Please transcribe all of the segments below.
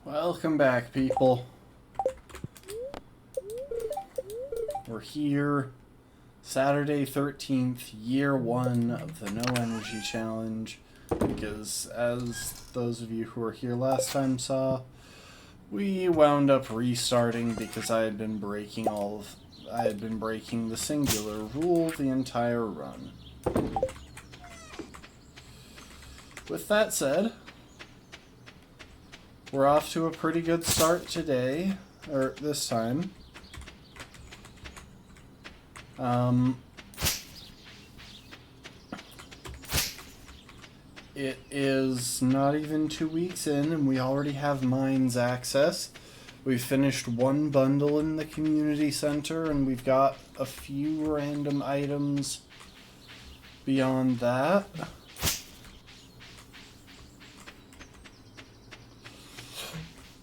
Welcome back, people. We're here, Saturday 13th, year 1 of the No Energy Challenge, because as those of you who were here last time saw, we wound up restarting because I had been breaking the singular rule the entire run. With that said, we're off to a pretty good start today, or this time. It is not even 2 weeks in, and we already have mines access. We've finished one bundle in the community center, and we've got a few random items beyond that.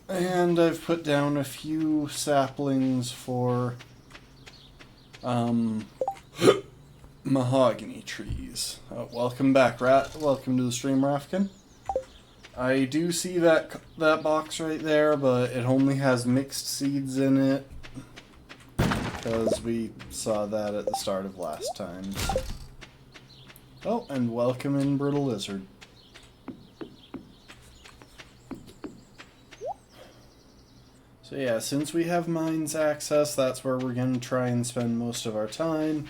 And I've put down a few saplings for mahogany trees. Welcome back, Rat. Welcome to the stream, Rafkin. I do see that box right there, but it only has mixed seeds in it, because we saw that at the start of last time. Oh, and welcome in, Brittle Lizard. So yeah, since we have mines access, that's where we're going to try and spend most of our time.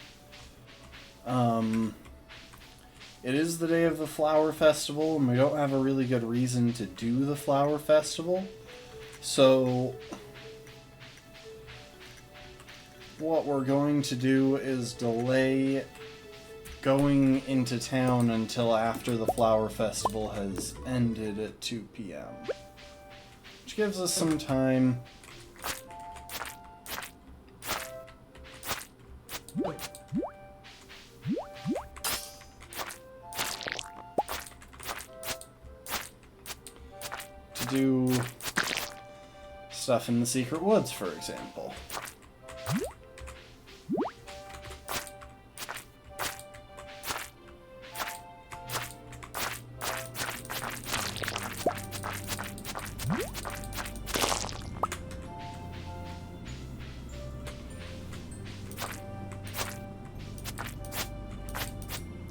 It is the day of the Flower Festival, and we don't have a really good reason to do the Flower Festival. So what we're going to do is delay going into town until after the Flower Festival has ended at 2 p.m. Which gives us some time to do stuff in the secret woods, for example.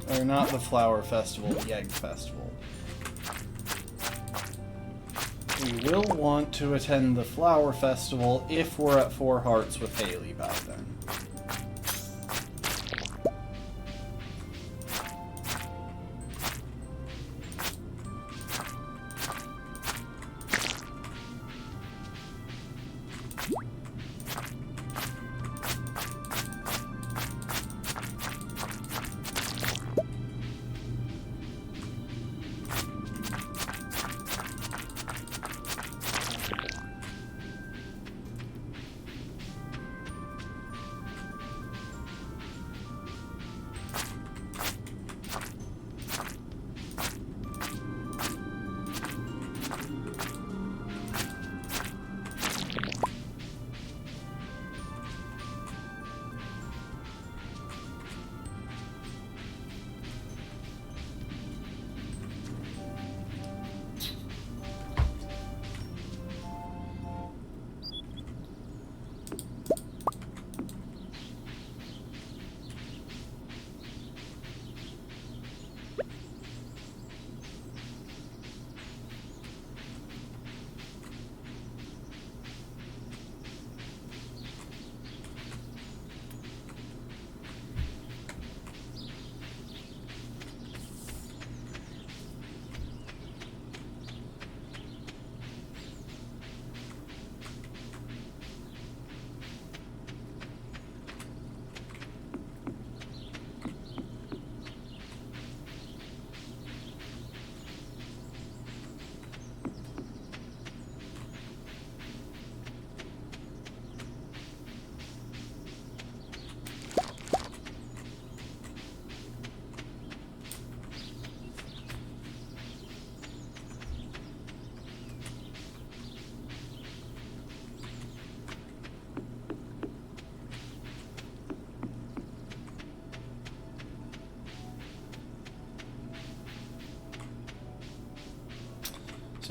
Or not the Flower Festival, the Egg Festival. We will want to attend the Flower Festival if we're at 4 Hearts with Haley by then.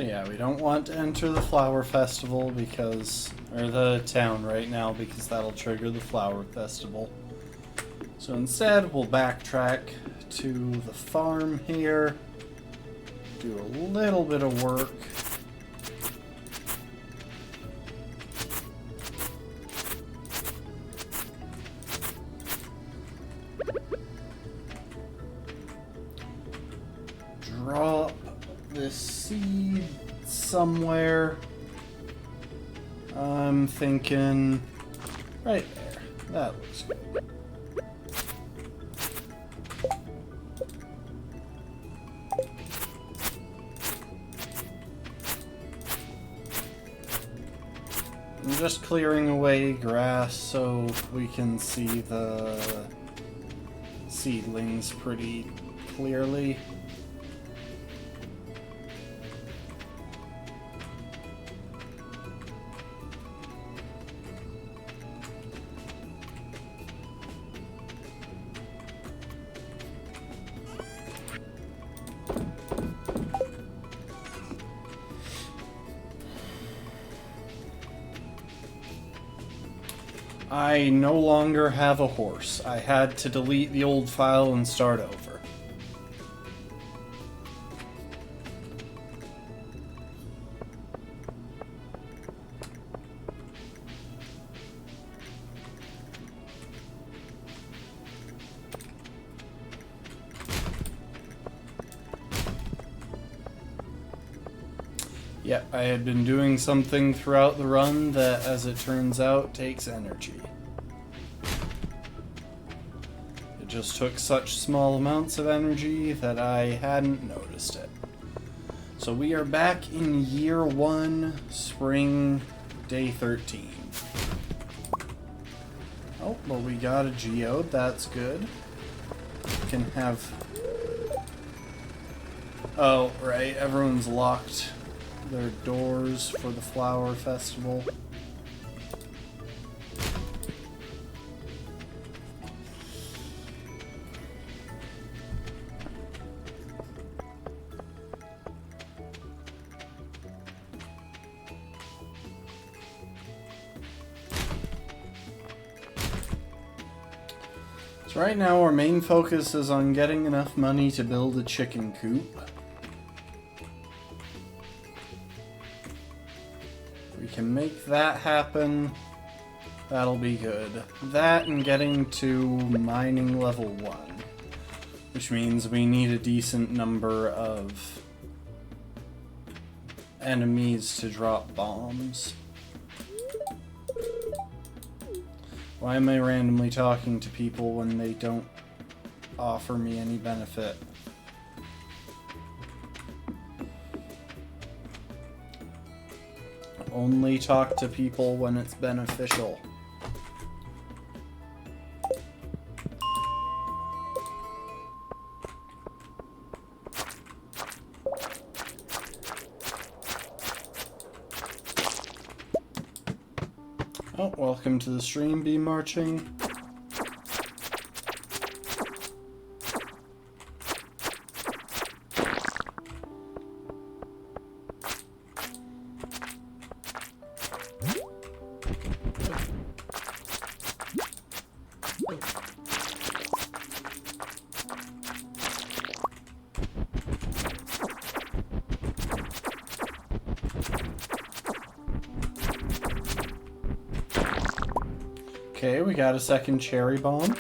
So yeah, we don't want to enter the flower festival because, or the town right now, because that'll trigger the flower festival. So instead, we'll backtrack to the farm here, do a little bit of work. Drop this seed somewhere. I'm thinking right there. That looks good. I'm just clearing away grass so we can see the seedlings pretty clearly. I no longer have a horse. I had to delete the old file and start over. Yep, I had been doing something throughout the run that, as it turns out, takes energy. It just took such small amounts of energy that I hadn't noticed it. So we are back in year 1, spring, day 13. Oh, well, we got a geode, that's good. We can have... Oh, right, everyone's locked their doors for the flower festival. So right now our main focus is on getting enough money to build a chicken coop. We can make that happen. That'll be good. That and getting to mining level 1. Which means we need a decent number of enemies to drop bombs. Why am I randomly talking to people when they don't offer me any benefit? Only talk to people when it's beneficial. Oh, welcome to the stream, Be Marching. Okay, we got a second cherry bomb.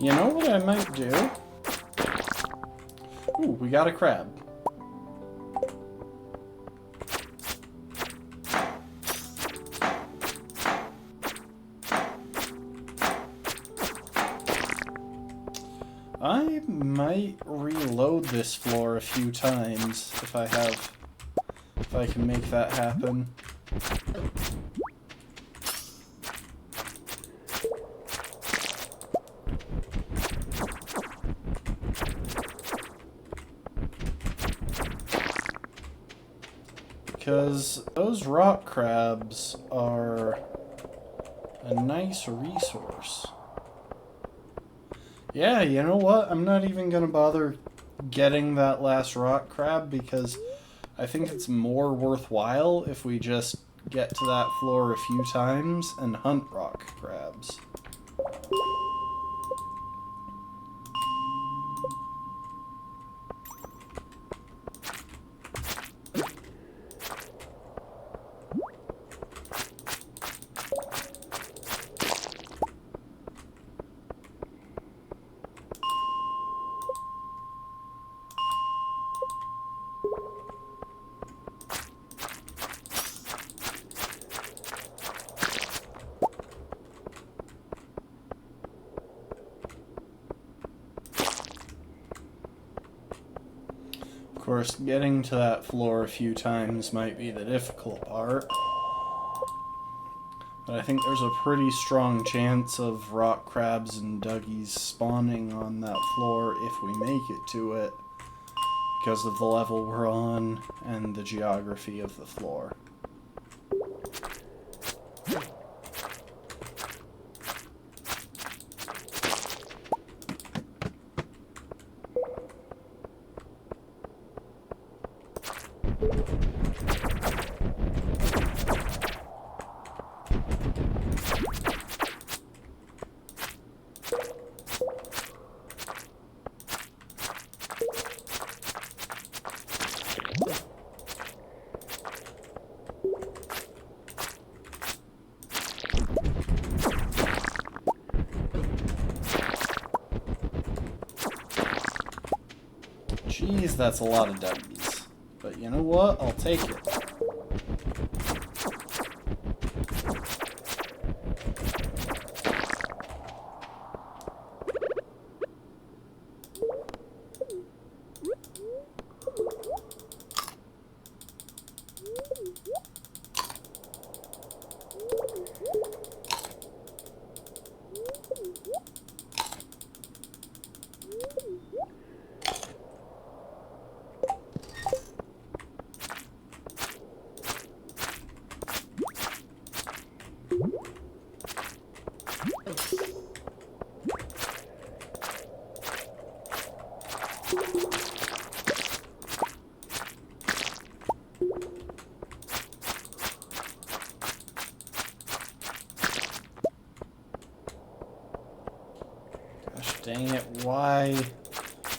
You know what I might do? Ooh, we got a crab. I might reload this floor a few times if I can make that happen. because those rock crabs are a nice resource. Yeah, you know what? I'm not even gonna bother getting that last rock crab because I think it's more worthwhile if we just get to that floor a few times and hunt rock crabs. Of course, getting to that floor a few times might be the difficult part. But I think there's a pretty strong chance of rock crabs and duggies spawning on that floor if we make it to it, because of the level we're on and the geography of the floor. Jeez, that's a lot of W's. But you know what? I'll take it. Gosh dang it, why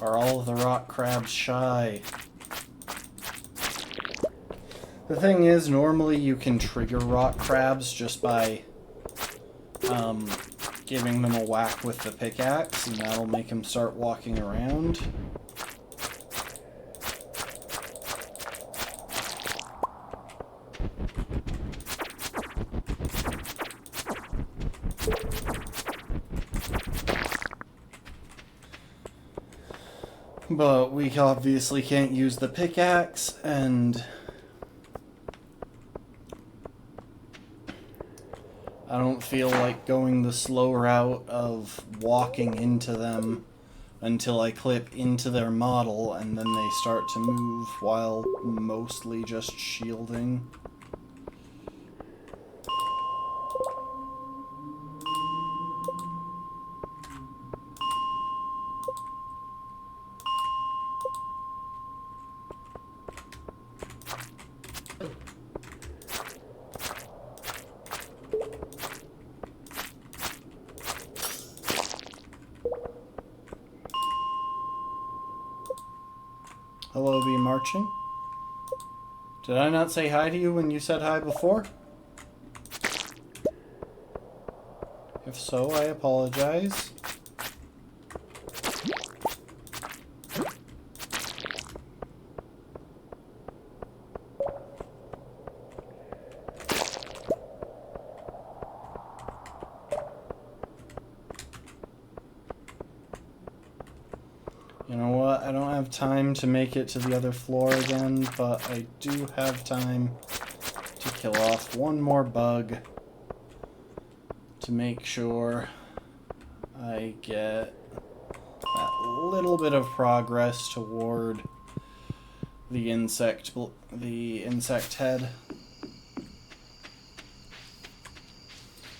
are all of the rock crabs shy? The thing is, normally you can trigger rock crabs just by giving them a whack with the pickaxe, and that'll make them start walking around. But we obviously can't use the pickaxe, and I don't feel like going the slow route of walking into them until I clip into their model and then they start to move while mostly just shielding. Hello, Be Marching. Did I not say hi to you when you said hi before? If so, I apologize. You know what? I don't have time to make it to the other floor again, but I do have time to kill off one more bug to make sure I get that little bit of progress toward the insect head.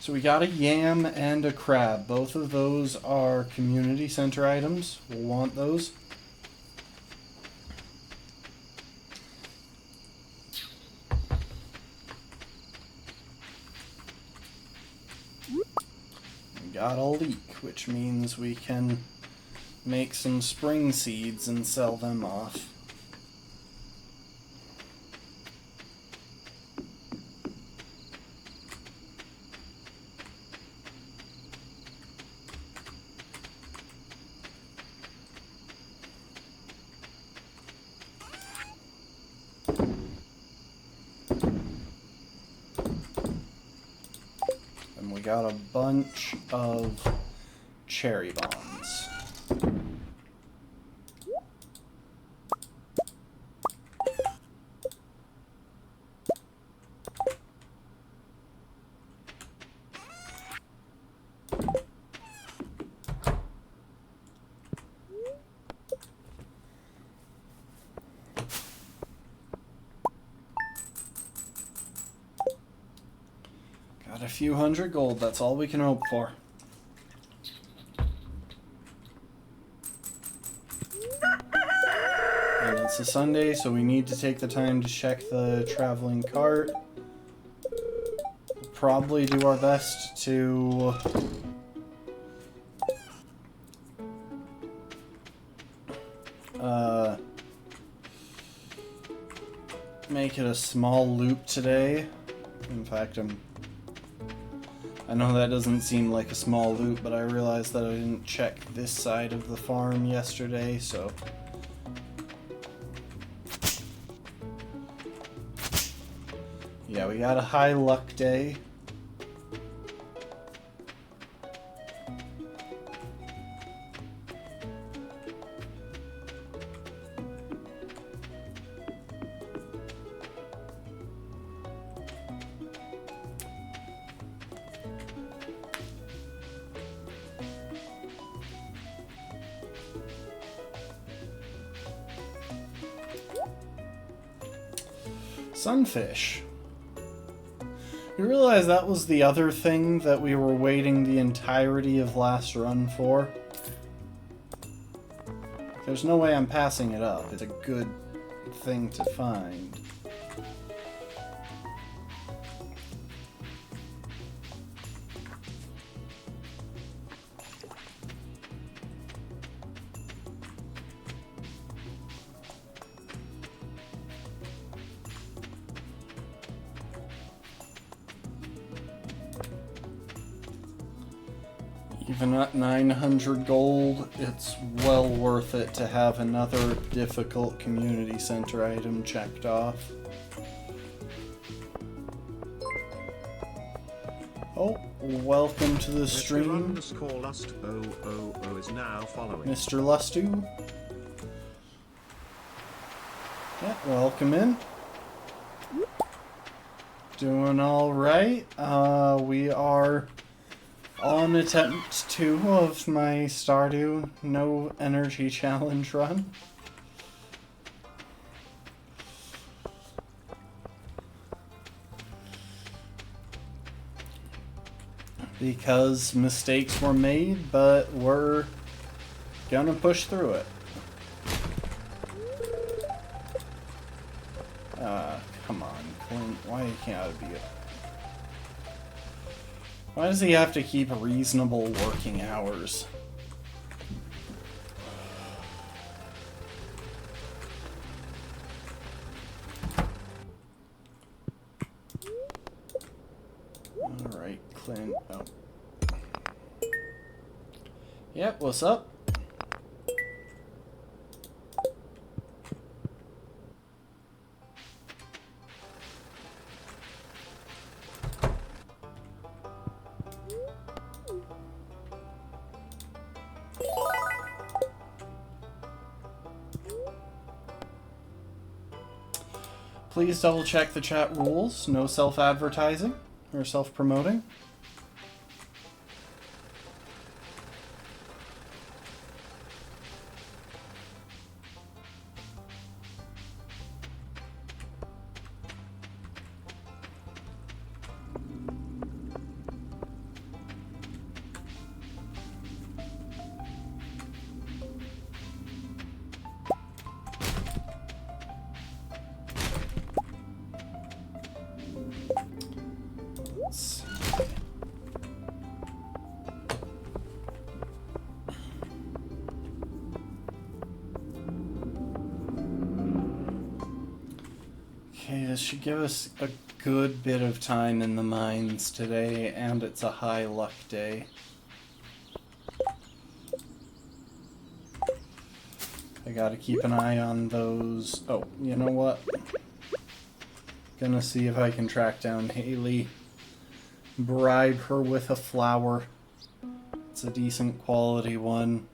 So we got a yam and a crab. Both of those are community center items. We'll want those. We got a leek, which means we can make some spring seeds and sell them off. And we got a bunch of cherry bombs. Got a few hundred gold, that's all we can hope for. And it's a Sunday, so we need to take the time to check the traveling cart. Probably do our best to make it a small loop today. In fact, I know that doesn't seem like a small loop, but I realized that I didn't check this side of the farm yesterday, so... Yeah, we got a high luck day. Sunfish. You realize that was the other thing that we were waiting the entirety of last run for? There's no way I'm passing it up. It's a good thing to find. Even at 900 gold, it's well worth it to have another difficult community center item checked off. Oh, welcome to the stream, Mr. is now following. Mr. Lustu. Yeah, welcome in. Doing all right. We are on attempt 2 of my Stardew No Energy Challenge run. Because mistakes were made, but we're gonna push through it. Come on, Clint, why can't it be a... Why does he have to keep reasonable working hours? Alright, Clint. Oh. Yep, what's up? Please double check the chat rules. No self-advertising or self-promoting. see. Okay, this should give us a good bit of time in the mines today, and it's a high luck day. I gotta keep an eye on those. Oh, you know what? Gonna see if I can track down Haley. Bribe her with a flower. It's a decent quality one.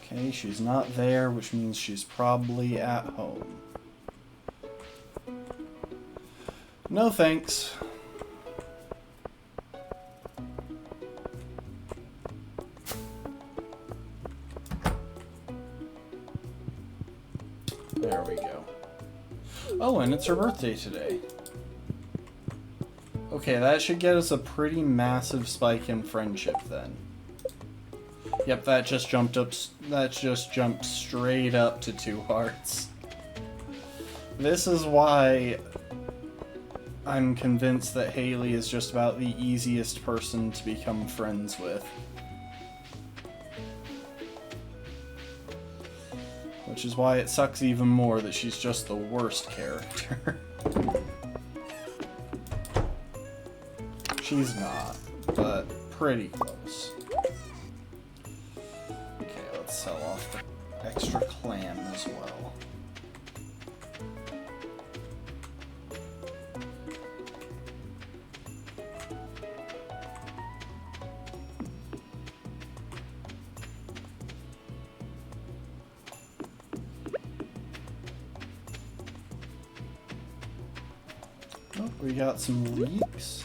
Okay, she's not there, which means she's probably at home. No thanks. There we go. Oh, and it's her birthday today. Okay, that should get us a pretty massive spike in friendship then. Yep, that just jumped up. That just jumped straight up to 2 hearts. This is why I'm convinced that Haley is just about the easiest person to become friends with. Which is why it sucks even more that she's just the worst character. She's not, but pretty close. Okay, let's sell off the extra clam as well. Oh, we got some leeks.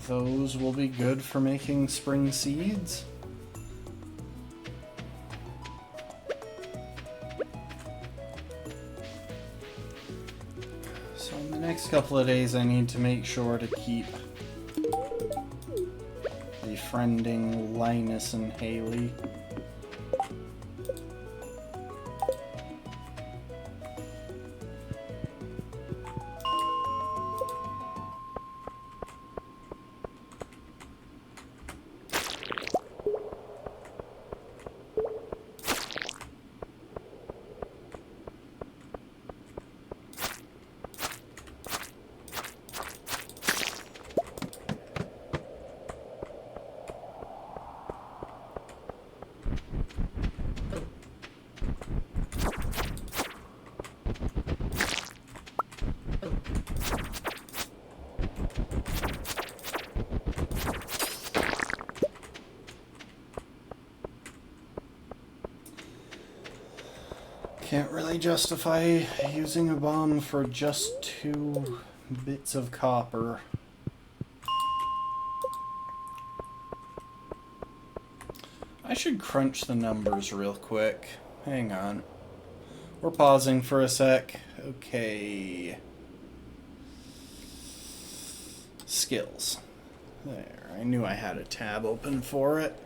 Those will be good for making spring seeds. So in the next couple of days I need to make sure to keep befriending Linus and Haley. Can't really justify using a bomb for just 2 bits of copper. I should crunch the numbers real quick. Hang on. We're pausing for a sec. Okay. Skills. There, I knew I had a tab open for it.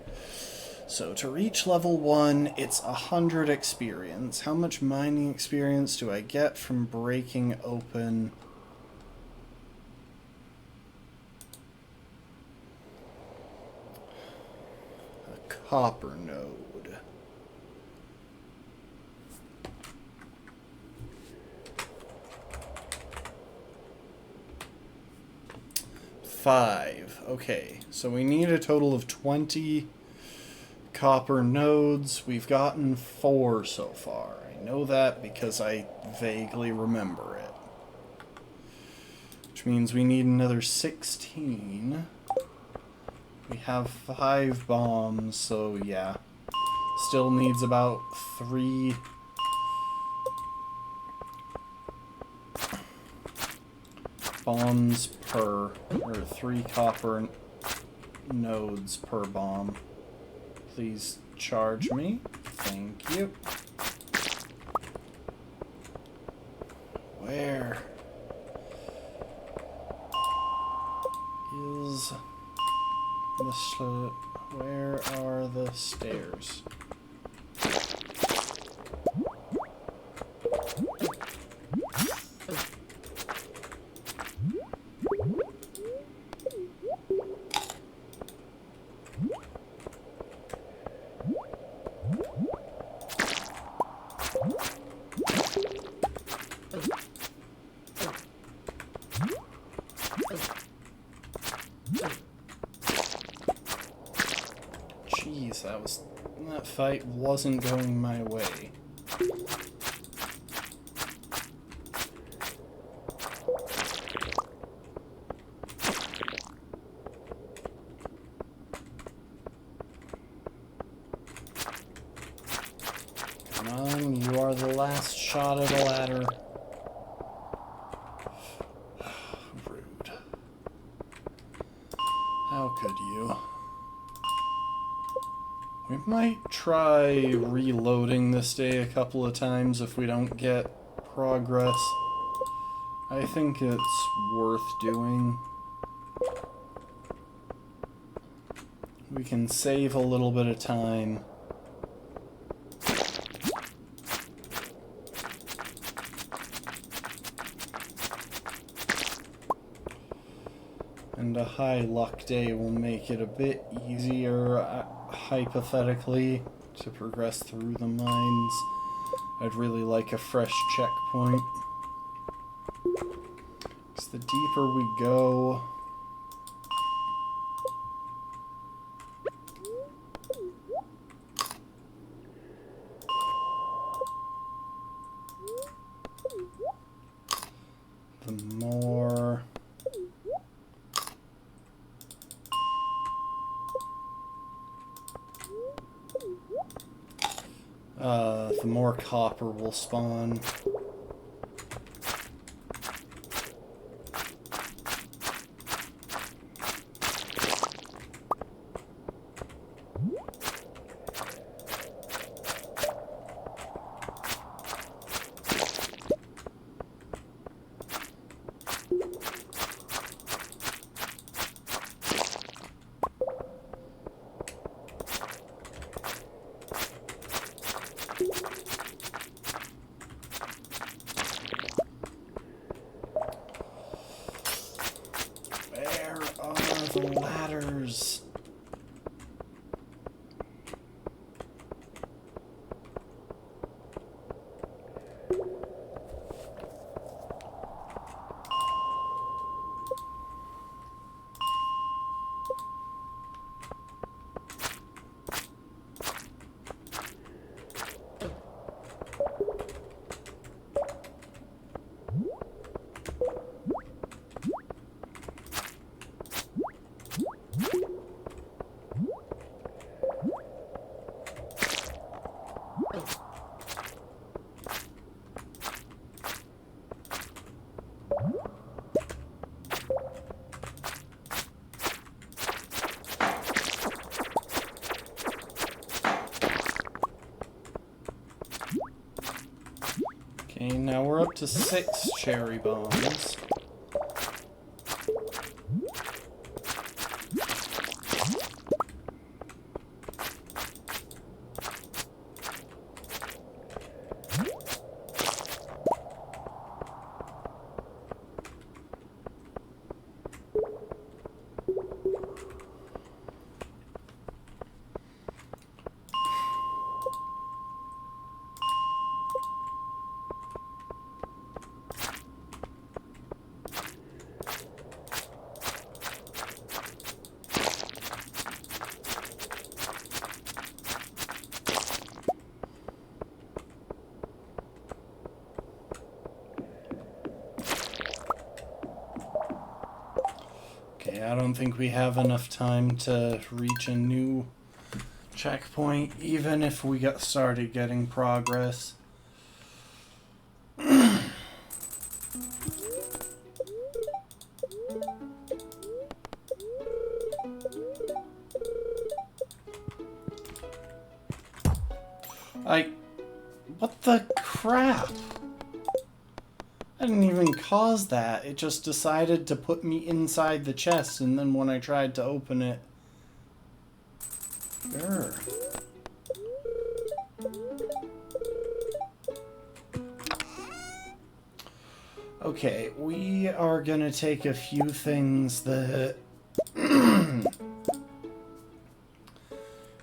So to reach level 1, it's 100 experience. How much mining experience do I get from breaking open a copper node? Five. Okay, so we need a total of 20 copper nodes. We've gotten 4 so far. I know that because I vaguely remember it. Which means we need another 16. We have 5 bombs, so yeah. Still needs about 3 bombs per, or 3 copper nodes per bomb. Please charge me. Thank you. Where is the where are the stairs? that fight wasn't going my way. Come on, you are the last shot of the ladder. Rude. How could you? We might try reloading this day a couple of times if we don't get progress. I think it's worth doing. We can save a little bit of time. And a high luck day will make it a bit easier, hypothetically, to progress through the mines. I'd really like a fresh checkpoint. Because the deeper we go, the more copper will spawn. The ladders. Okay, now we're up to 6 cherry bombs. Okay, I don't think we have enough time to reach a new checkpoint, even if we got started getting progress. What the crap? I didn't even cause that. It just decided to put me inside the chest, and then when I tried to open it... Grr. Okay, we are gonna take a few things that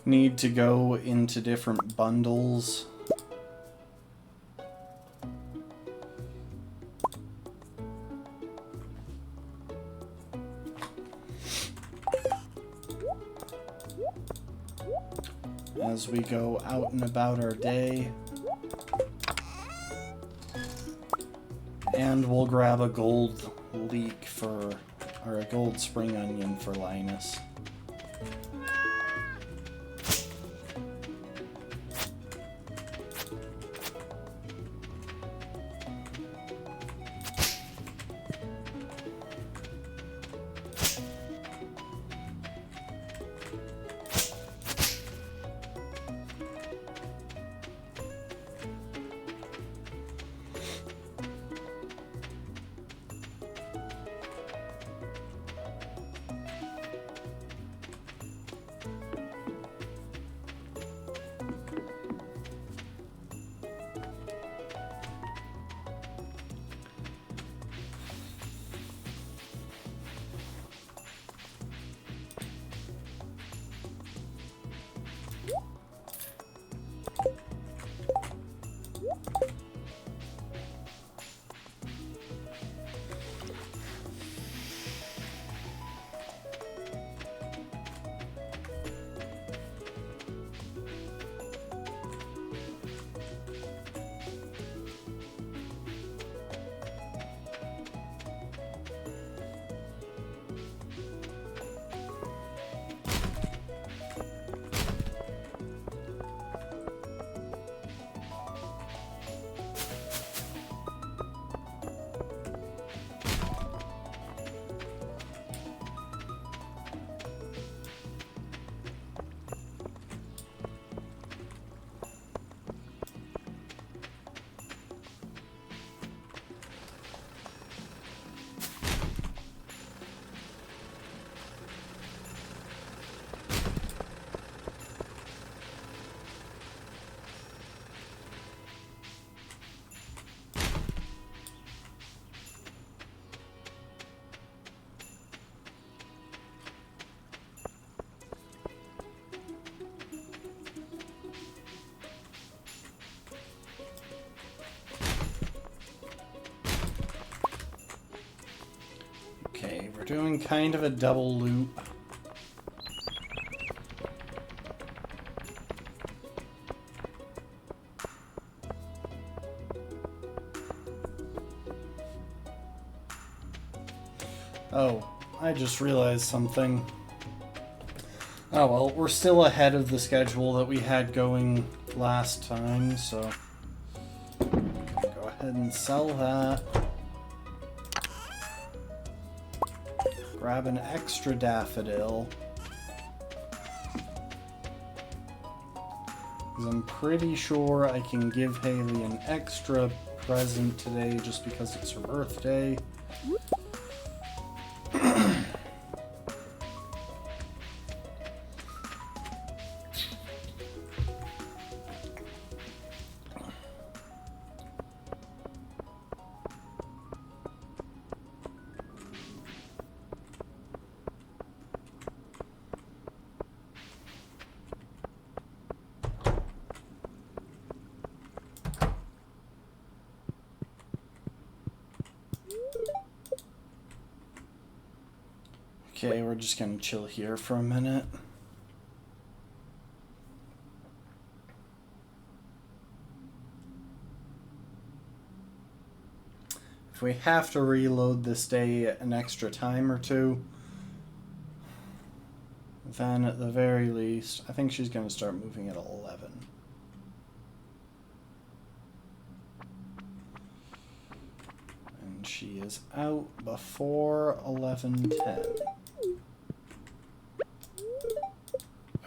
need to go into different bundles. as we go out and about our day. And we'll grab a gold leek for, or a gold spring onion for Linus. Okay, we're doing kind of a double loop. Oh, I just realized something. Oh well, we're still ahead of the schedule that we had going last time, so go ahead and sell that. Grab an extra daffodil. 'Cause I'm pretty sure I can give Haley an extra present today just because it's her birthday. Okay, we're just gonna chill here for a minute. If we have to reload this day an extra time or two, then at the very least, I think she's gonna start moving at 11. And she is out before 11:10.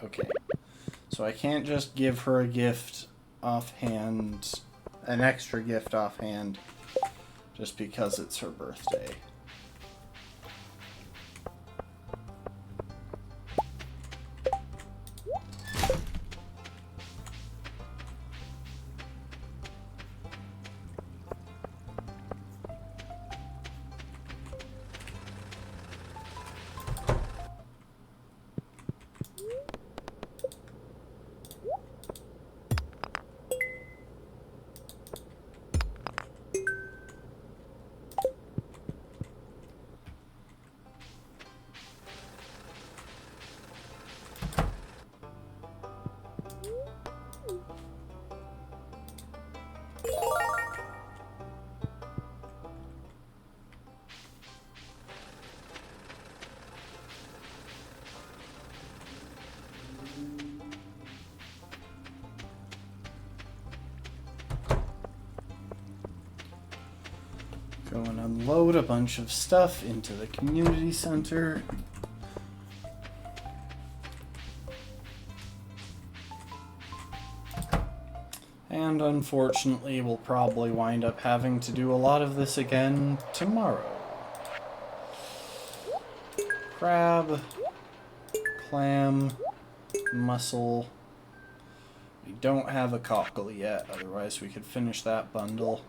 Okay, so I can't just give her a gift offhand, an extra gift offhand, just because it's her birthday. Go and unload a bunch of stuff into the community center. And unfortunately, we'll probably wind up having to do a lot of this again tomorrow. Crab, clam, mussel. We don't have a cockle yet, otherwise we could finish that bundle.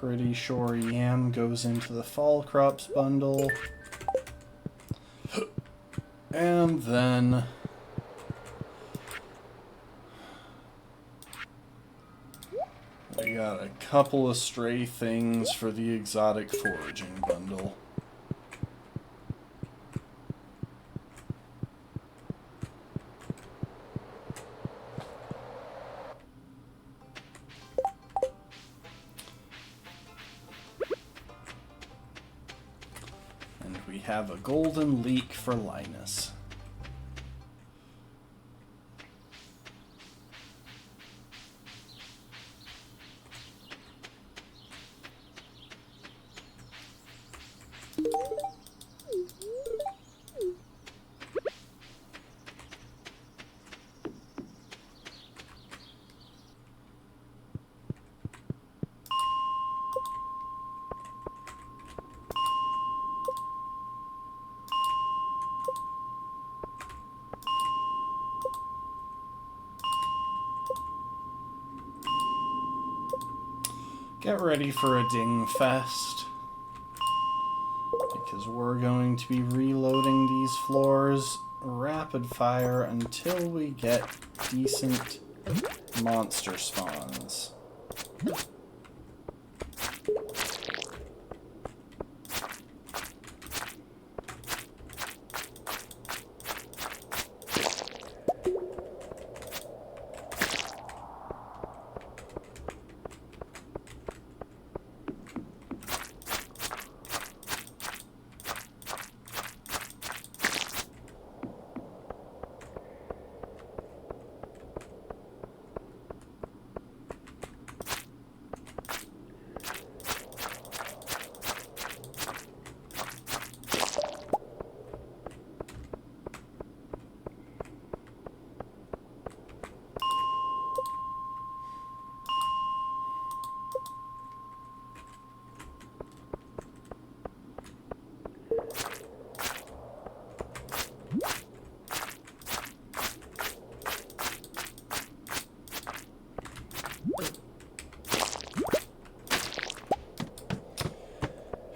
Pretty sure yam goes into the fall crops bundle. And then we got a couple of stray things for the exotic foraging bundle. We have a golden leek for Linus. Get ready for a ding fest, because we're going to be reloading these floors rapid fire until we get decent monster spawns.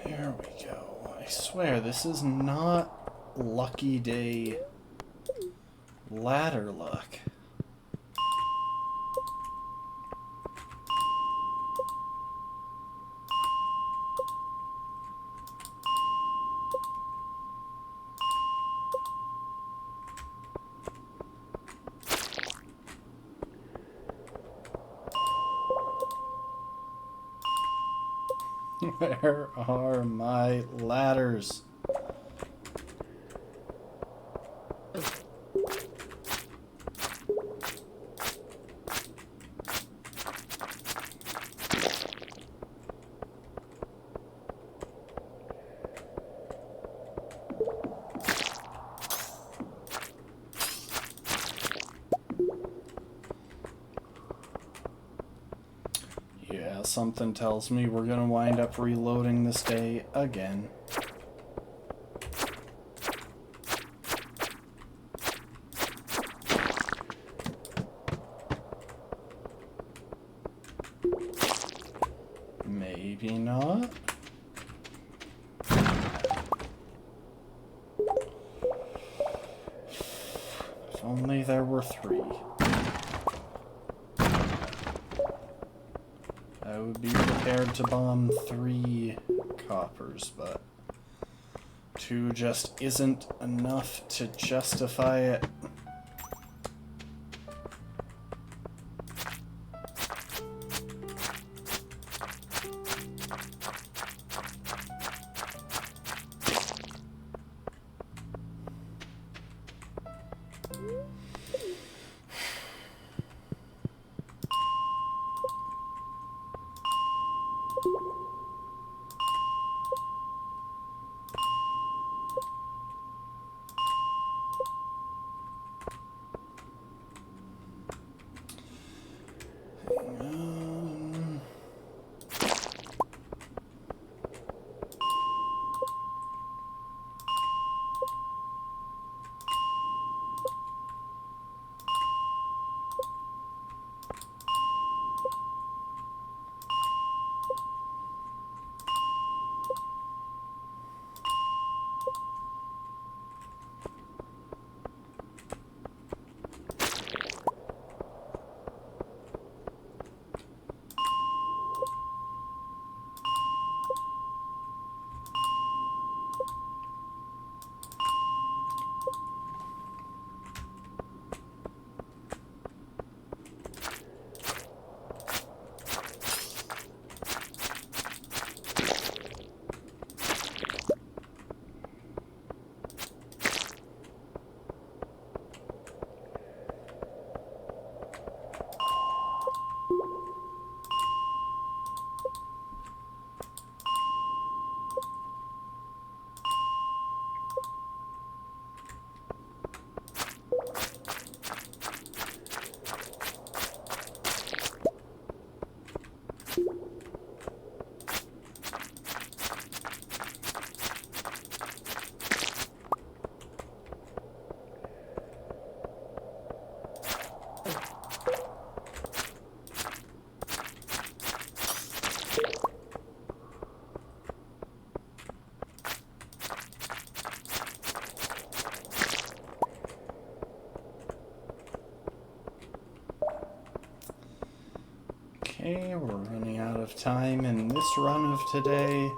There we go. I swear, this is not Lucky Day ladder luck. Where are my ladders? Yeah, something tells me we're gonna wind up reloading this day again. Maybe not. If only there were 3. I would be prepared to bomb 3 coppers, but 2 just isn't enough to justify it. Okay, we're running out of time in this run of today.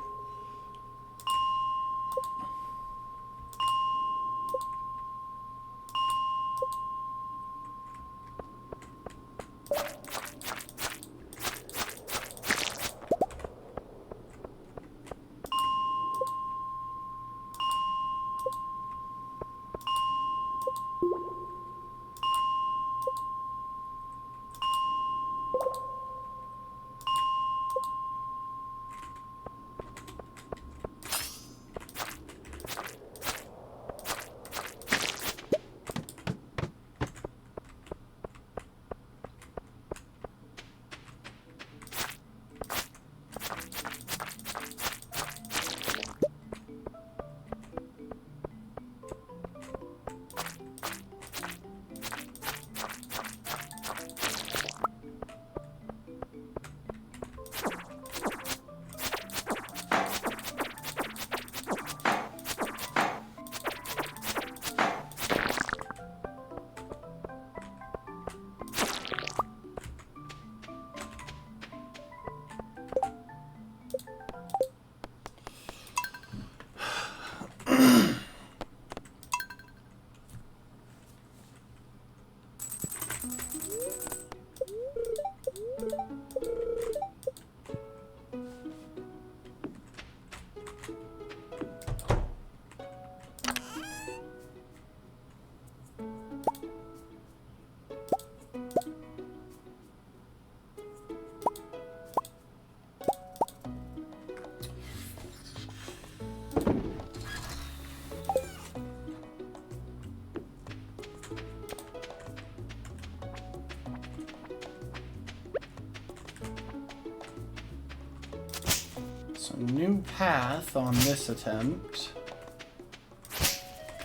So, new path on this attempt.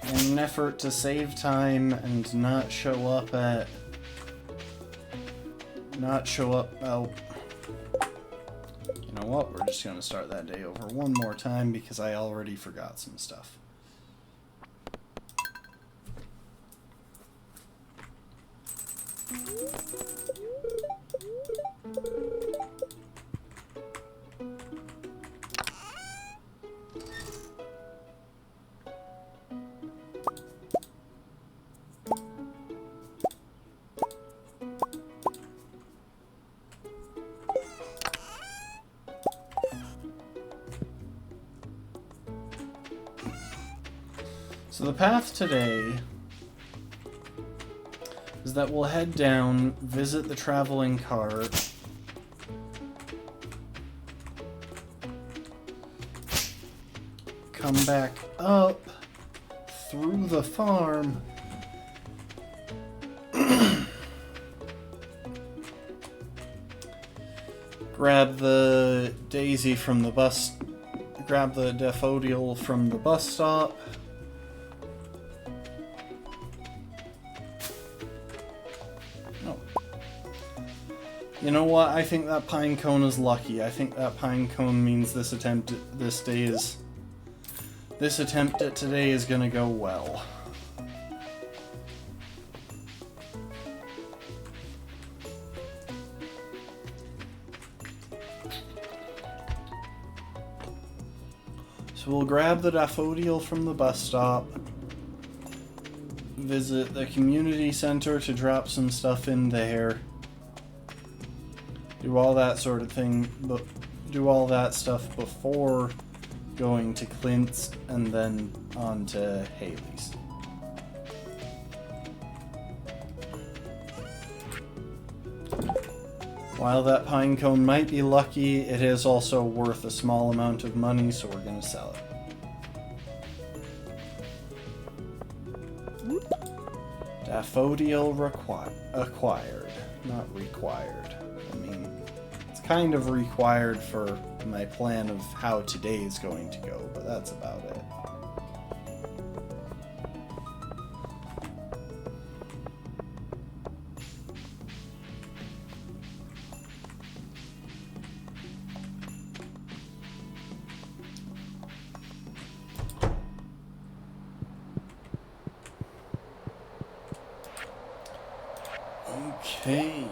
In an effort to save time and not show up, well, you know what, we're just going to start that day over one more time because I already forgot some stuff. So the path today is that we'll head down, visit the traveling cart, come back up through the farm, grab the daisy from the bus, grab the daffodil from the bus stop, you know what? I think that pine cone is lucky. I think that pine cone means this attempt at today is gonna go well. So we'll grab the daffodil from the bus stop, visit the community center to drop some stuff in there, do all that sort of thing, but do all that stuff before going to Clint's and then on to Haley's. While that pine cone might be lucky, it is also worth a small amount of money, so we're going to sell it. Daffodil acquired, not required. I mean, it's kind of required for my plan of how today is going to go, but that's about it. Okay.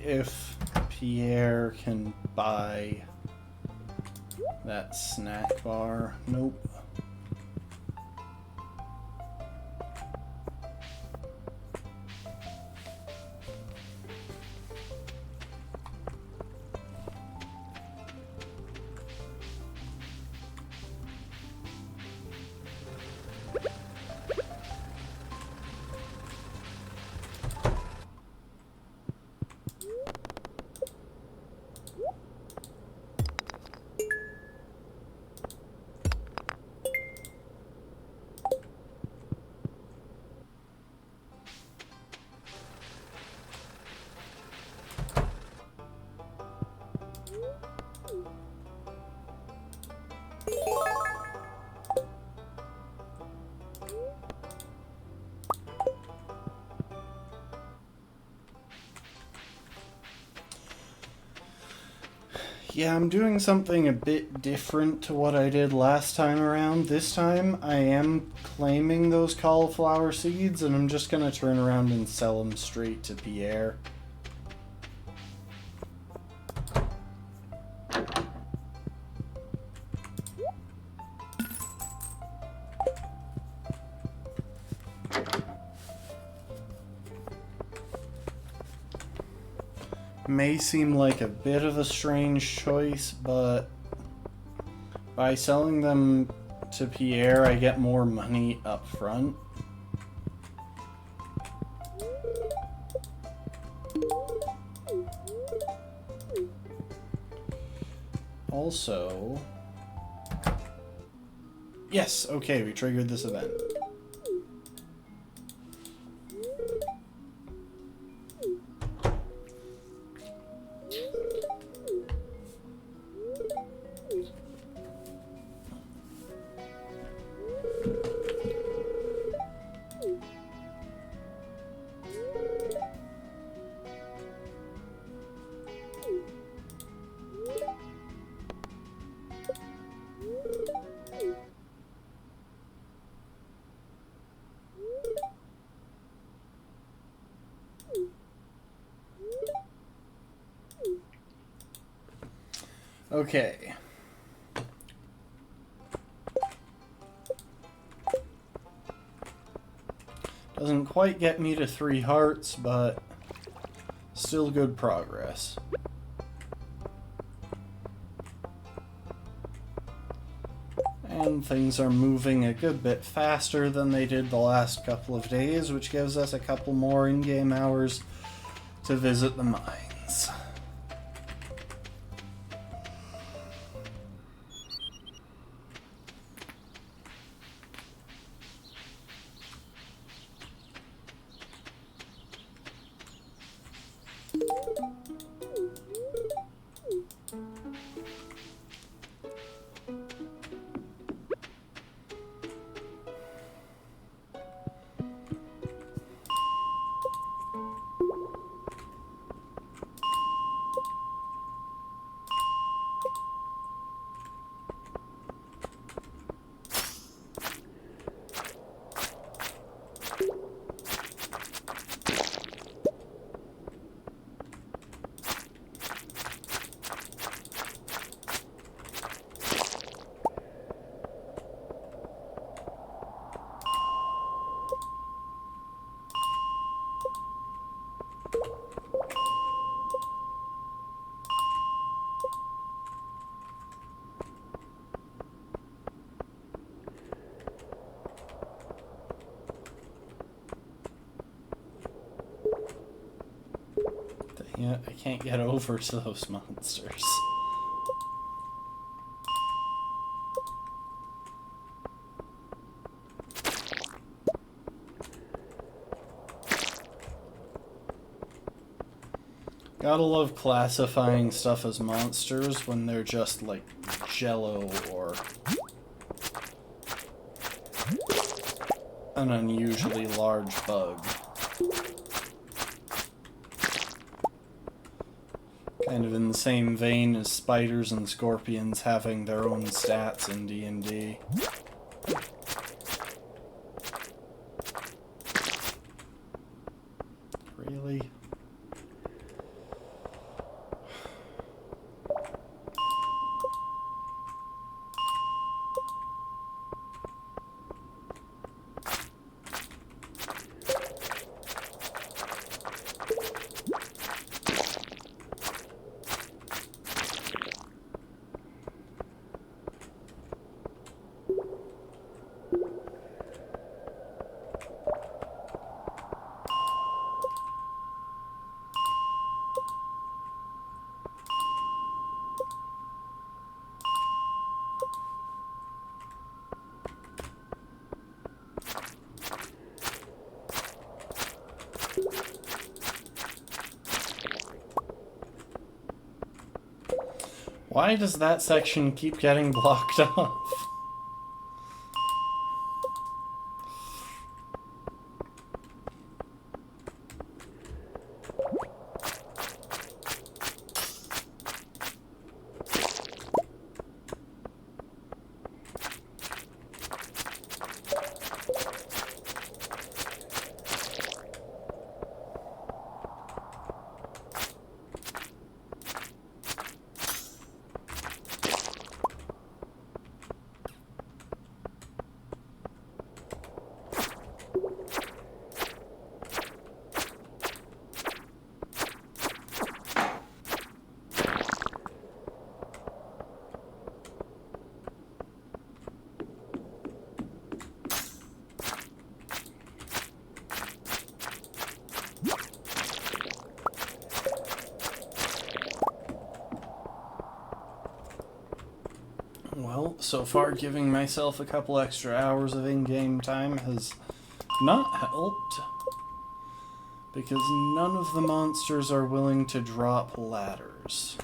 if Pierre can buy that snack bar. Nope. Yeah, I'm doing something a bit different to what I did last time around. This time, I am claiming those cauliflower seeds, and I'm just gonna turn around and sell them straight to Pierre. May seem like a bit of a strange choice, but by selling them to Pierre, I get more money up front. Also... Yes, okay, we triggered this event. Okay. Doesn't quite get me to 3 hearts, but still good progress. And things are moving a good bit faster than they did the last couple of days, which gives us a couple more in-game hours to visit the mines. Yeah, I can't get over to those monsters. Gotta love classifying stuff as monsters when they're just like jello or an unusually large bug. Kind of in the same vein as spiders and scorpions having their own stats in D&D. Really? Why does that section keep getting blocked off? Well, so far giving myself a couple extra hours of in-game time has not helped, because none of the monsters are willing to drop ladders.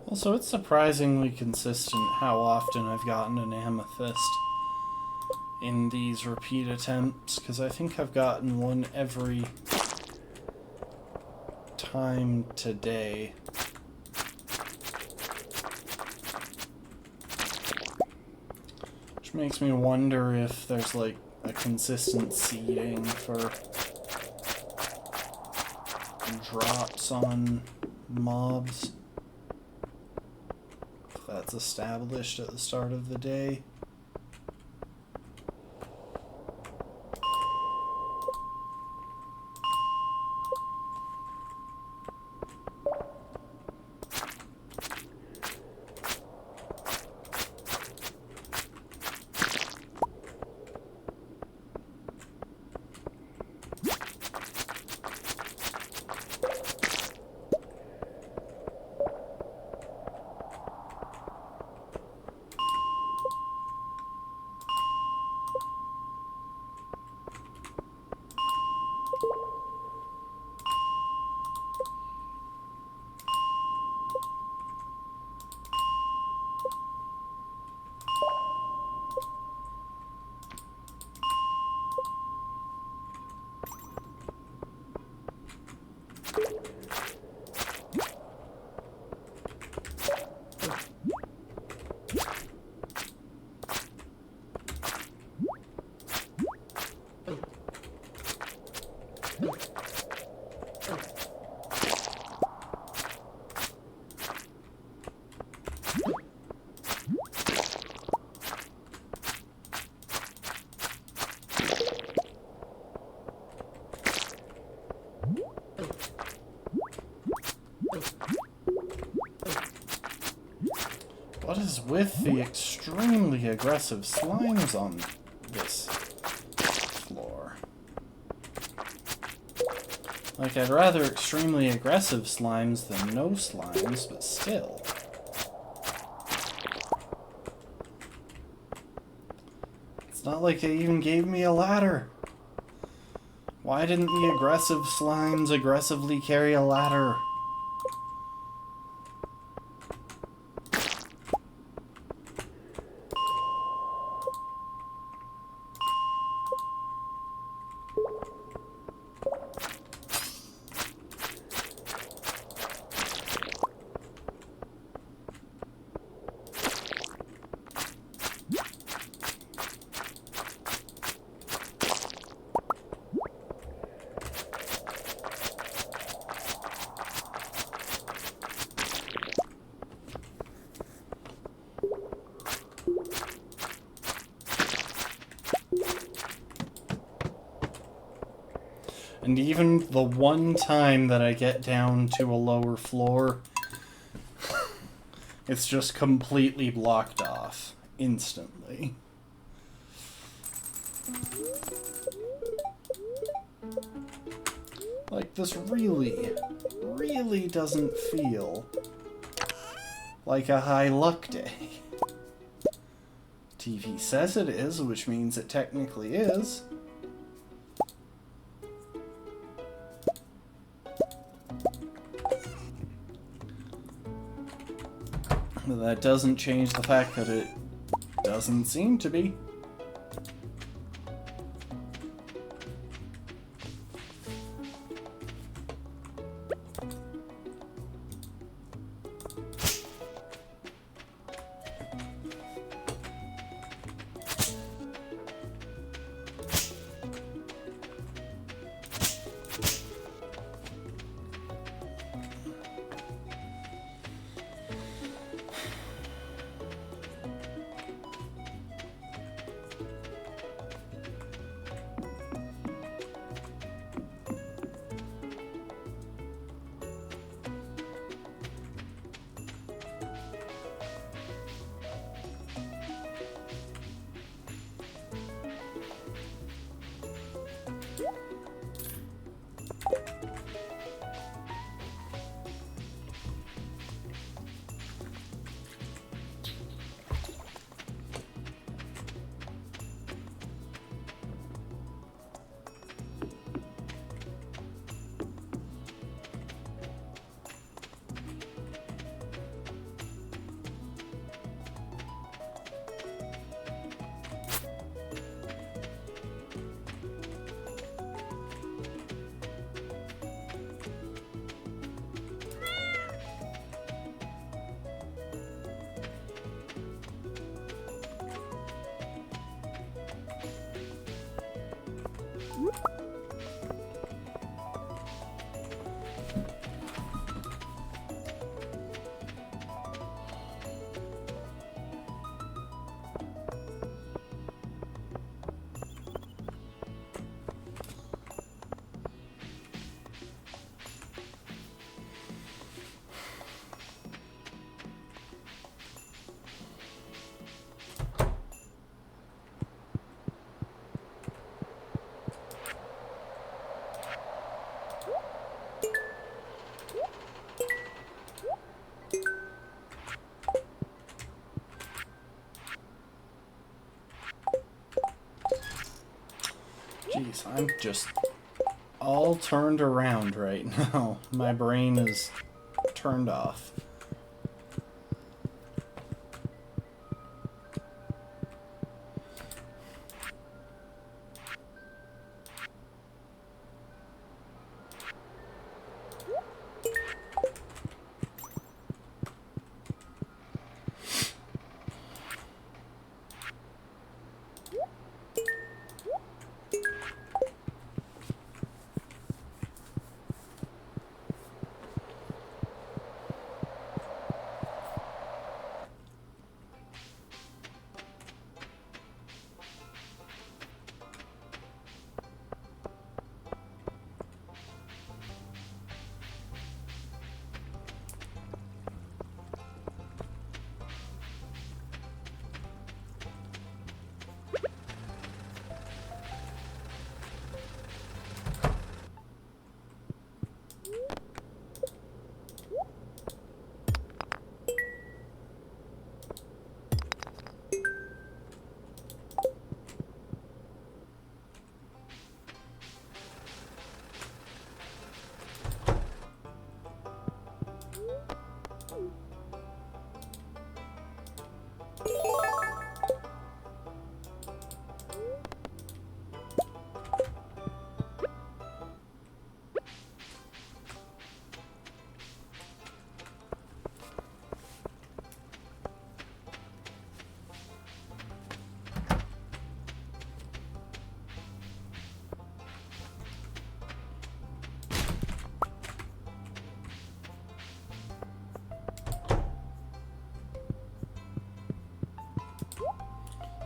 Also, it's surprisingly consistent how often I've gotten an amethyst in these repeat attempts, because I think I've gotten one every time today. Which makes me wonder if there's like a consistent seeding for drops on mobs. If that's established at the start of the day. What is with the extremely aggressive slimes on this floor? Like, I'd rather extremely aggressive slimes than no slimes, but still. It's not like they even gave me a ladder. Why didn't the aggressive slimes aggressively carry a ladder? And even the one time that I get down to a lower floor, It's just completely blocked off instantly. Like, this really, really doesn't feel like a high luck day. TV says it is, which means it technically is. But that doesn't change the fact that it doesn't seem to be. Jeez, I'm just all turned around right now. My brain is turned off.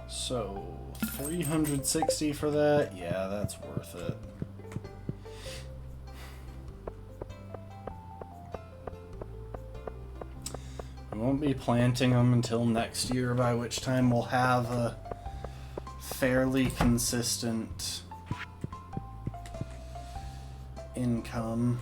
So, 360 for that? Yeah, that's worth it. We won't be planting them until next year, by which time we'll have a fairly consistent income.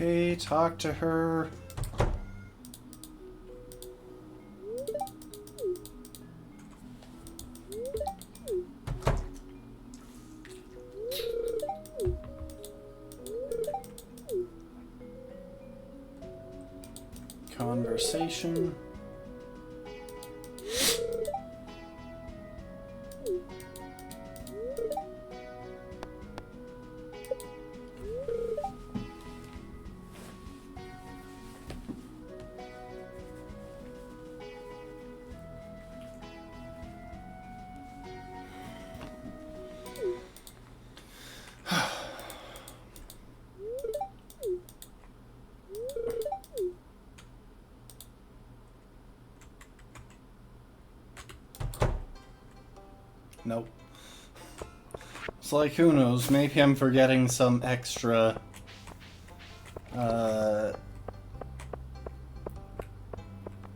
Okay, talk to her. Conversation. Nope. It's like, who knows, maybe I'm forgetting some extra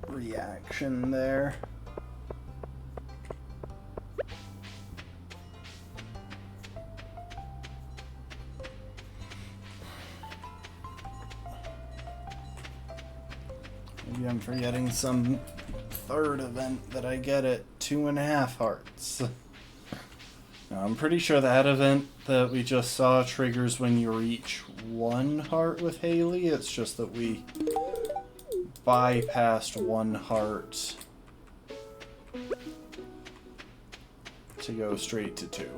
reaction there. Maybe I'm forgetting some third event that I get at 2.5 hearts. Now, I'm pretty sure that event that we just saw triggers when you reach 1 heart with Haley. It's just that we bypassed 1 heart to go straight to 2.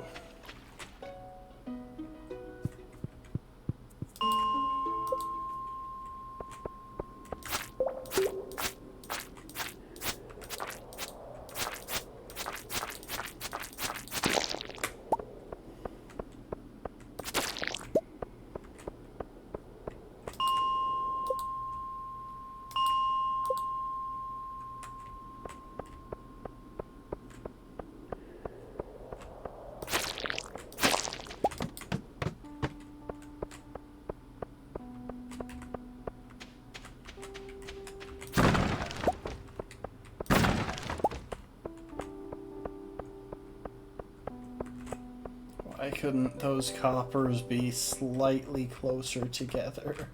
Why couldn't those coppers be slightly closer together?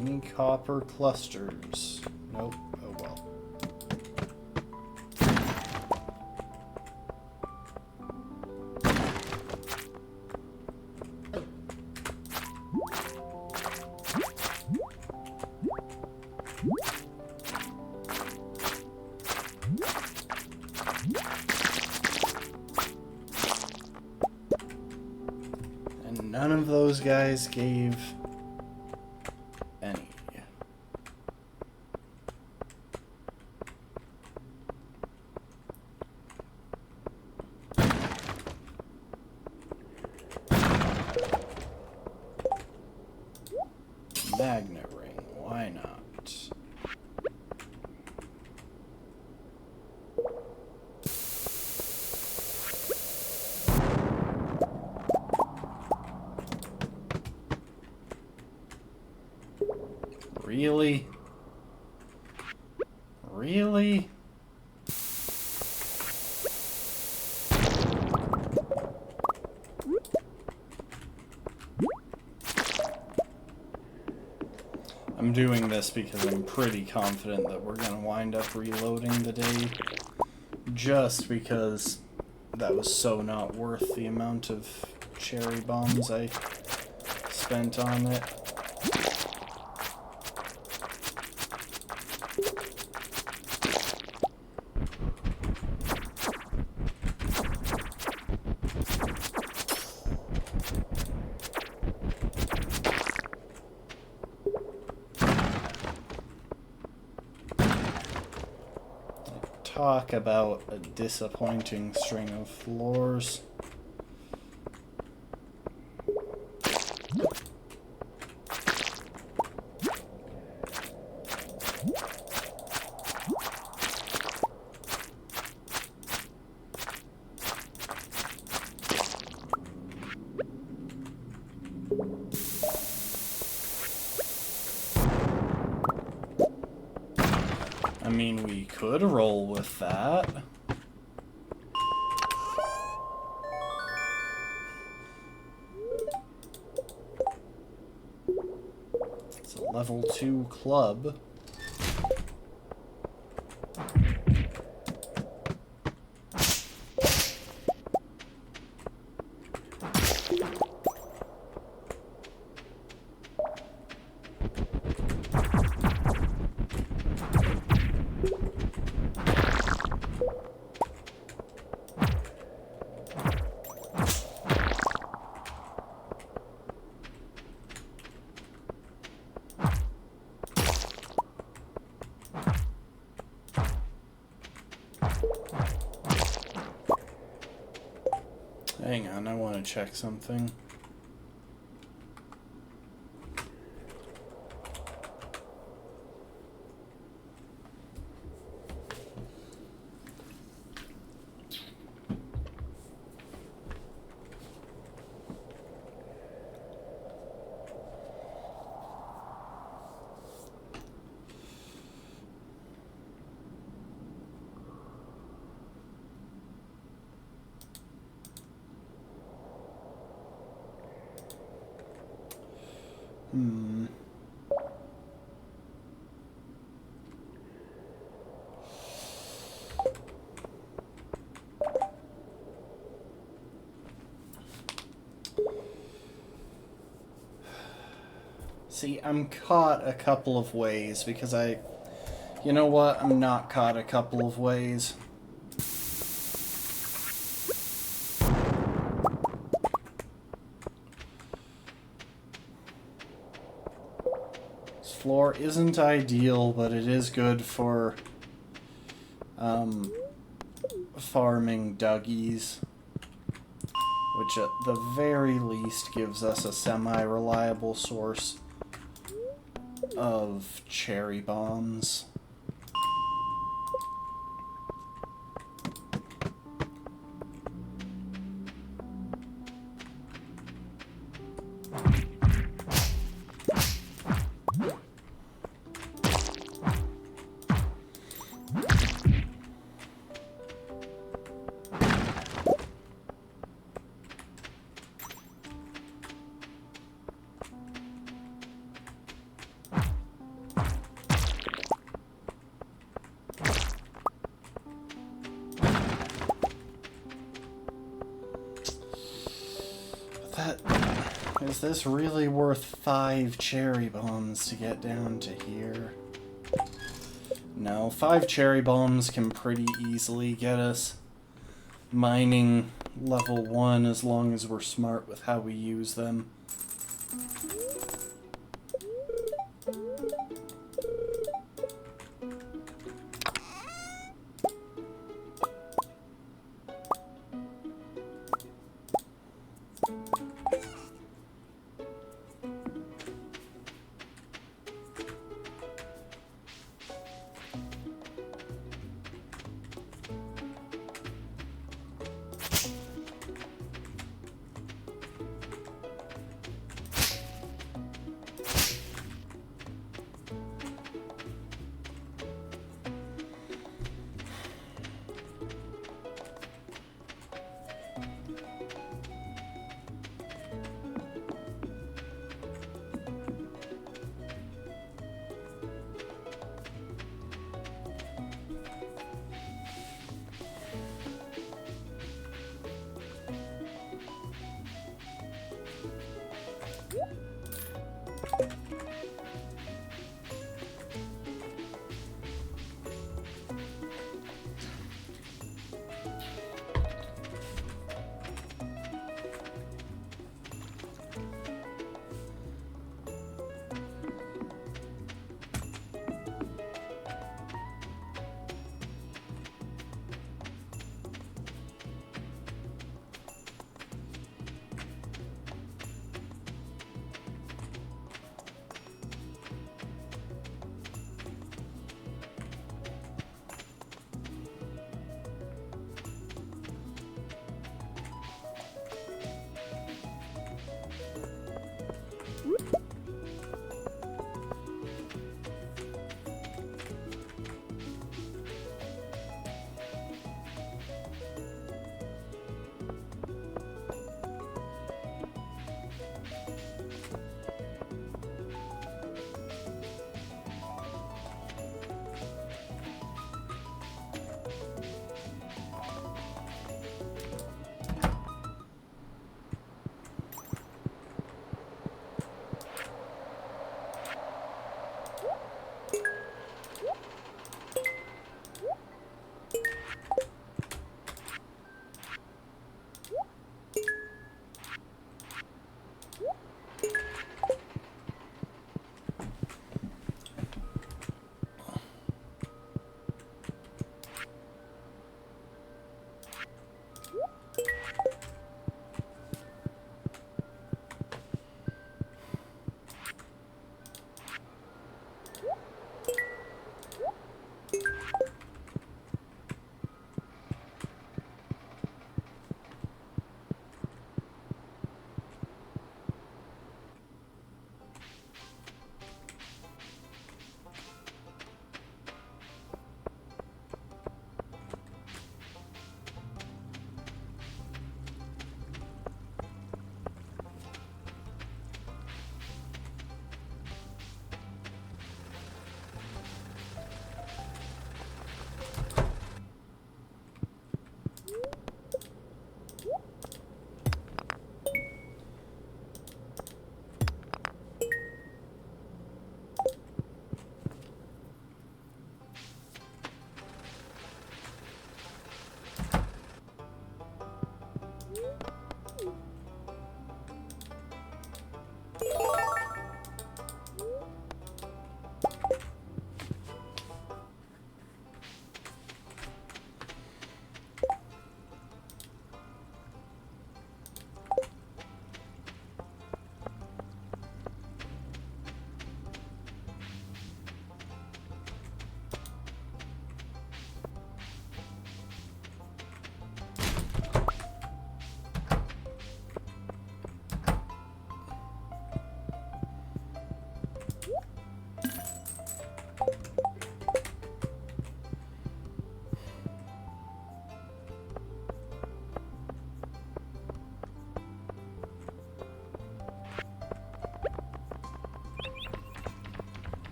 Any copper clusters? Nope. Oh well. And none of those guys gave any. Magnet ring, why not? Really? Really? I'm doing this because I'm pretty confident that we're gonna wind up reloading the day, just because that was so not worth the amount of cherry bombs I spent on it. talk about a disappointing string of floors. I mean, we could roll with that. It's a level 2 club. Hang on, I want to check something. See, I'm caught a couple of ways because you know what? I'm not caught a couple of ways. This floor isn't ideal, but it is good for farming Dougies, which at the very least gives us a semi-reliable source of cherry bombs. Is this really worth 5 cherry bombs to get down to here? No, 5 cherry bombs can pretty easily get us mining level 1 as long as we're smart with how we use them.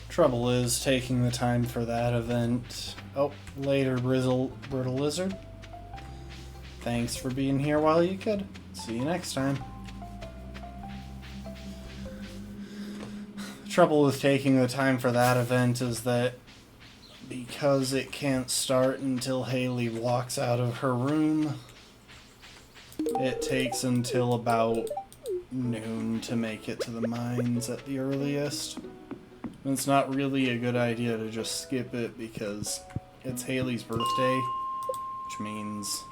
Trouble is taking the time for that event. Oh, later, Brittle Lizard. Thanks for being here while you could. See you next time. The trouble with taking the time for that event is that because it can't start until Haley walks out of her room, it takes until about noon to make it to the mines at the earliest. And it's not really a good idea to just skip it because it's Haley's birthday, which means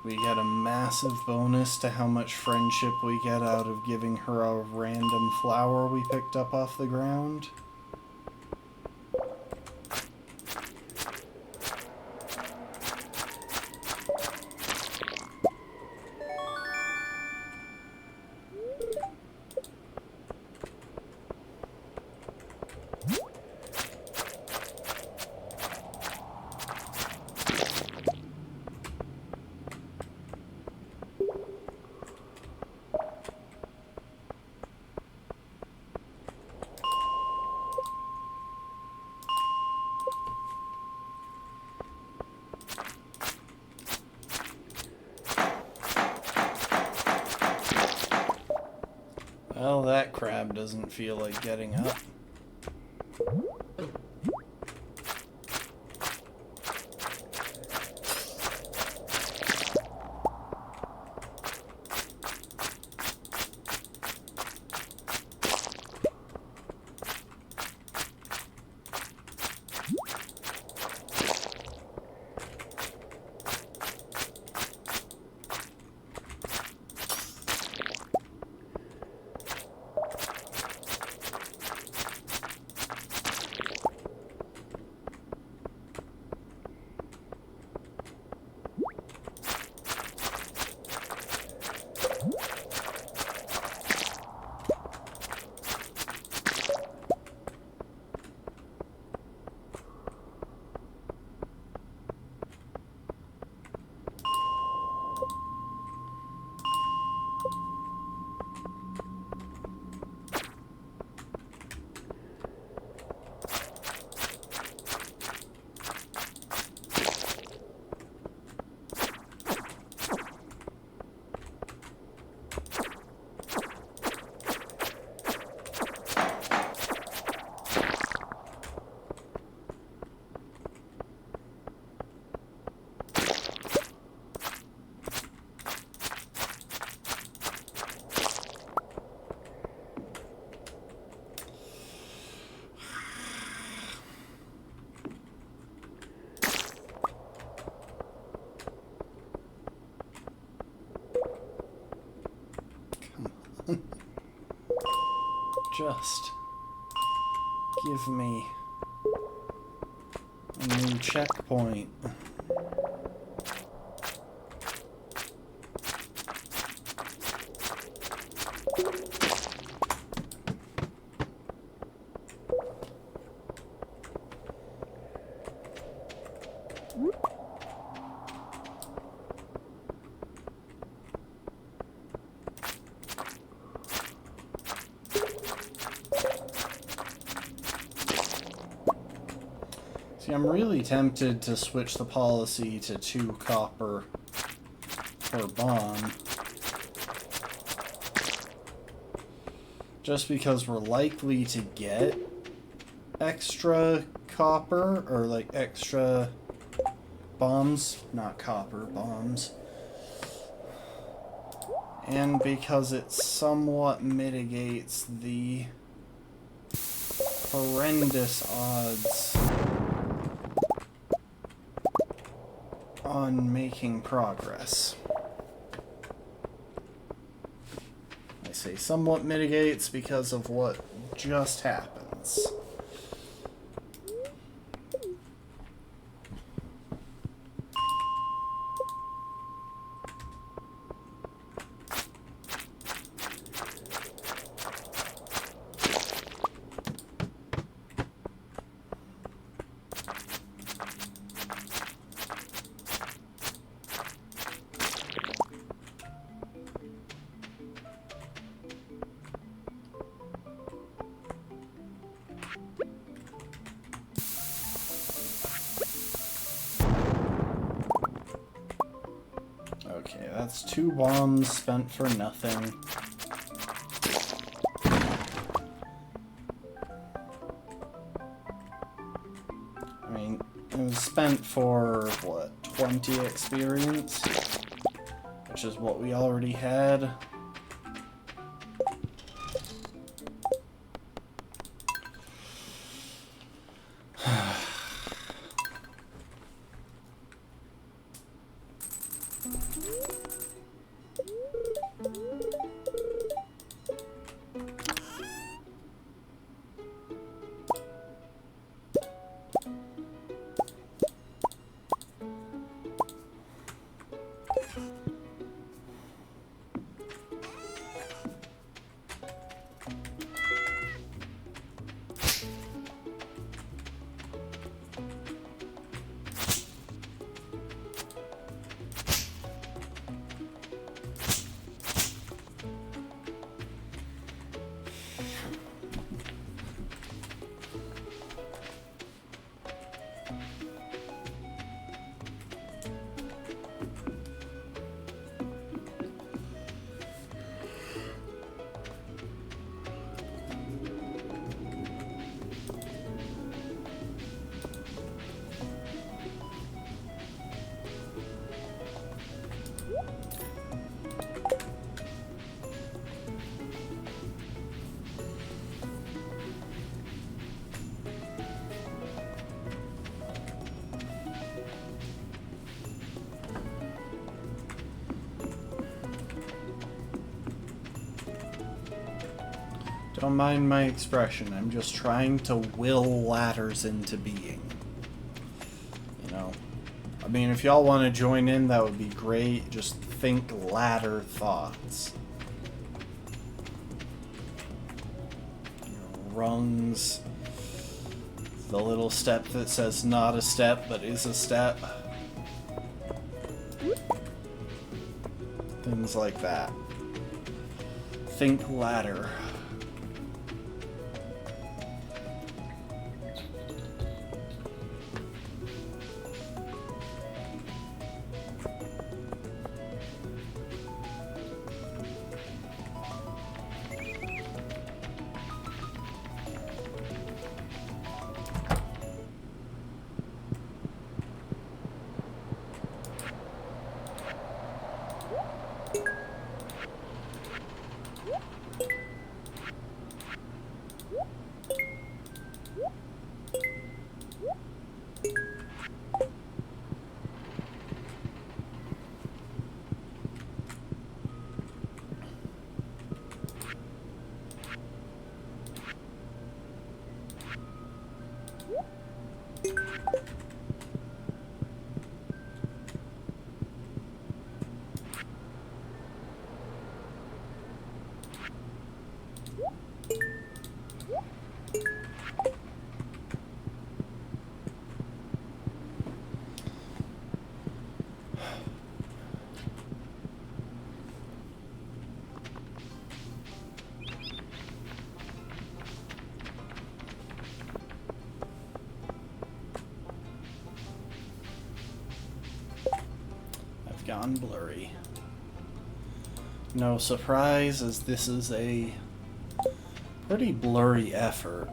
we get a massive bonus to how much friendship we get out of giving her a random flower we picked up off the ground. Well, that crab doesn't feel like getting up. Just give me a new checkpoint. See, I'm really tempted to switch the policy to 2 copper per bomb. Just because we're likely to get extra copper, or like extra bombs, not copper, bombs. And because it somewhat mitigates the horrendous odds on making progress. I say somewhat mitigates because of what just happens. Okay, that's 2 bombs spent for nothing. I mean, it was spent for, what, 20 experience? Which is what we already had. Don't mind my expression, I'm just trying to will ladders into being. You know? I mean, if y'all want to join in, that would be great. Just think ladder thoughts. You know, rungs. The little step that says not a step, but is a step. Things like that. Think ladder. Gone blurry. No surprise, as this is a pretty blurry effort.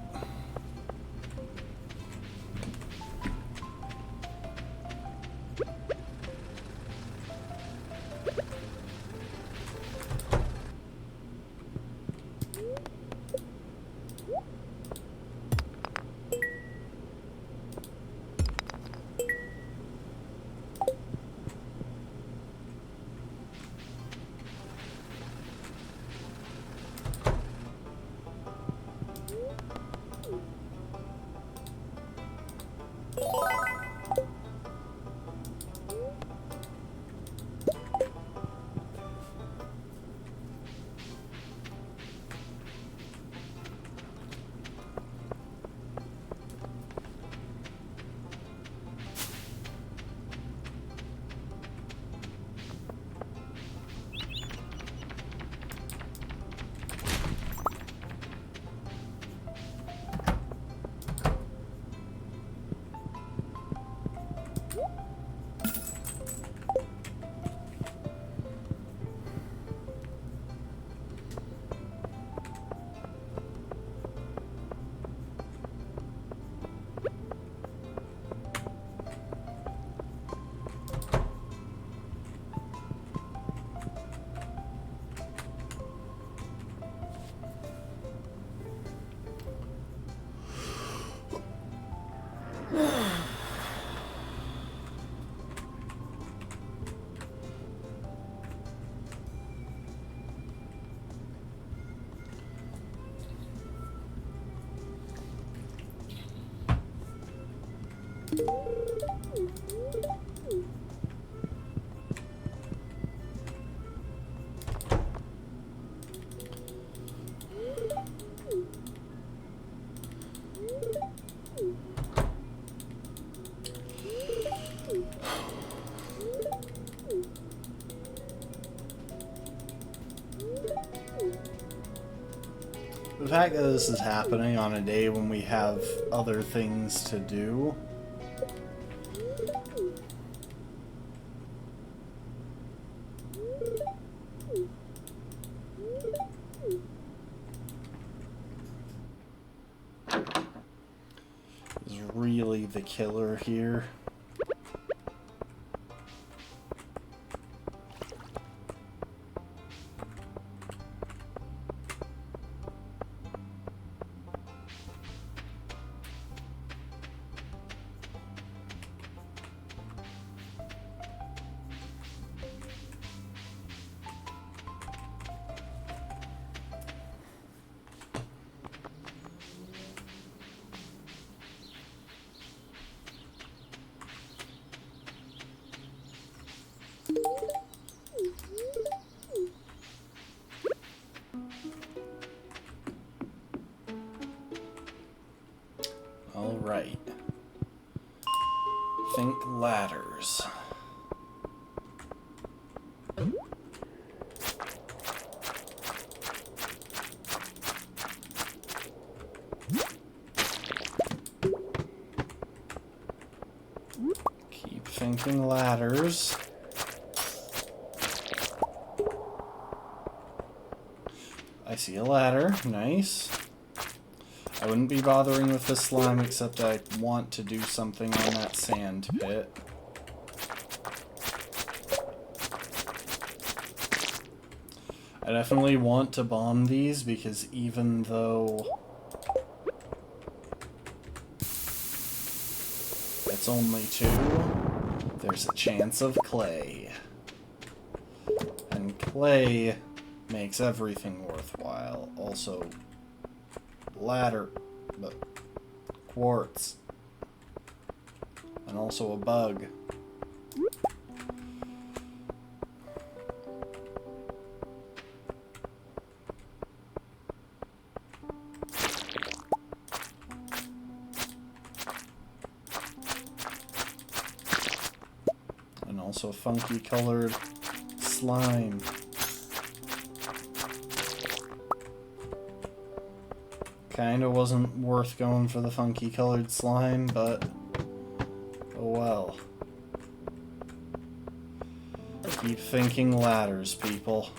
The fact that this is happening on a day when we have other things to do is really the killer here. Alright. Think ladders. Keep thinking ladders. I see a ladder. Nice. I wouldn't be bothering with this slime except I want to do something on that sand pit. I definitely want to bomb these because even though it's only 2, there's a chance of clay. And clay makes everything worthwhile. Also, ladder, but quartz, and also a bug. And also funky colored slime. Kinda wasn't worth going for the funky colored slime, but oh well. Keep thinking ladders, people.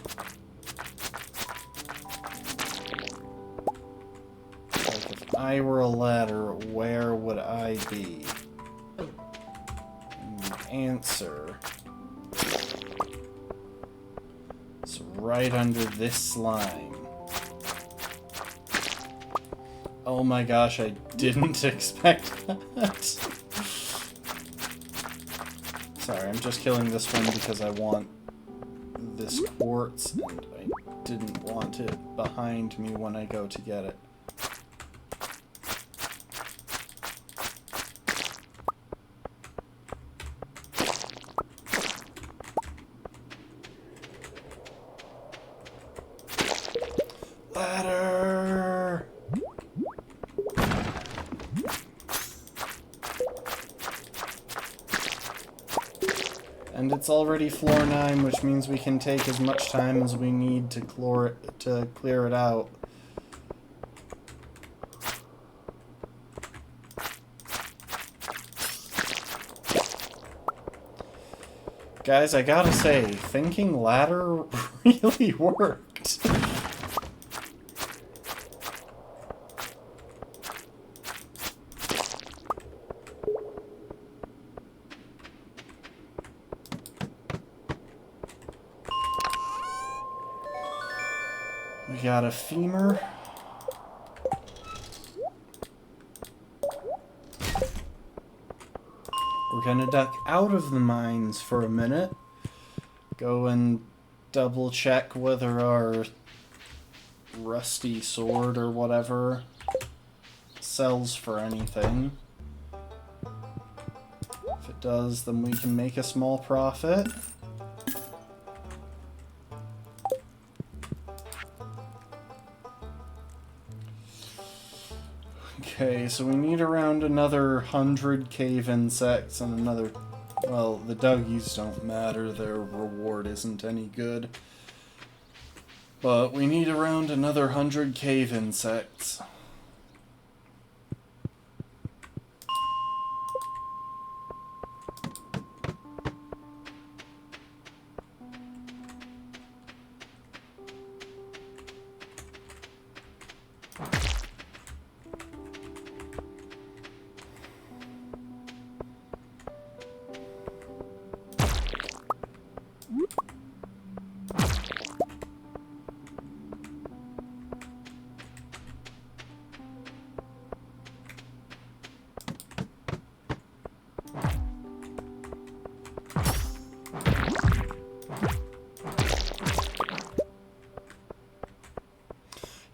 Like, if I were a ladder, where would I be? And the answer is right under this slime. Oh my gosh, I didn't expect that. Sorry, I'm just killing this one because I want this quartz, and I didn't want it behind me when I go to get it. Ladder! And it's already floor 9, which means we can take as much time as we need to clear it out. Guys, I gotta say, thinking ladder really worked. We got a femur. We're gonna duck out of the mines for a minute. Go and double check whether our rusty sword or whatever sells for anything. If it does, then we can make a small profit. Okay, so we need around another 100 cave insects and another... Well, the Dougies don't matter, their reward isn't any good. But we need around another 100 cave insects.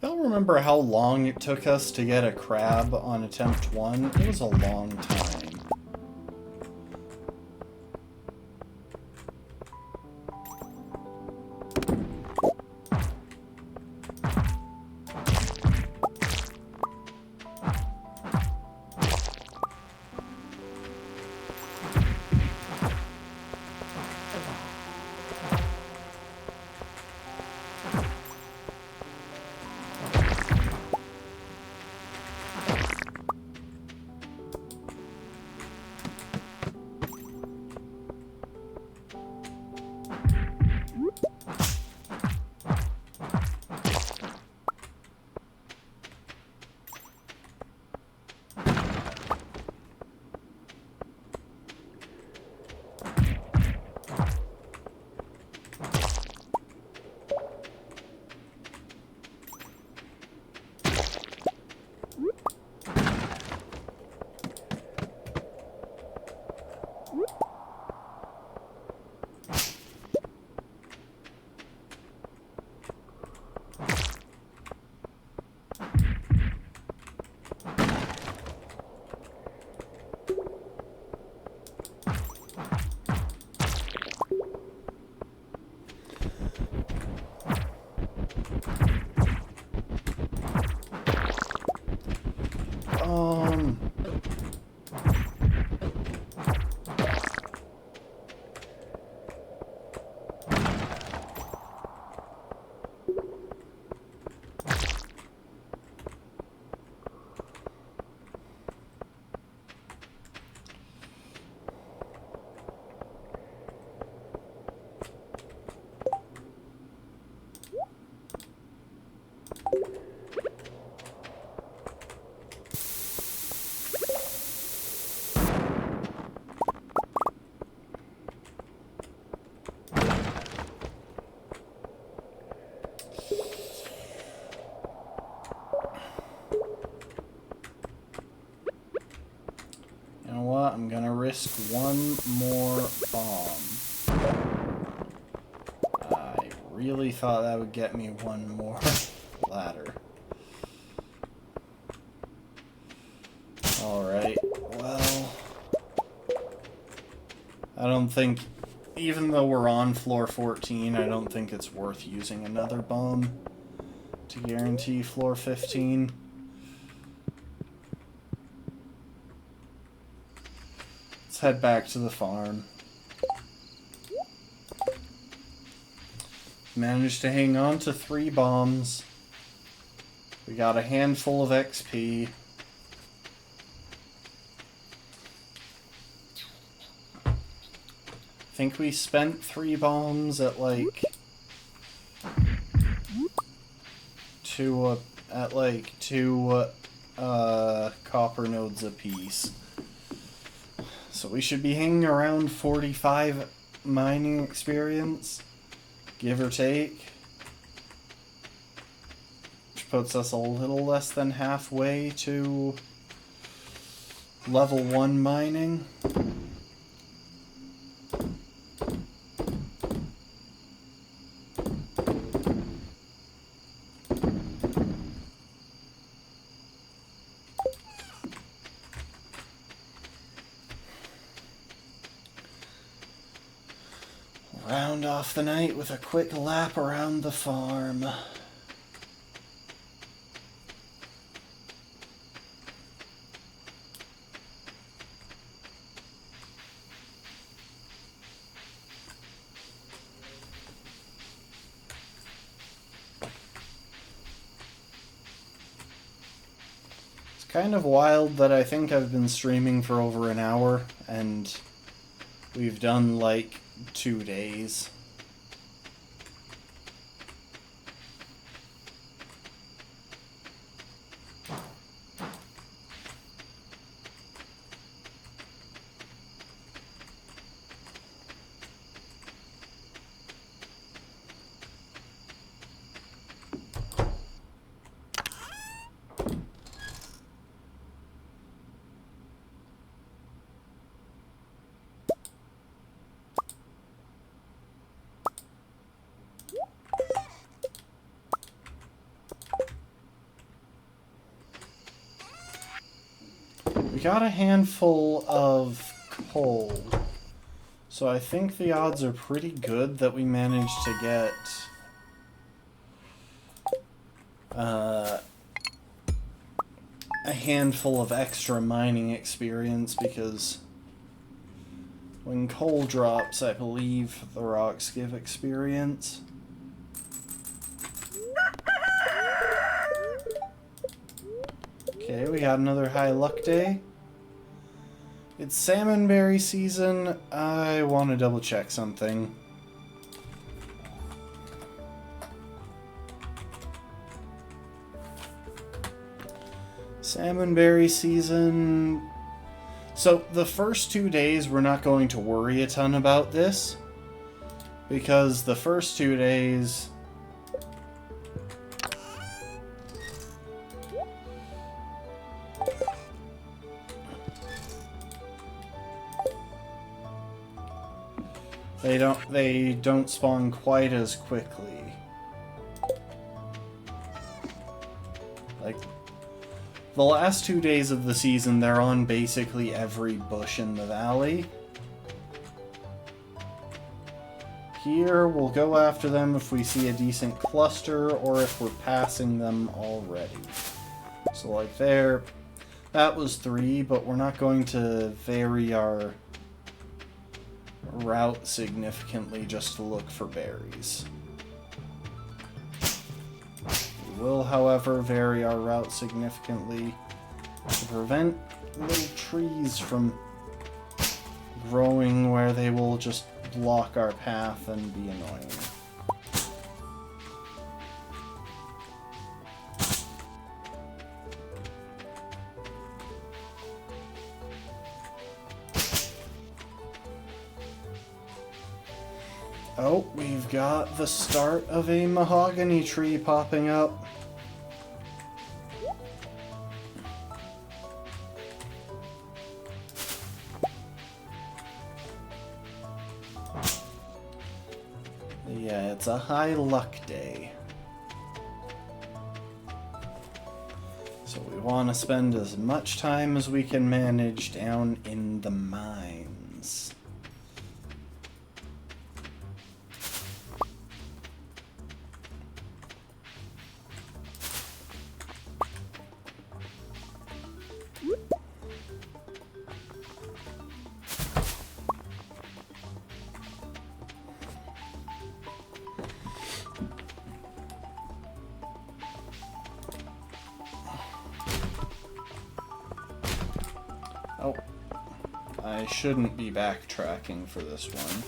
Y'all remember how long it took us to get a crab on attempt 1? It was a long time. I'm gonna risk one more bomb. I really thought that would get me one more ladder. Alright, well... I don't think... Even though we're on floor 14, I don't think it's worth using another bomb to guarantee floor 15. Let's head back to the farm. Managed to hang on to 3 bombs. We got a handful of XP. I think we spent 3 bombs at like two copper nodes apiece. So we should be hanging around 45 mining experience, give or take, which puts us a little less than halfway to level 1 mining. Round off the night with a quick lap around the farm. kind of wild that I think I've been streaming for over an hour, and we've done like 2 days. We got a handful of coal, so I think the odds are pretty good that we managed to get a handful of extra mining experience, because when coal drops, I believe the rocks give experience. Okay, we got another high luck day. It's salmonberry season. I want to double check something. Salmonberry season. So the first 2 days we're not going to worry a ton about this, because the first 2 days they don't spawn quite as quickly. Like, the last 2 days of the season, they're on basically every bush in the valley. Here, we'll go after them if we see a decent cluster, or if we're passing them already. So like there, that was 3, but we're not going to vary our route significantly just to look for berries. We will, however, vary our route significantly to prevent little trees from growing where they will just block our path and be annoying. Oh, we've got the start of a mahogany tree popping up. Yeah, it's a high luck day. So we want to spend as much time as we can manage down in the mines. Oh, I shouldn't be backtracking for this one,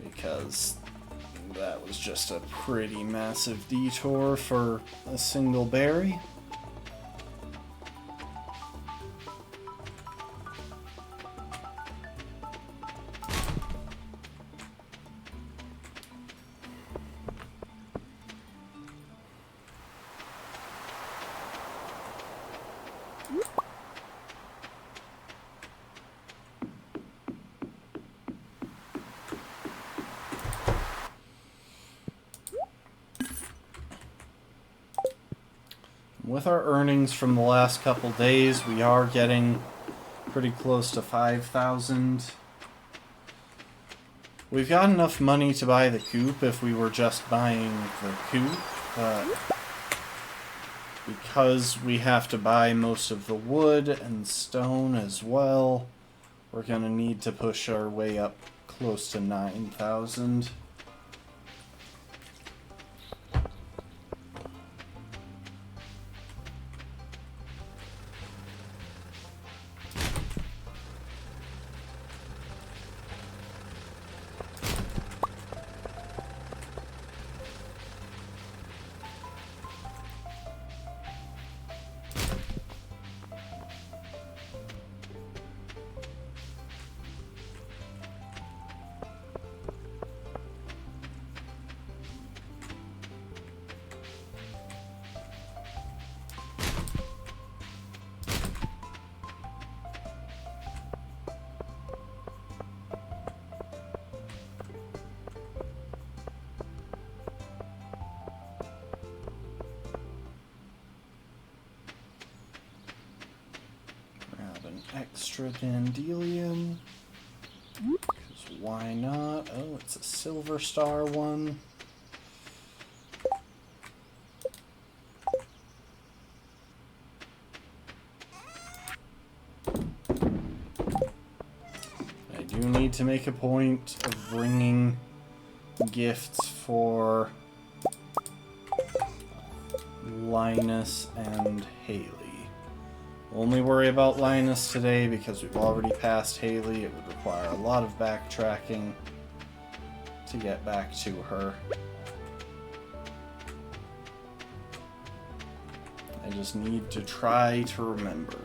because that was just a pretty massive detour for a single berry. With our earnings from the last couple days, we are getting pretty close to 5,000. We've got enough money to buy the coop if we were just buying the coop, but because we have to buy most of the wood and stone as well, we're going to need to push our way up close to 9,000. extra dandelion. Because why not? Oh, it's a silver star one. I do need to make a point of bringing gifts for Linus and Haley. We'll only worry about Linus today because we've already passed Haley. It would require a lot of backtracking to get back to her. I just need to try to remember.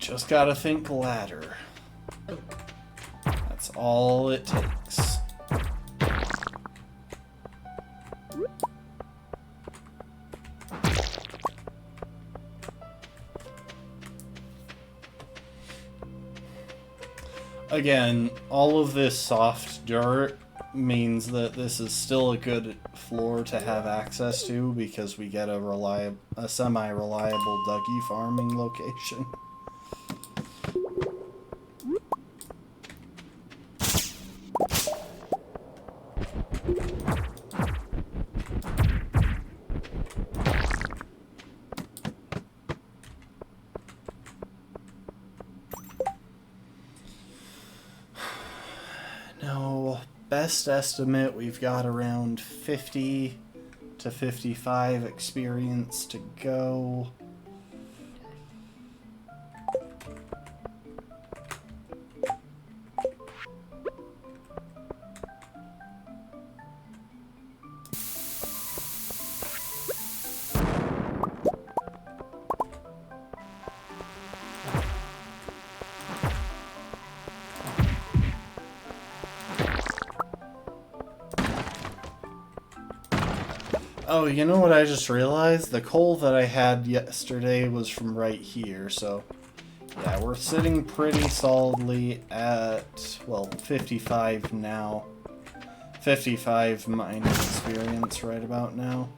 Just gotta think ladder. That's all it takes. Again, all of this soft dirt means that this is still a good floor to have access to because we get a semi-reliable Dougie farming location. Best estimate, we've got around 50 to 55 experience to go. Oh, you know what I just realized? The coal that I had yesterday was from right here, so yeah, we're sitting pretty solidly at, well, 55 now. 55 mining experience right about now.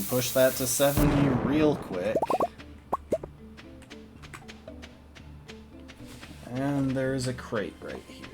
Push that to 70 real quick. And there's a crate right here.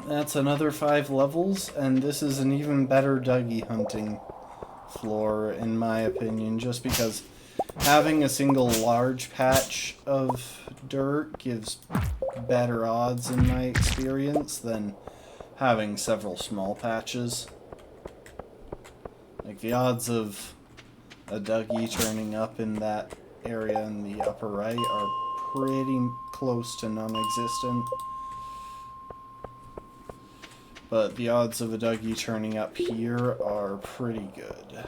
that's another 5 levels, and this is an even better Dougie hunting floor, in my opinion, just because having a single large patch of dirt gives better odds in my experience than having several small patches. Like, the odds of a Dougie turning up in that area in the upper right are pretty close to non-existent. But the odds of a Dougie turning up here are pretty good.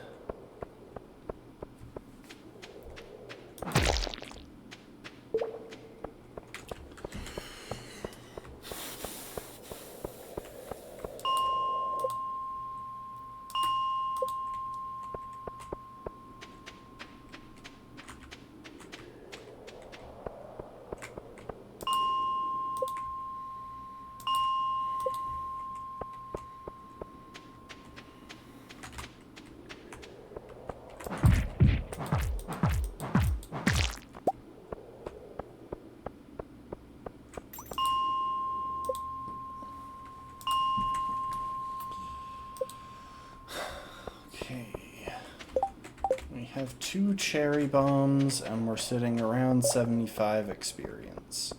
Have 2 cherry bombs, and we're sitting around 75 experience.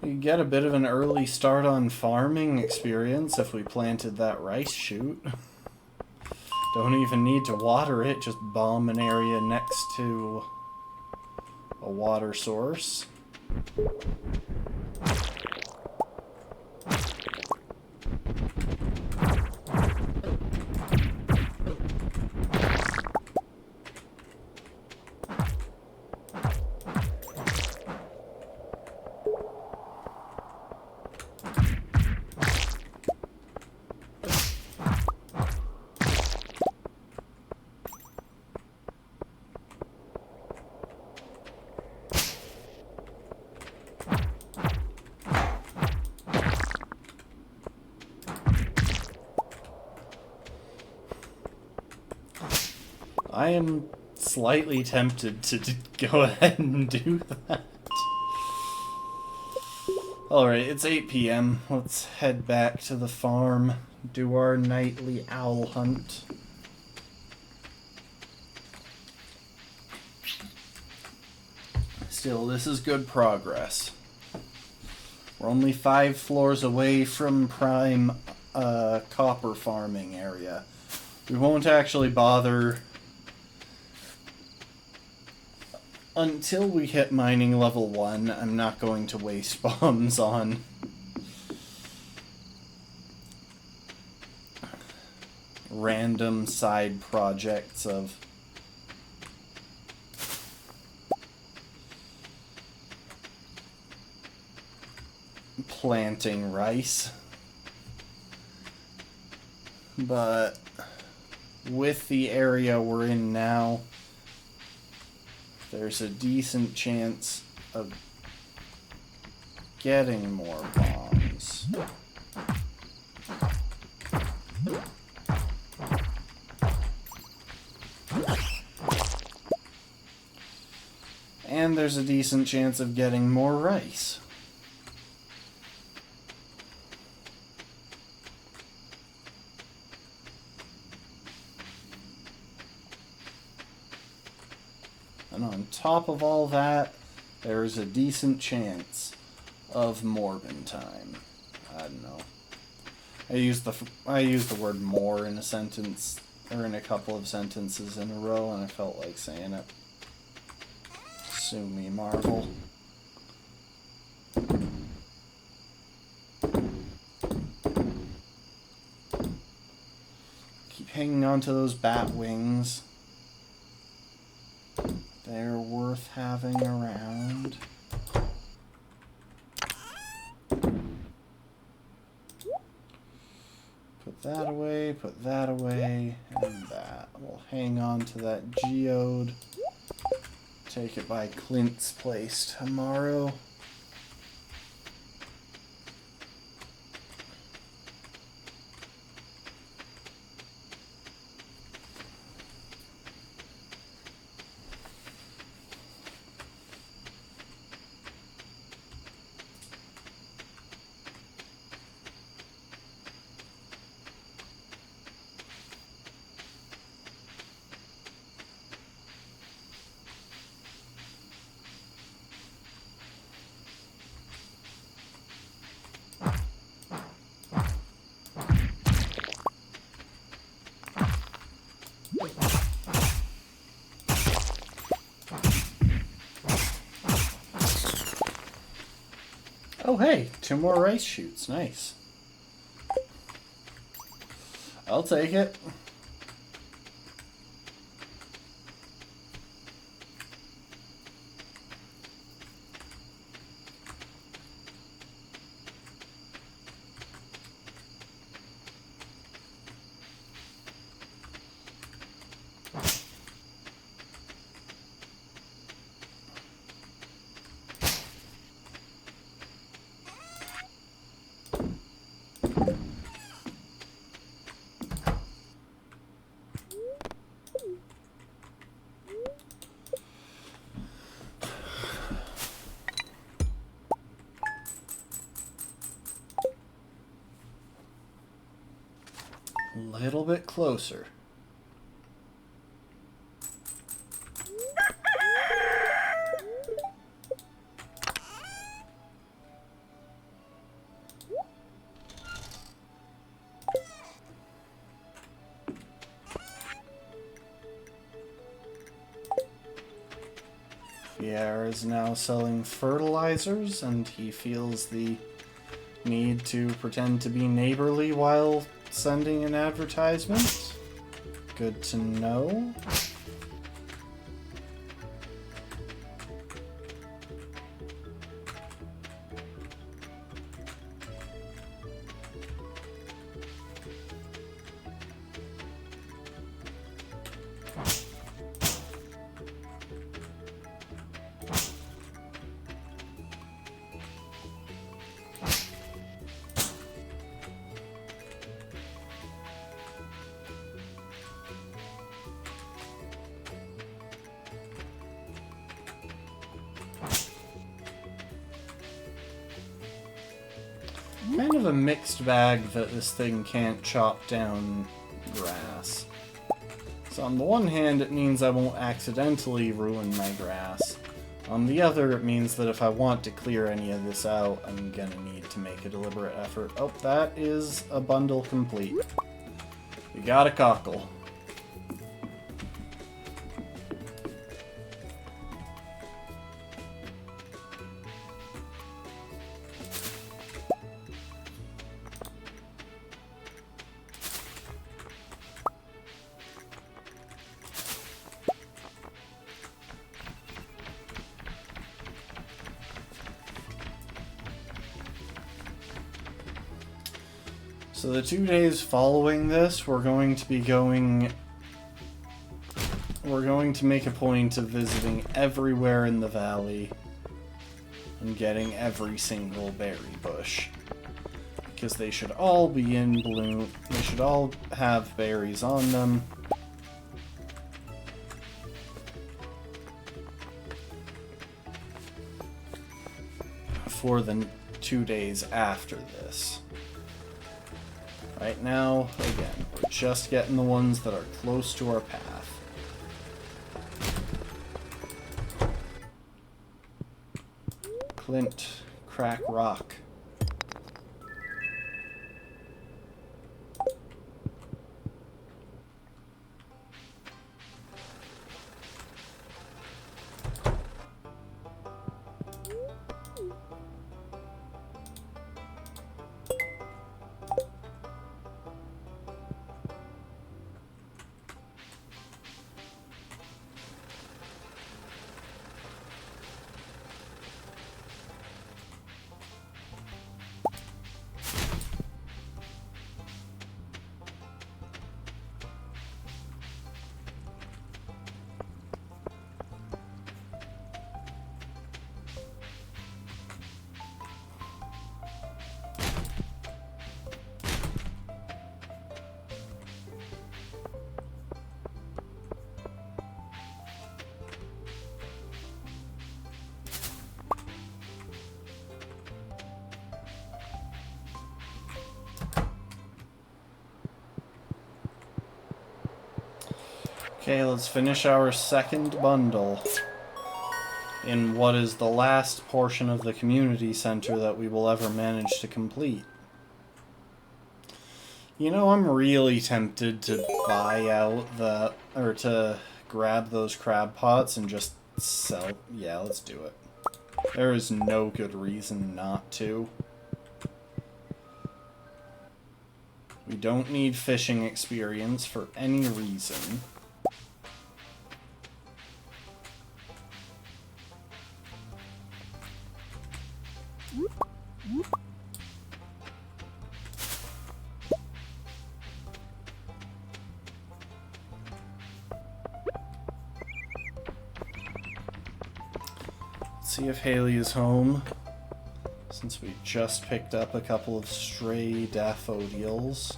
You get a bit of an early start on farming experience if we planted that rice shoot. Don't even need to water it, just bomb an area next to a water source. I am slightly tempted to go ahead and do that. Alright, it's 8 p.m. Let's head back to the farm, do our nightly owl hunt. Still, this is good progress. We're only 5 floors away from prime copper farming area. We won't actually bother until we hit mining level 1. I'm not going to waste bombs on random side projects of planting rice. But with the area we're in now, there's a decent chance of getting more bombs. And there's a decent chance of getting more rice. And on top of all that, there's a decent chance of Morbin time. I don't know. I used the word more in a sentence, or in a couple of sentences in a row, and I felt like saying it. Sue me, Marvel. Keep hanging on to those bat wings. They're worth having around. Put that away, and that. We'll hang on to that geode. Take it by Clint's place tomorrow. Oh hey, 2 more rice shoots. Nice. I'll take it. A little bit closer. Pierre is now selling fertilizers, and he feels the need to pretend to be neighborly while sending an advertisement. Good to know. Kind of a mixed bag that this thing can't chop down grass. So on the one hand, it means I won't accidentally ruin my grass. On the other, it means that if I want to clear any of this out, I'm gonna need to make a deliberate effort. Oh, that is a bundle complete. We got a cockle. So the 2 days following this, we're going to make a point of visiting everywhere in the valley and getting every single berry bush. Because they should all be in bloom, they should all have berries on them. For the 2 days after this. Right now, again, we're just getting the ones that are close to our path. Clint, crack rock. Okay, let's finish our second bundle in what is the last portion of the community center that we will ever manage to complete. You know, I'm really tempted to buy out or to grab those crab pots and just sell. Yeah, let's do it. There is no good reason not to. We don't need fishing experience for any reason. Let's see if Haley is home, since we just picked up a couple of stray daffodils.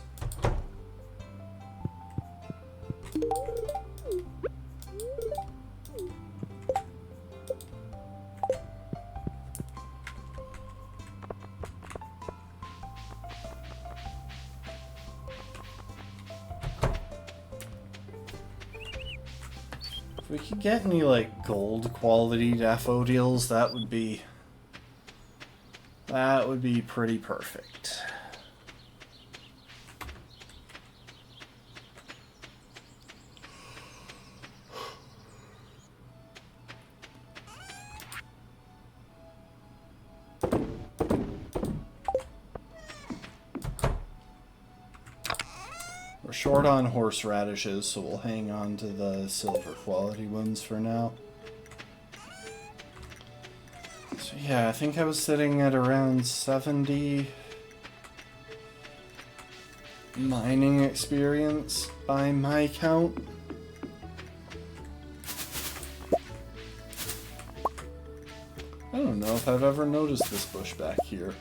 If we could get any, like, gold quality daffodils, that would be pretty perfect. We're short on horseradishes, so we'll hang on to the silver quality ones for now. So yeah, I think I was sitting at around 70 mining experience by my count. I don't know if I've ever noticed this bush back here.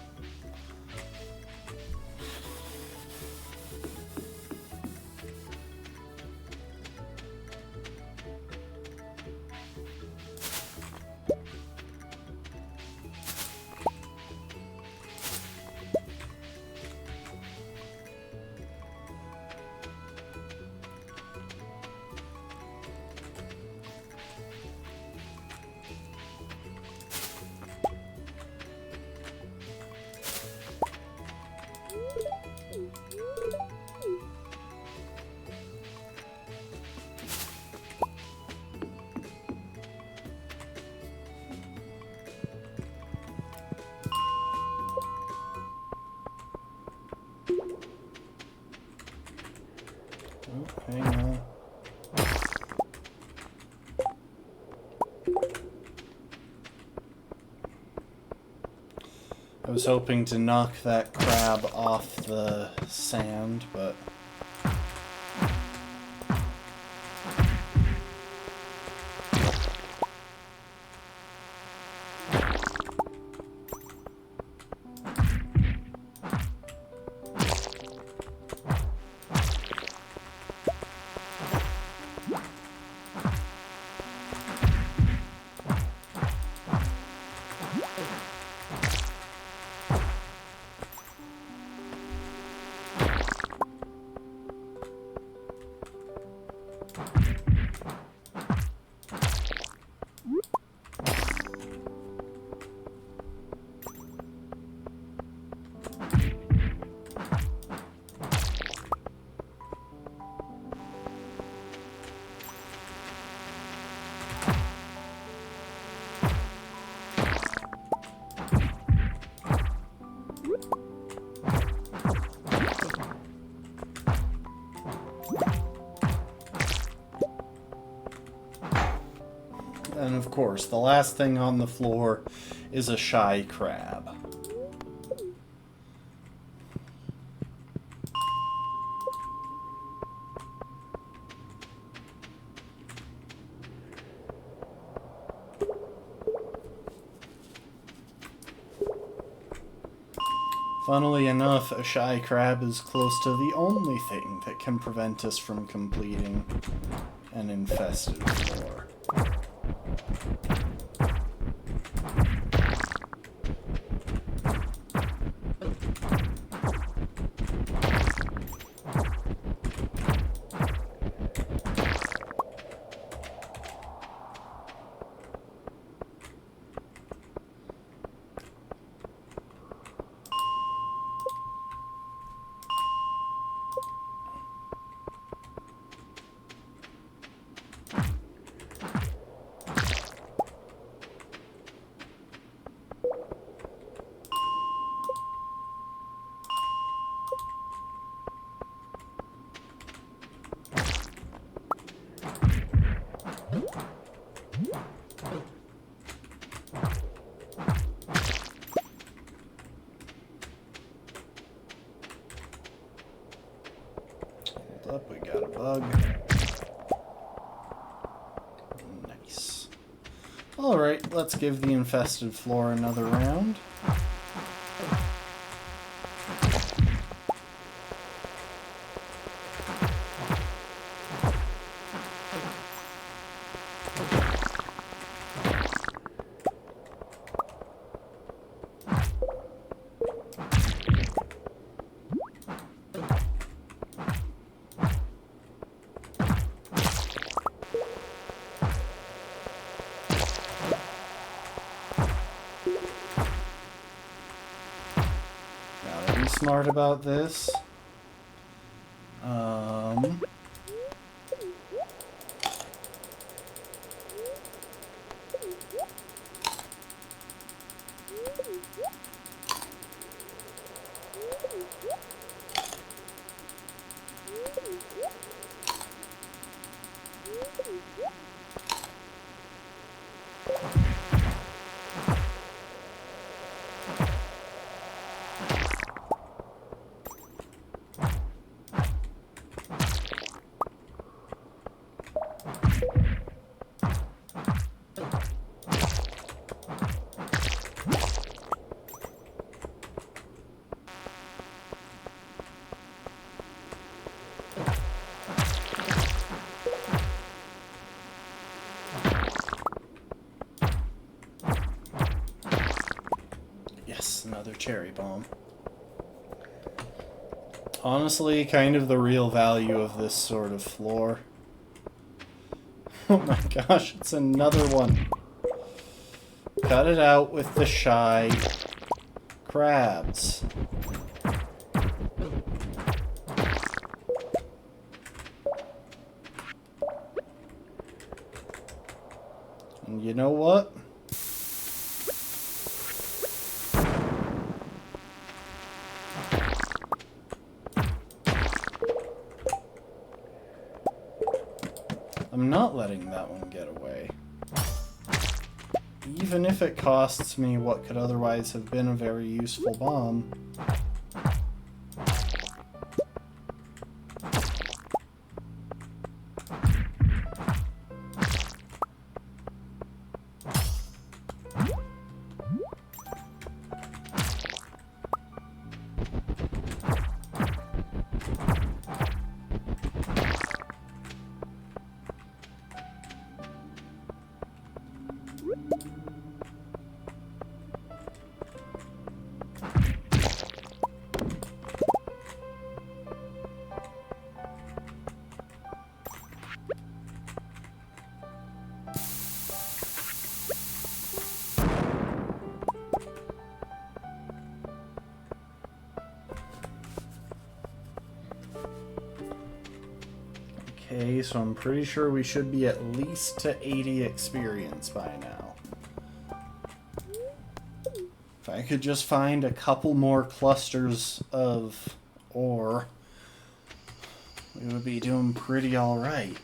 Oh, hang on. I was hoping to knock that crab off the sand, but... And of course, the last thing on the floor is a shy crab. Funnily enough, a shy crab is close to the only thing that can prevent us from completing an infested floor. Alright, let's give the infested floor another round. Smart about this. Another cherry bomb. Honestly, kind of the real value of this sort of floor. Oh my gosh, it's another one. Cut it out with the shy crabs. And you know what? I'm not letting that one get away. Even if it costs me what could otherwise have been a very useful bomb. Okay, so I'm pretty sure we should be at least to 80 experience by now. If I could just find a couple more clusters of ore, we would be doing pretty alright.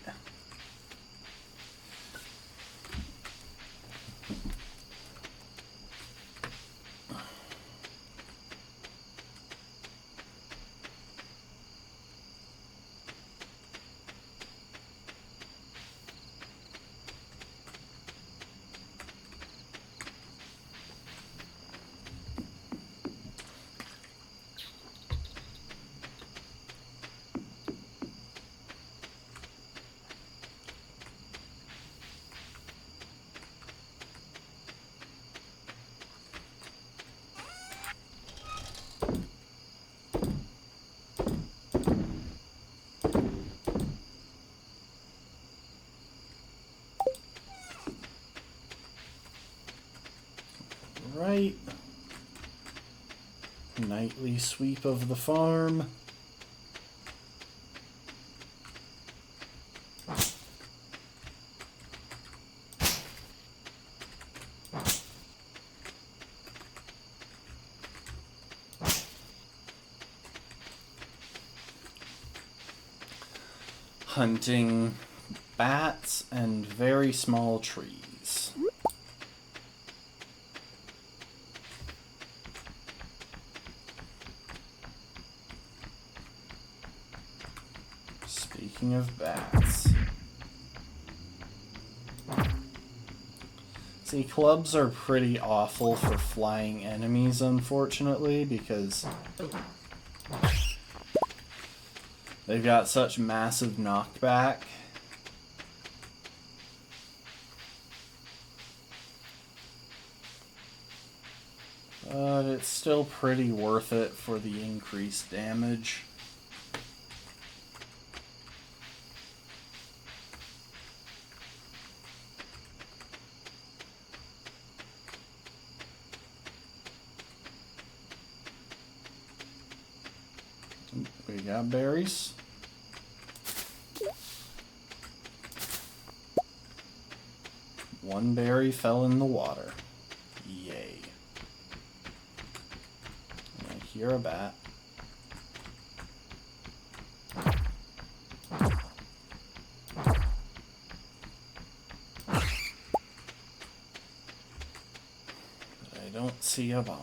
Right. Nightly sweep of the farm. Hunting bats and very small trees. Speaking of bats. See, clubs are pretty awful for flying enemies, unfortunately, because they've got such massive knockback. But it's still pretty worth it for the increased damage. We got berries. One berry fell in the water. Yay. I hear a bat. But I don't see a bomb.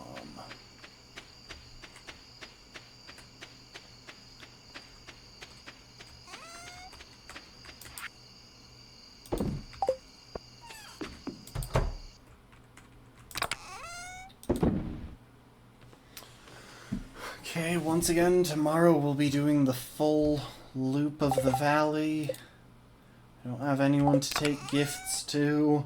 Okay, once again, tomorrow we'll be doing the full loop of the valley. I don't have anyone to take gifts to.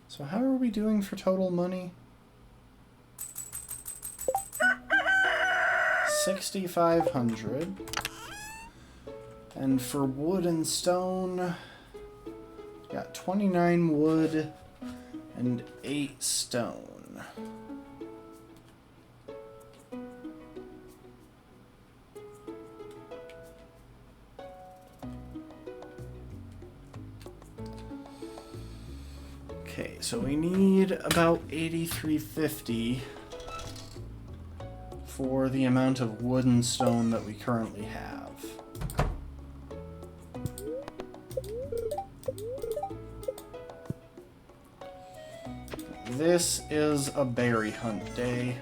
So how are we doing for total money? 6,500. And for wood and stone, got 29 wood and 8 stone. Okay, so we need about 8,350 for the amount of wood and stone that we currently have. This is a berry hunt day.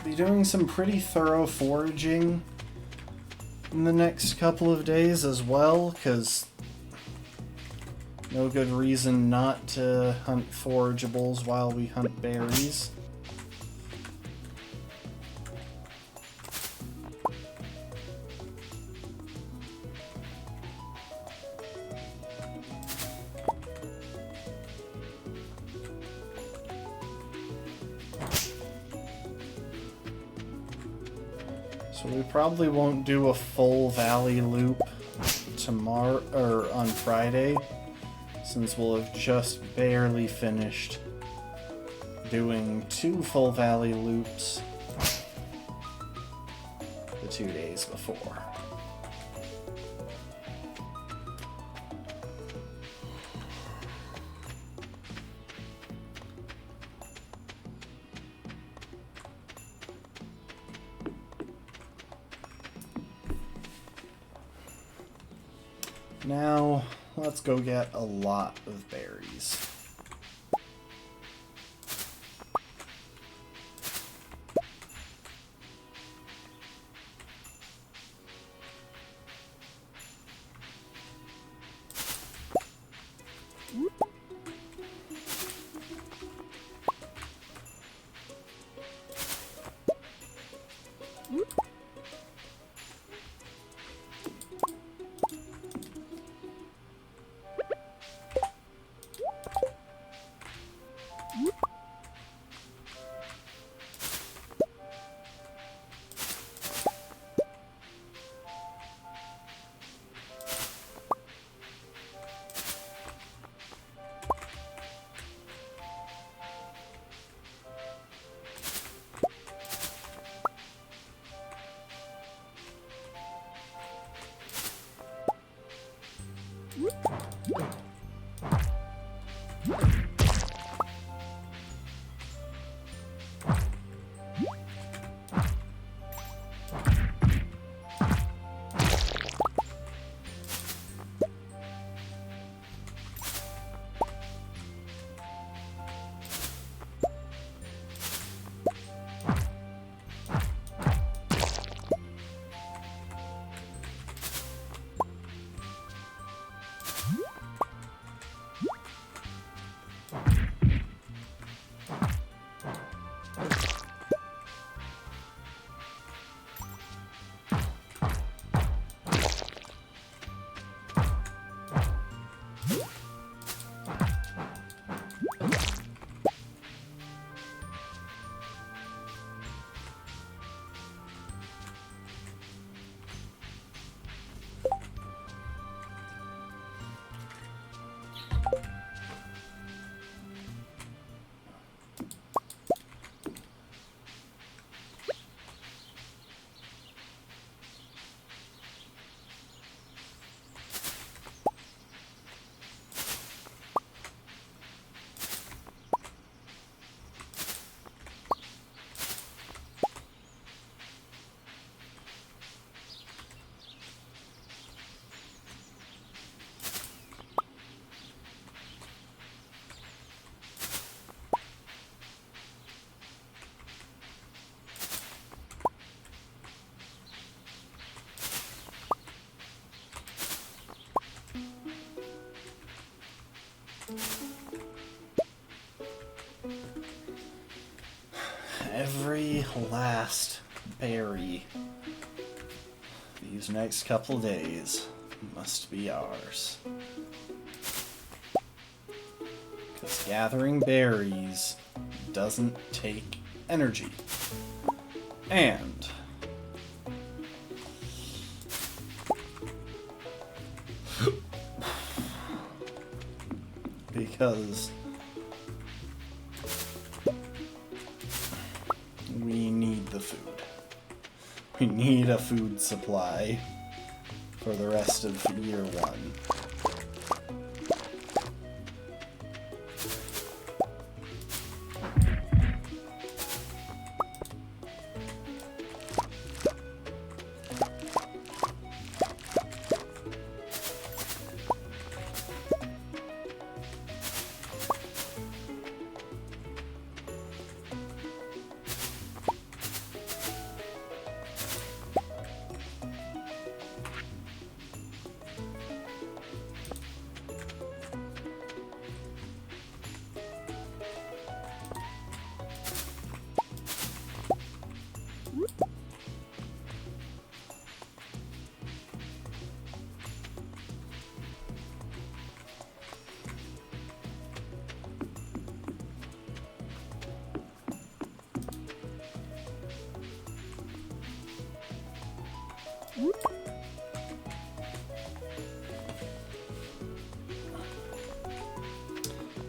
Be doing some pretty thorough foraging in the next couple of days as well, because no good reason not to hunt forageables while we hunt berries. So we probably won't do a full valley loop tomorrow or on Friday, since we'll have just barely finished doing 2 full valley loops the 2 days before. Now, let's go get a lot of berries. every last berry these next couple days must be ours. Because gathering berries doesn't take energy. And because we need the food. We need a food supply for the rest of year one.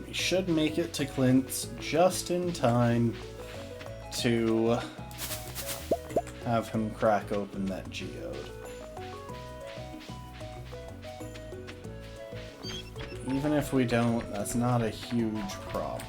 We should make it to Clint's just in time to have him crack open that geode. Even if we don't, that's not a huge problem.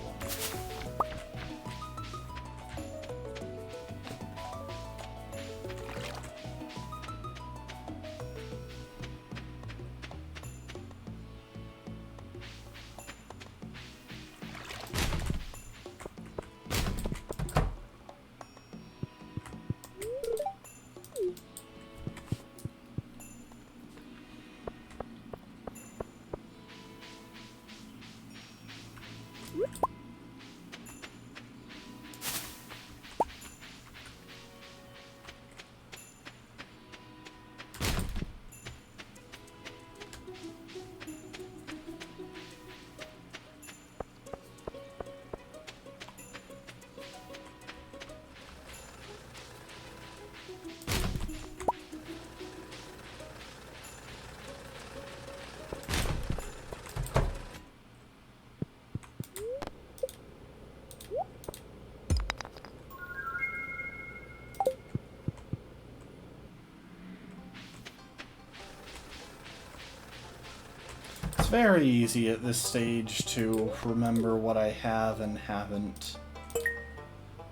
Very easy at this stage to remember what I have and haven't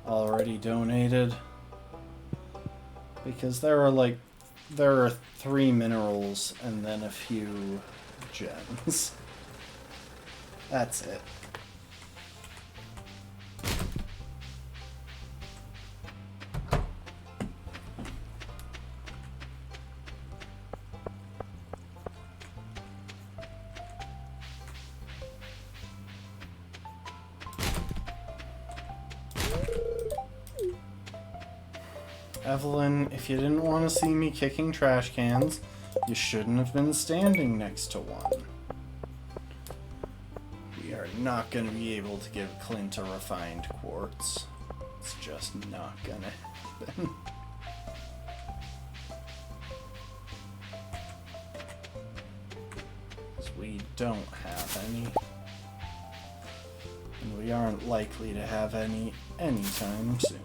already donated, because there are 3 minerals and then a few gems. That's it. Evelyn, if you didn't want to see me kicking trash cans, you shouldn't have been standing next to one. We are not going to be able to give Clint a refined quartz. It's just not going to happen. Because we don't have any. And we aren't likely to have any anytime soon.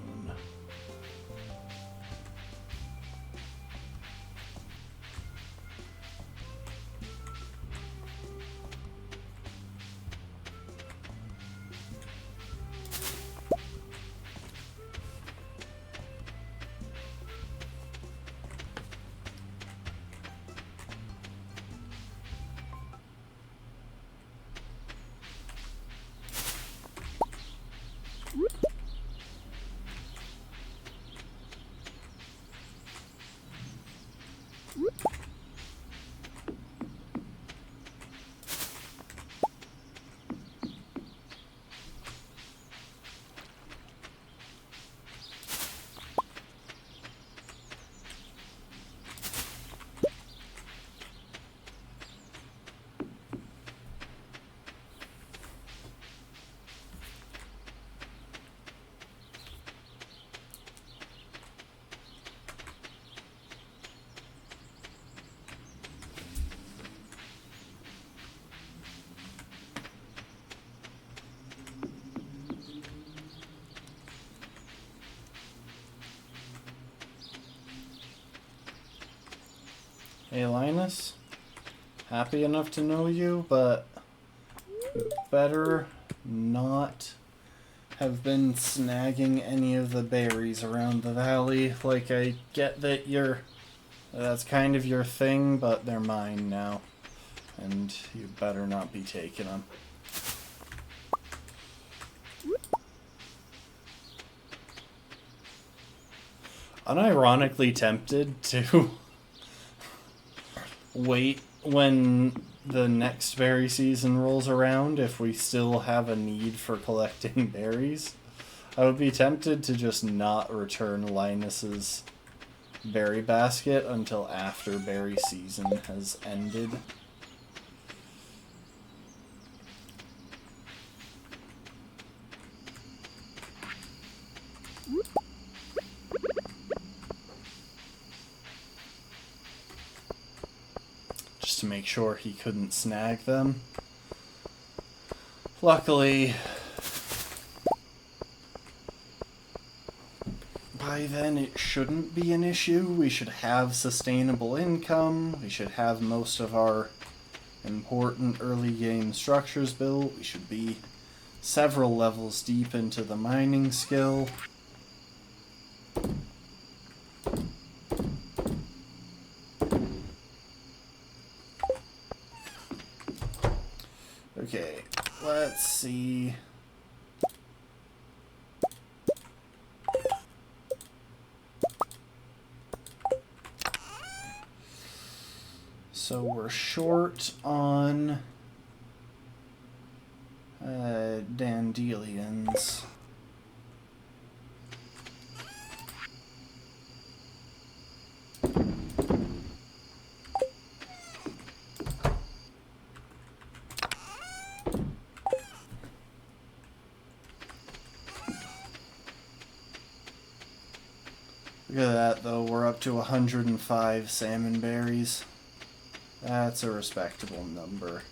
Hey, Linus. Happy enough to know you, but better not have been snagging any of the berries around the valley. Like, I get that that's kind of your thing, but they're mine now. And you better not be taking them. Unironically tempted to wait when the next berry season rolls around if we still have a need for collecting berries. I would be tempted to just not return Linus's berry basket until after berry season has ended. Just to make sure he couldn't snag them. Luckily, by then it shouldn't be an issue. We should have sustainable income. We should have most of our important early game structures built. We should be several levels deep into the mining skill. Okay, let's see. So we're short on dandelions. Look at that, though. We're up to 105 salmon berries. That's a respectable number.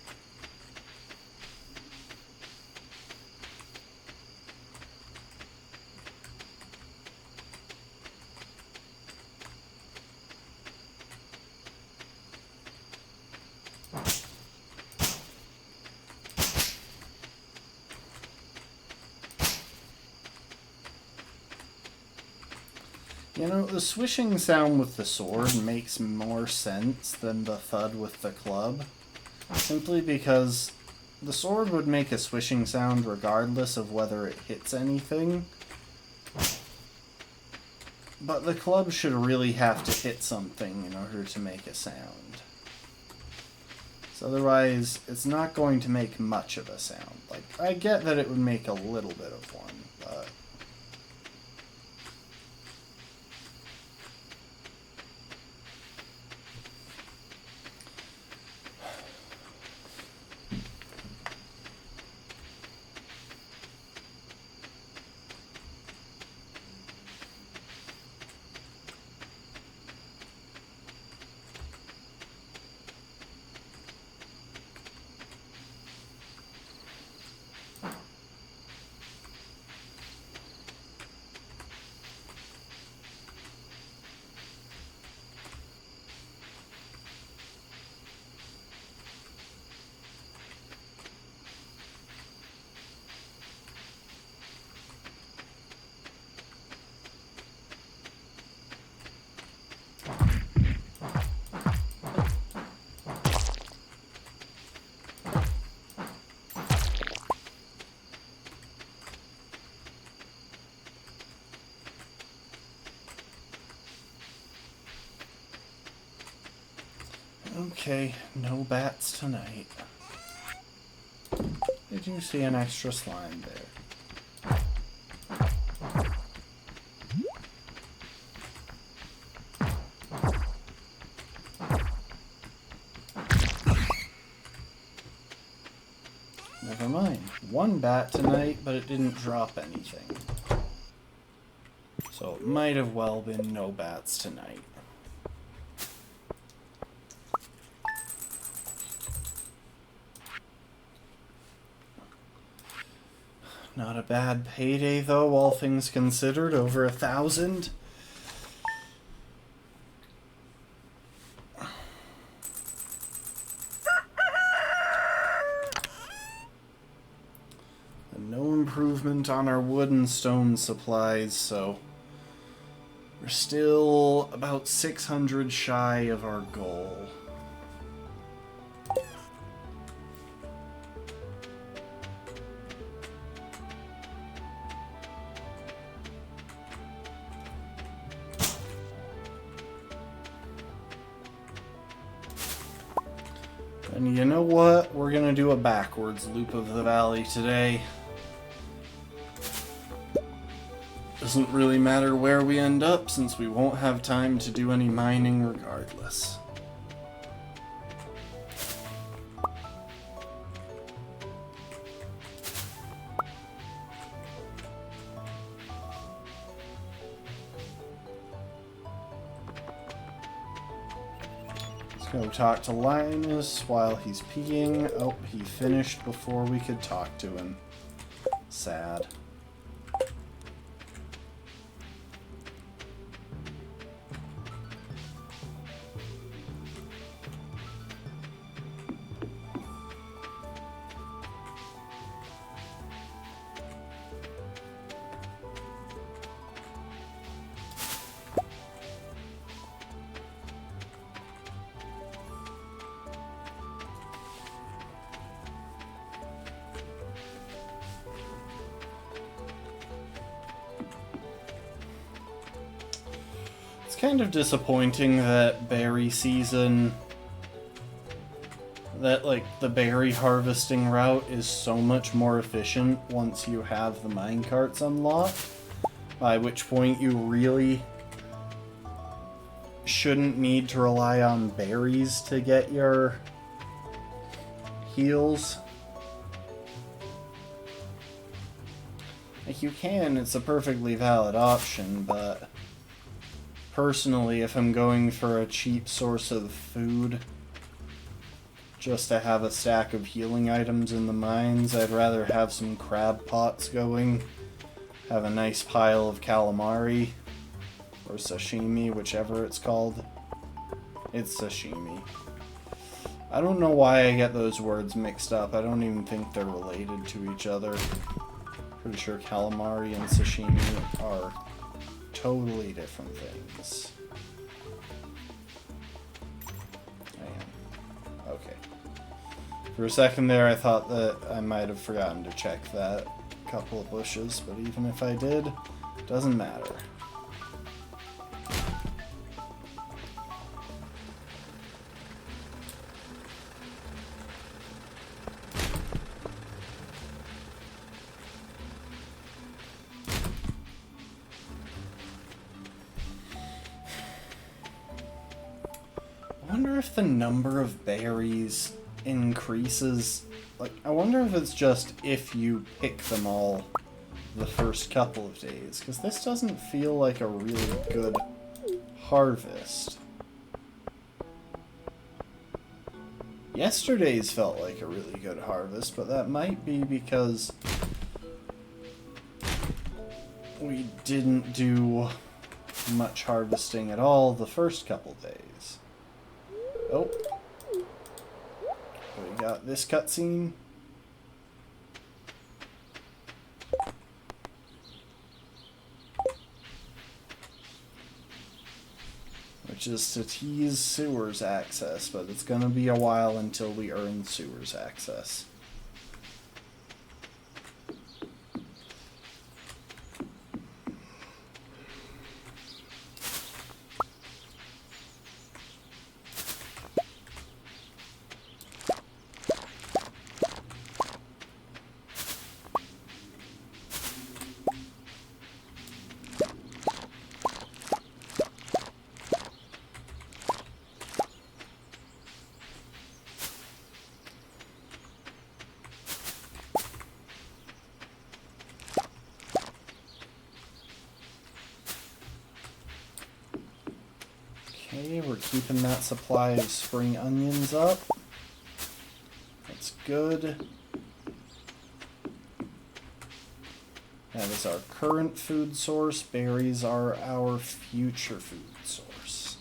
You know, the swishing sound with the sword makes more sense than the thud with the club. Simply because the sword would make a swishing sound regardless of whether it hits anything. But the club should really have to hit something in order to make a sound. So otherwise, it's not going to make much of a sound. Like, I get that it would make a little bit of one, but... Okay, no bats tonight. Did you see an extra slime there? Never mind. One bat tonight, but it didn't drop anything. So it might have well been no bats tonight. Not a bad payday, though, all things considered. Over 1,000. spent on our wood and stone supplies, so we're still about 600 shy of our goal. And you know what? We're gonna do a backwards loop of the valley today. Doesn't really matter where we end up, since we won't have time to do any mining regardless. Go talk to Linus while he's peeing. Oh, he finished before we could talk to him. Sad. Kind of disappointing that berry season, that like the berry harvesting route is so much more efficient once you have the minecarts unlocked, by which point you really shouldn't need to rely on berries to get your heals. Like, you can, it's a perfectly valid option, but personally, if I'm going for a cheap source of food, just to have a stack of healing items in the mines, I'd rather have some crab pots going, have a nice pile of calamari, or sashimi, whichever it's called. It's sashimi. I don't know why I get those words mixed up. I don't even think they're related to each other. Pretty sure calamari and sashimi are totally different things. Okay. For a second there, I thought that I might have forgotten to check that couple of bushes, but even if I did, doesn't matter. I wonder if the number of berries increases. Like, I wonder if it's just if you pick them all the first couple of days, because this doesn't feel like a really good harvest. Yesterday's felt like a really good harvest, but that might be because we didn't do much harvesting at all the first couple days. Oh. We got this cutscene. Which is to tease sewers access, but it's gonna be a while until we earn sewers access. Okay, we're keeping that supply of spring onions up. That's good. That is our current food source. Berries are our future food source.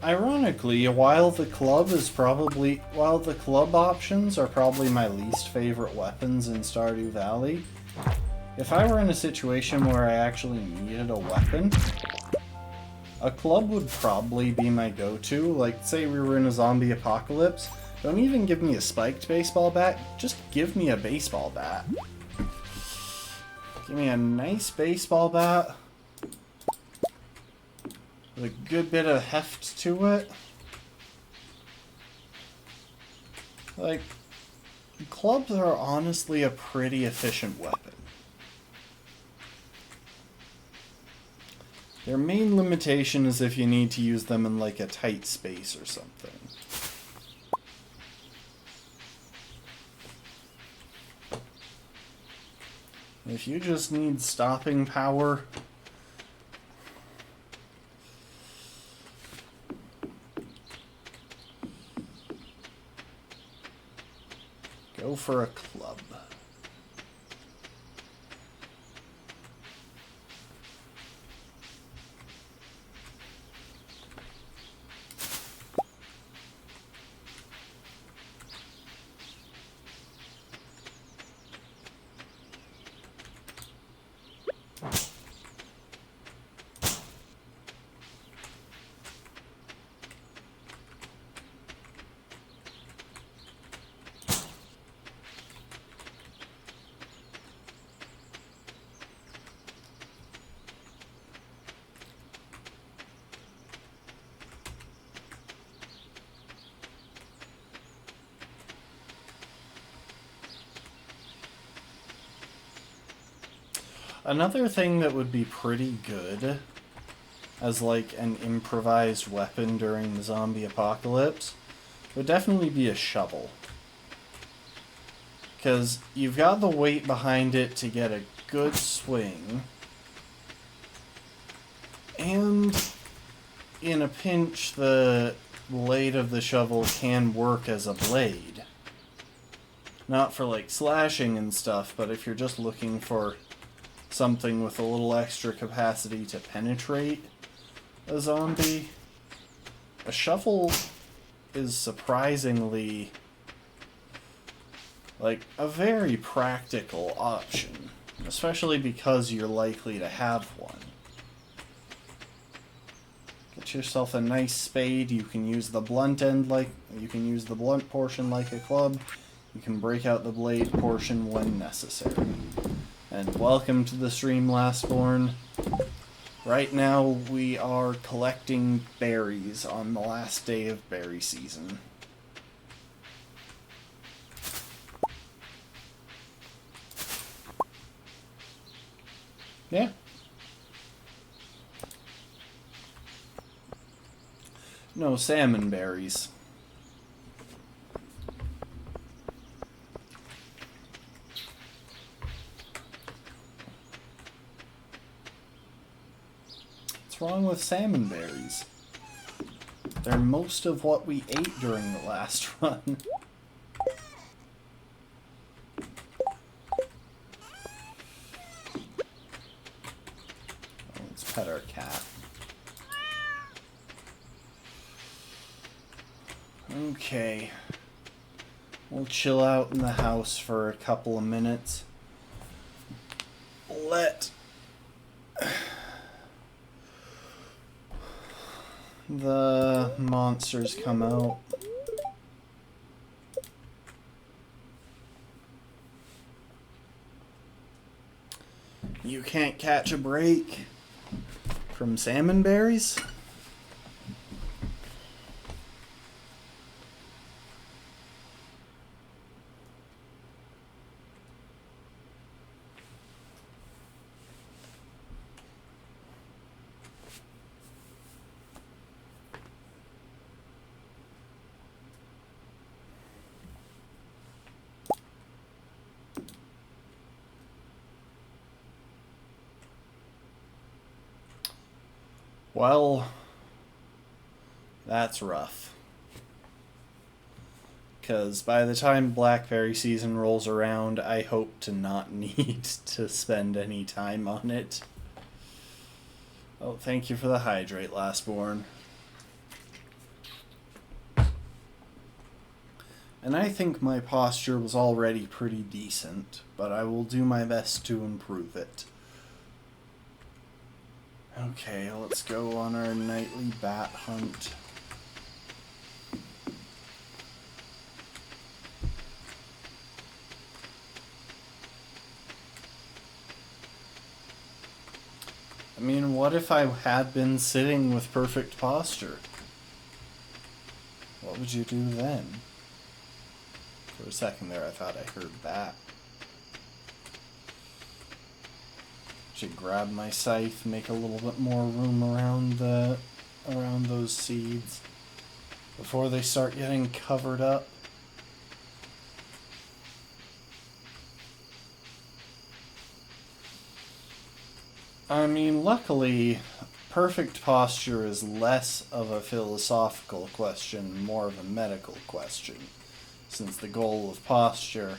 Ironically, while the club options are probably my least favorite weapons in Stardew Valley, if I were in a situation where I actually needed a weapon, a club would probably be my go-to. Like, say we were in a zombie apocalypse, don't even give me a spiked baseball bat, just give me a baseball bat. Give me a nice baseball bat with a good bit of heft to it. Like, clubs are honestly a pretty efficient weapon. Their main limitation is if you need to use them in like a tight space or something. If you just need stopping power, go for a club. Another thing that would be pretty good as like an improvised weapon during the zombie apocalypse would definitely be a shovel. Because you've got the weight behind it to get a good swing, and in a pinch the blade of the shovel can work as a blade. Not for like slashing and stuff, but if you're just looking for something with a little extra capacity to penetrate a zombie, a shovel is surprisingly like a very practical option, especially because you're likely to have one. Get yourself a nice spade. You can use the blunt portion like a club. You can break out the blade portion when necessary. And welcome to the stream, Lastborn. Right now we are collecting berries on the last day of berry season. Yeah. No, salmon berries. What's wrong with salmon berries? They're most of what we ate during the last run. Let's pet our cat. Okay. We'll chill out in the house for a couple of minutes. Let the monsters come out. You can't catch a break from salmon berries? Well, that's rough. Because by the time blackberry season rolls around, I hope to not need to spend any time on it. Oh, thank you for the hydrate, Lastborn. And I think my posture was already pretty decent, but I will do my best to improve it. Okay, let's go on our nightly bat hunt. I mean, what if I had been sitting with perfect posture? What would you do then? For a second there, I thought I heard that. Should grab my scythe, make a little bit more room around those seeds before they start getting covered up. I mean, luckily, perfect posture is less of a philosophical question, more of a medical question, since the goal of posture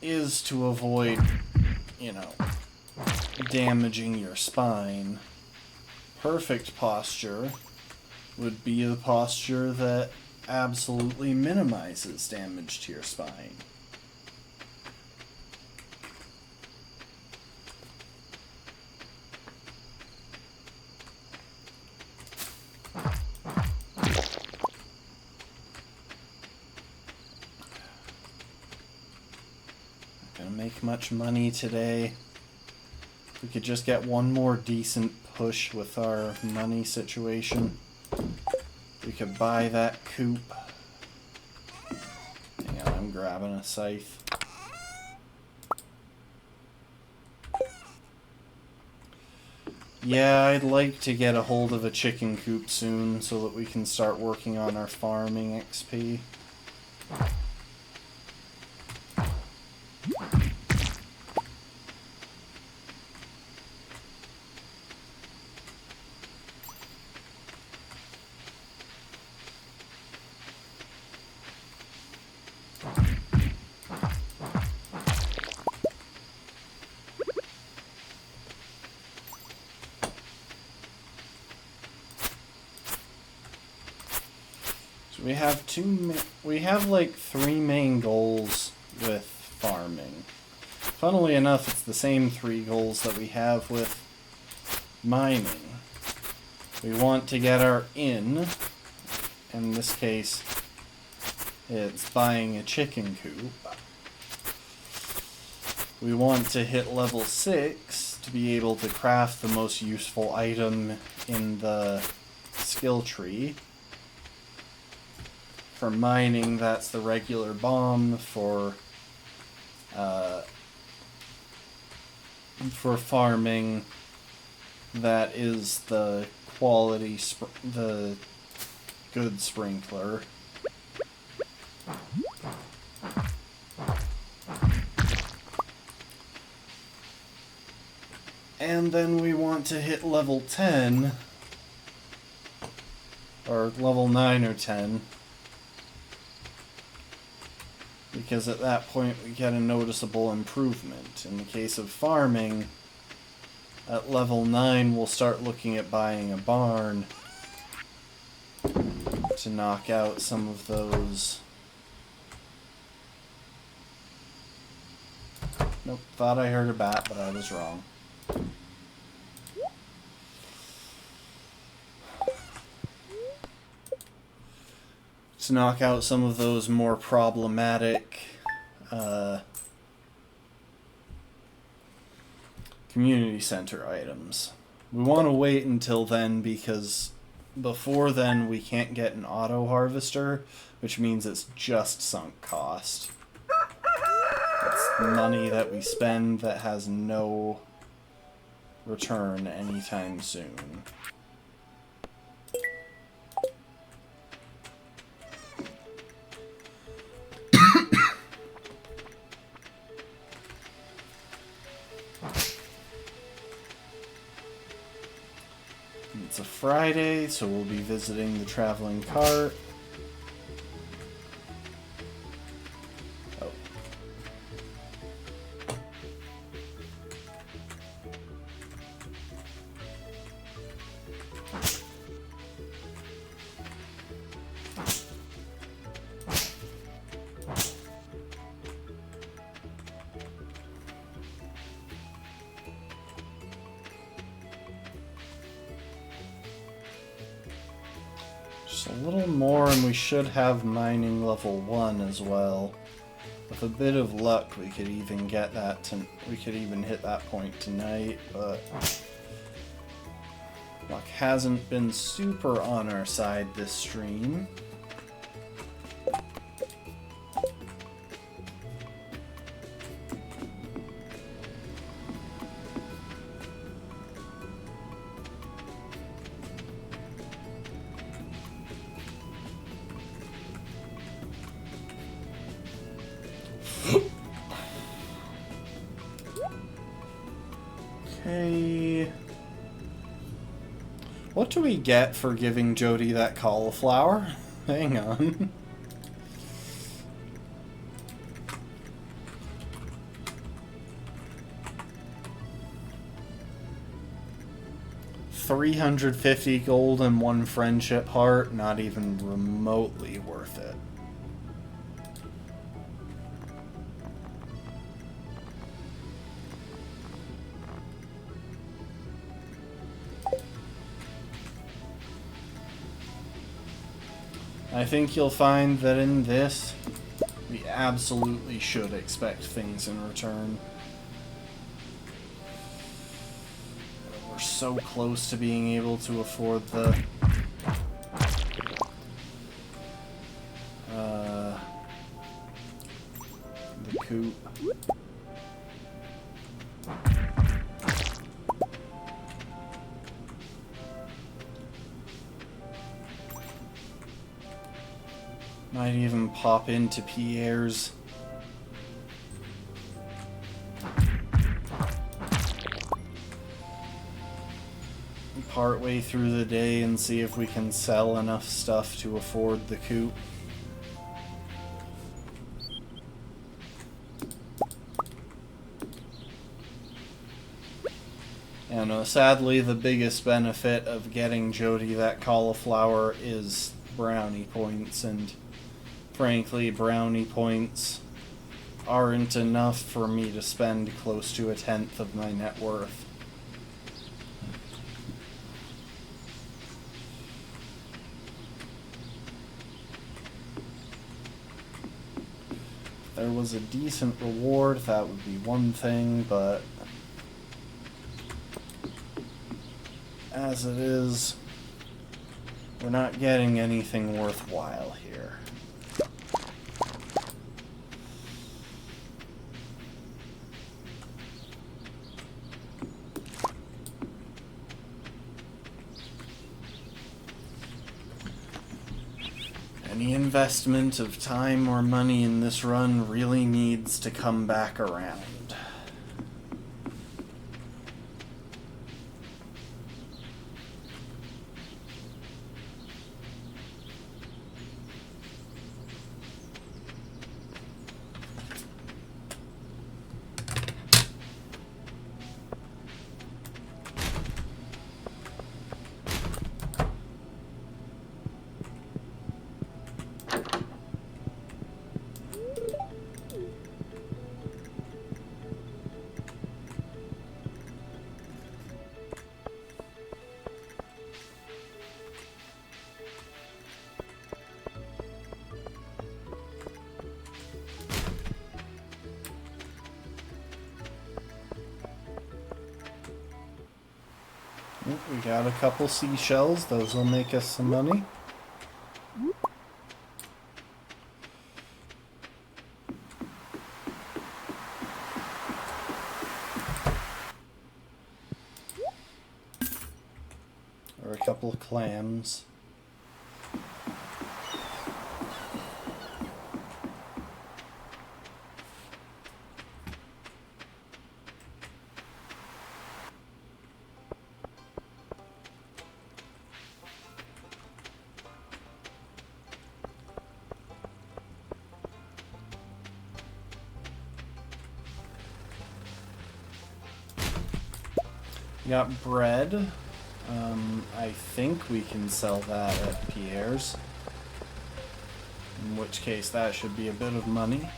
is to avoid, damaging your spine. Perfect posture would be the posture that absolutely minimizes damage to your spine. Make much money today. We could just get one more decent push with our money situation. We could buy that coop. Hang on, I'm grabbing a scythe. Yeah, I'd like to get a hold of a chicken coop soon so that we can start working on our farming XP. We have like 3 main goals with farming. Funnily enough, it's the same 3 goals that we have with mining. We want to get our in this case, it's buying a chicken coop. We want to hit level 6 to be able to craft the most useful item in the skill tree. For mining, that's the regular bomb. For farming, that is the quality, the good sprinkler. And then we want to hit level 10, or level 9 or 10. Because at that point we get a noticeable improvement. In the case of farming, at level 9 we'll start looking at buying a barn to knock out some of those. Nope, thought I heard a bat, but I was wrong. To knock out some of those more problematic community center items. We want to wait until then because before then we can't get an auto harvester, which means it's just sunk cost. It's money that we spend that has no return anytime soon. It's a Friday, so we'll be visiting the traveling cart. Oh. Just a little more and we should have mining level 1 as well. With a bit of luck we could even get that we could even hit that point tonight, but luck hasn't been super on our side this stream. Okay. What do we get for giving Jody that cauliflower? Hang on. $350 gold and 1 friendship heart, not even remotely worth it. I think you'll find that in this, we absolutely should expect things in return. We're so close to being able to afford the coupe. Might even pop into Pierre's. Partway through the day and see if we can sell enough stuff to afford the coupe. And sadly, the biggest benefit of getting Jody that cauliflower is brownie points, and frankly, brownie points aren't enough for me to spend close to 1/10 of my net worth. If there was a decent reward, that would be one thing, but as it is, we're not getting anything worthwhile here. Any investment of time or money in this run really needs to come back around. We got a couple seashells, those will make us some money. Or a couple of clams. Got bread. I think we can sell that at Pierre's. In which case that should be a bit of money.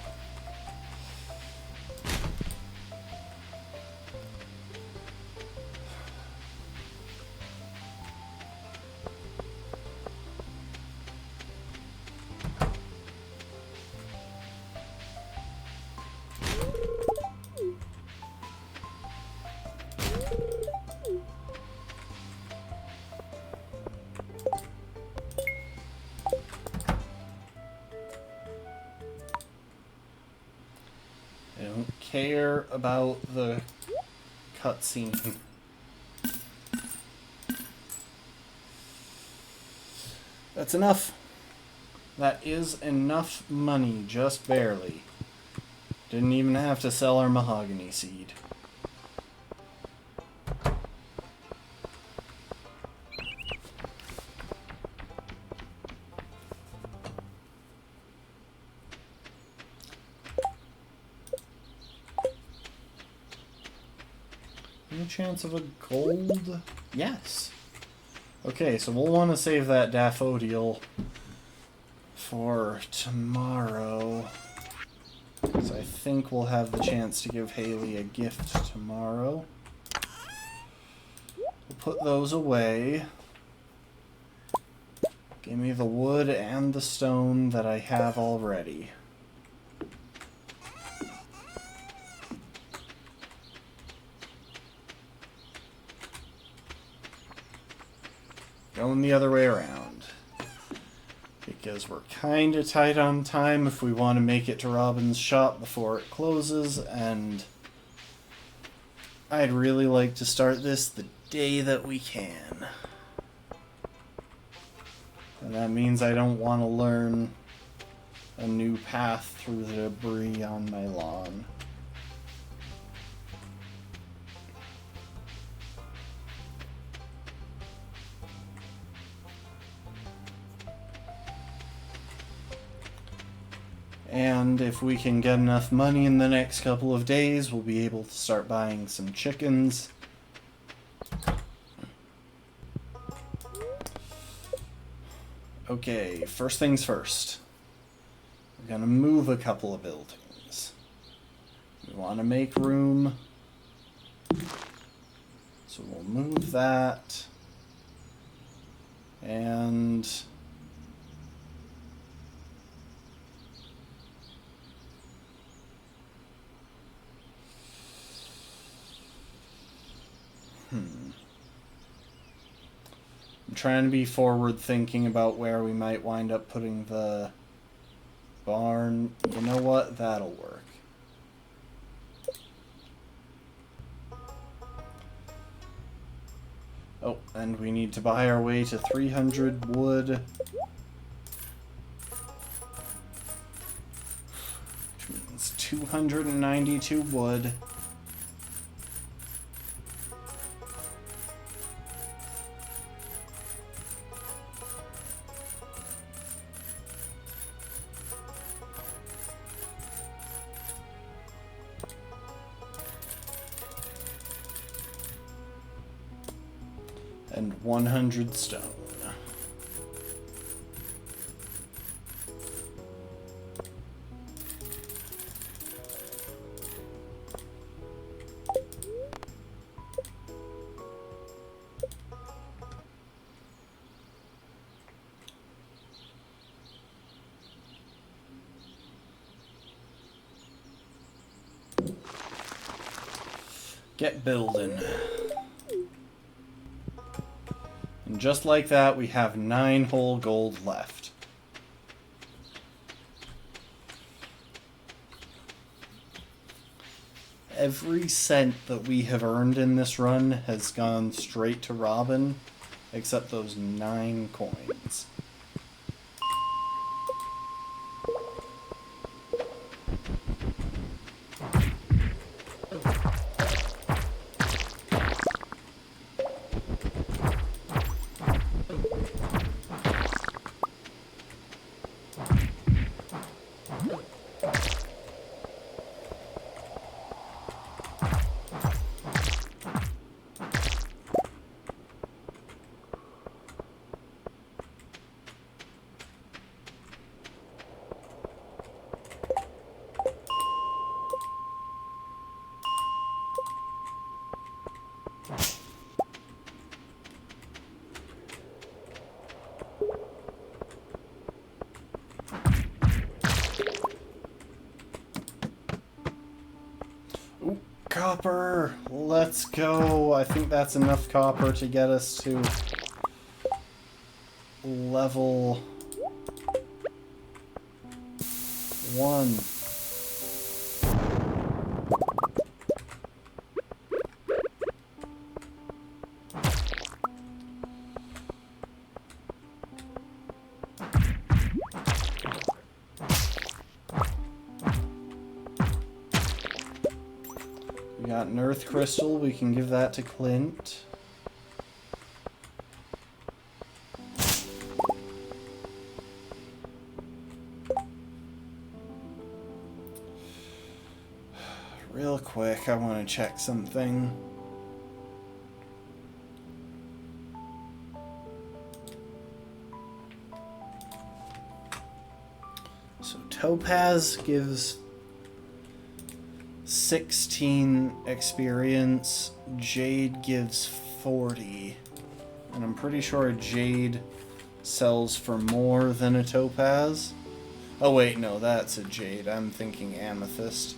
care about the cutscene. That's enough. That is enough money, just barely. Didn't even have to sell our mahogany seed. Any chance of a gold? Yes. Okay, so we'll want to save that daffodil for tomorrow. So I think we'll have the chance to give Haley a gift tomorrow. We'll put those away. Give me the wood and the stone that I have already. Going the other way around. Because we're kind of tight on time if we want to make it to Robin's shop before it closes, and I'd really like to start this the day that we can. And that means I don't want to learn a new path through the debris on my lawn. And if we can get enough money in the next couple of days, we'll be able to start buying some chickens. Okay, first things first. We're gonna move a couple of buildings. We want to make room. So we'll move that. And I'm trying to be forward thinking about where we might wind up putting the barn. You know what? That'll work. Oh, and we need to buy our way to 300 wood. Which means 292 wood. And 100 stone. Get building. And just like that, we have 9 whole gold left. Every cent that we have earned in this run has gone straight to Robin, except those 9 coins. Copper! Let's go! I think that's enough copper to get us to level 1. got an earth crystal. We can give that to Clint. Real quick, I want to check something. So Topaz gives 16 experience, Jade gives 40. And I'm pretty sure a Jade sells for more than a Topaz. Oh wait, no, that's a Jade. I'm thinking Amethyst.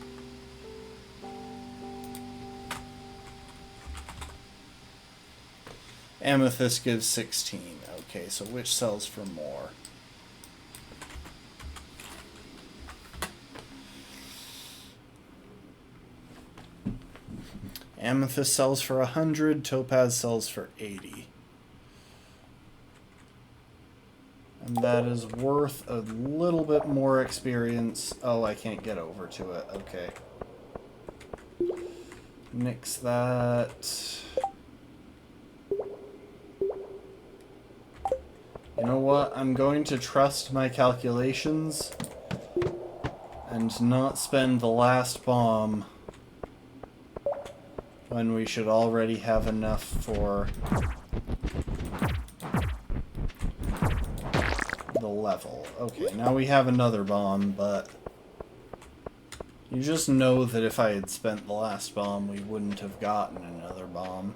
Amethyst gives 16. Okay, so which sells for more? Amethyst sells for 100, Topaz sells for 80. And that is worth a little bit more experience. Oh, I can't get over to it. Okay. Nix that. You know what? I'm going to trust my calculations and not spend the last bomb when we should already have enough for the level. Okay, now we have another bomb, but you just know that if I had spent the last bomb, we wouldn't have gotten another bomb.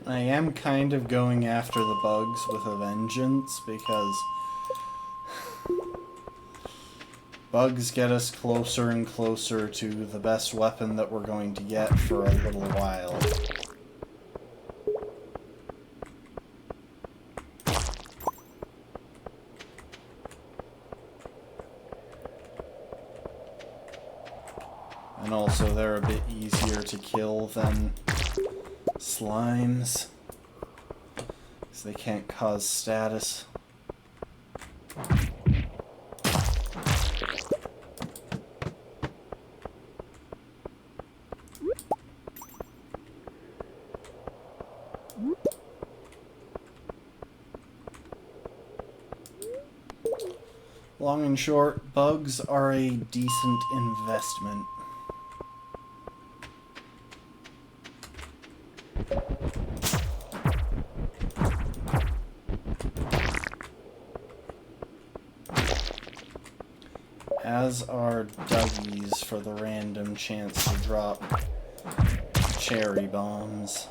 I am kind of going after the bugs with a vengeance because bugs get us closer and closer to the best weapon that we're going to get for a little while. And also they're a bit easier to kill than slimes, because they can't cause status. Long and short, bugs are a decent investment. As are Dougies for the random chance to drop cherry bombs.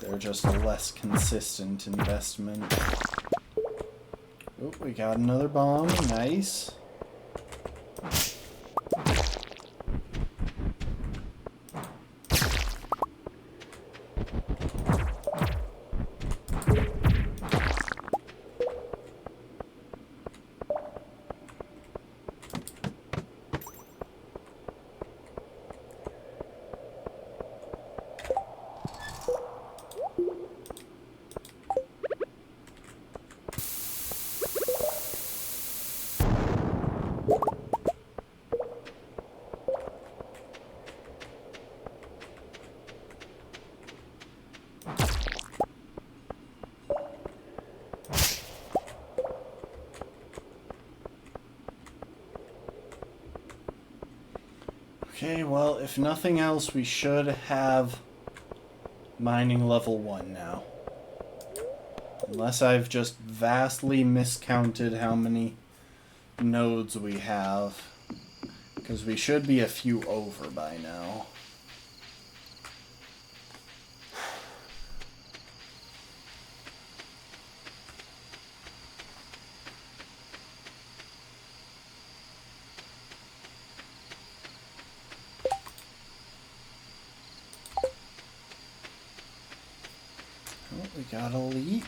They're just a less consistent investment. Oh, we got another bomb. Nice. Okay, well, if nothing else, we should have mining level 1 now. Unless I've just vastly miscounted how many nodes we have. Because we should be a few over by now. Oh, we got a leak.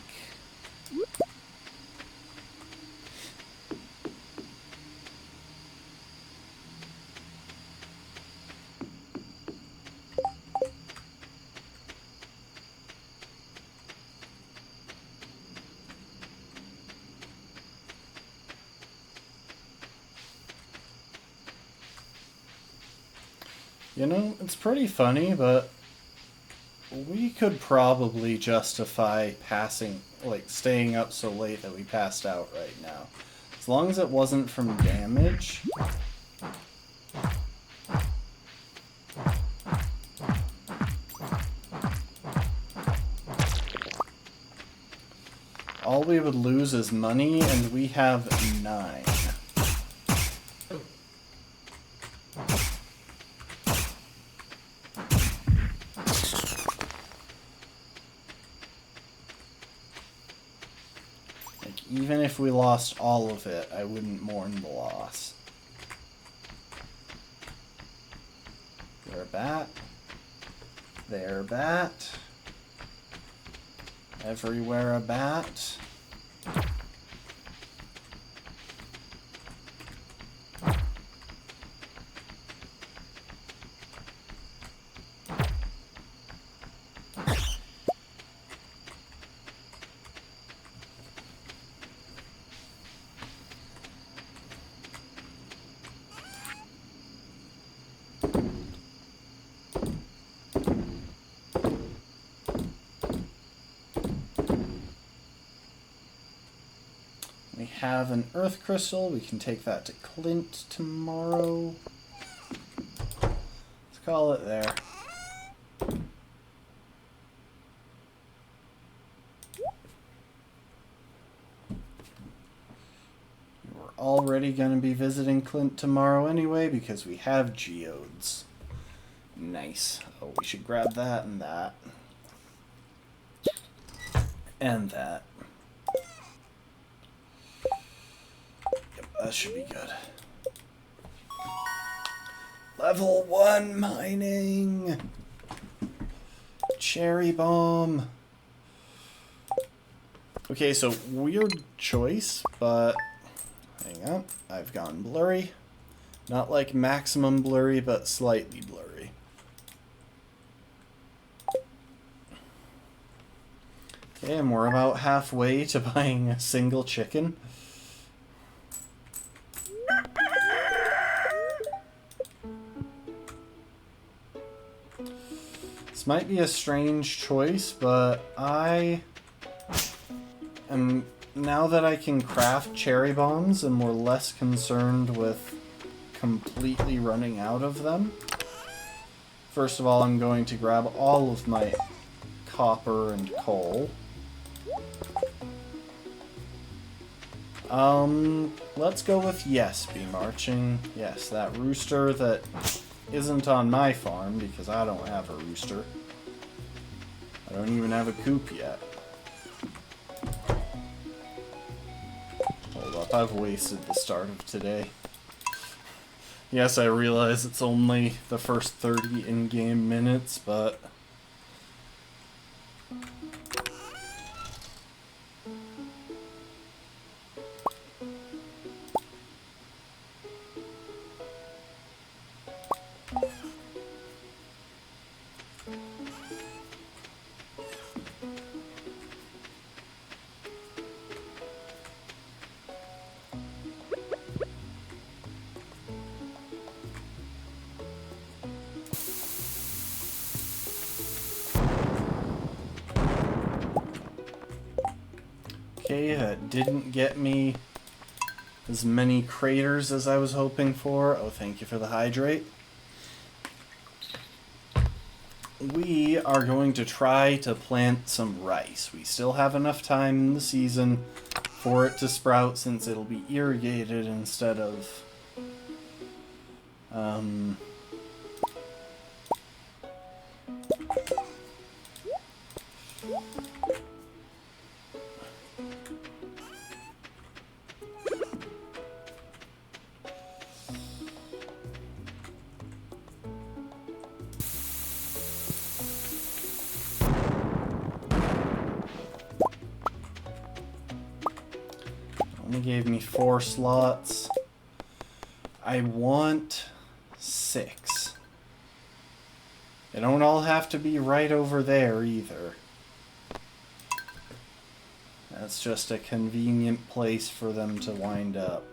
You know, it's pretty funny, but we could probably justify staying up so late that we passed out right now. As long as it wasn't from damage. All we would lose is money, and we have 9. Even if we lost all of it, I wouldn't mourn the loss. There, bat. There, bat. Everywhere a bat. We have an earth crystal. We can take that to Clint tomorrow. Let's call it there. We're already going to be visiting Clint tomorrow anyway because we have geodes. Nice. Oh, we should grab that and that. And that. That should be good. Level 1 mining! Cherry bomb! Okay, so weird choice, but hang on. I've gone blurry. Not like maximum blurry, but slightly blurry. Okay, and we're about halfway to buying a single chicken. This might be a strange choice, but I am, now that I can craft cherry bombs and we're less concerned with completely running out of them. First of all, I'm going to grab all of my copper and coal. Let's go with yes, be marching. Yes, that rooster that isn't on my farm because I don't have a rooster. I don't even have a coop yet. Hold up, I've wasted the start of today. Yes, I realize it's only the first 30 in-game minutes, but okay, that didn't get me as many craters as I was hoping for. Oh, thank you for the hydrate. we are going to try to plant some rice. We still have enough time in the season for it to sprout since it'll be irrigated instead of only gave me 4 slots. I want 6. They don't all have to be right over there either. That's just a convenient place for them to wind up.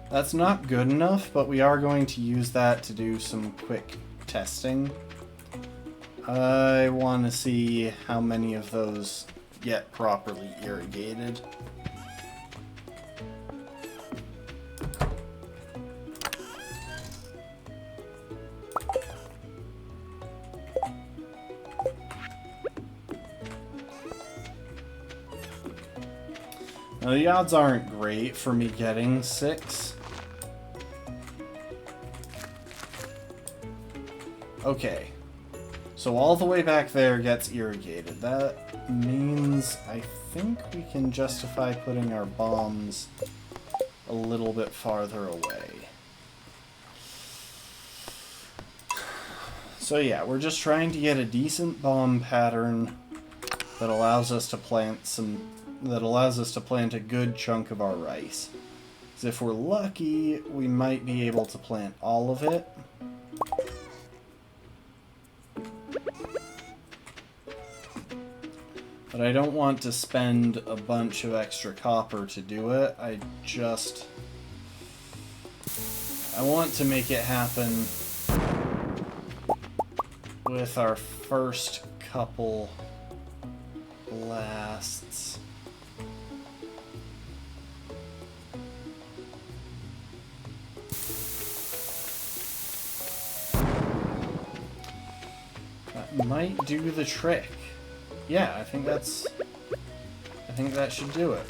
That's not good enough, but we are going to use that to do some quick testing. I want to see how many of those get properly irrigated. Now, the odds aren't great for me getting 6. Okay, so all the way back there gets irrigated. That means I think we can justify putting our bombs a little bit farther away. So yeah, we're just trying to get a decent bomb pattern that allows us to plant a good chunk of our rice. Because if we're lucky, we might be able to plant all of it. But I don't want to spend a bunch of extra copper to do it. I want to make it happen with our first couple blasts. That might do the trick. Yeah, I think that should do it.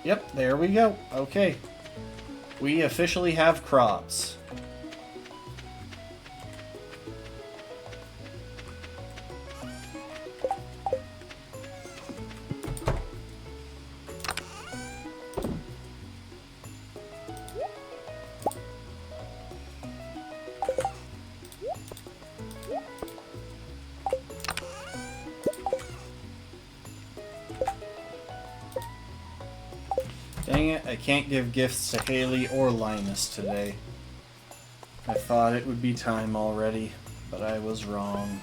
Yep, there we go. Okay. We officially have crops. Dang it, I can't give gifts to Haley or Linus today. I thought it would be time already, but I was wrong.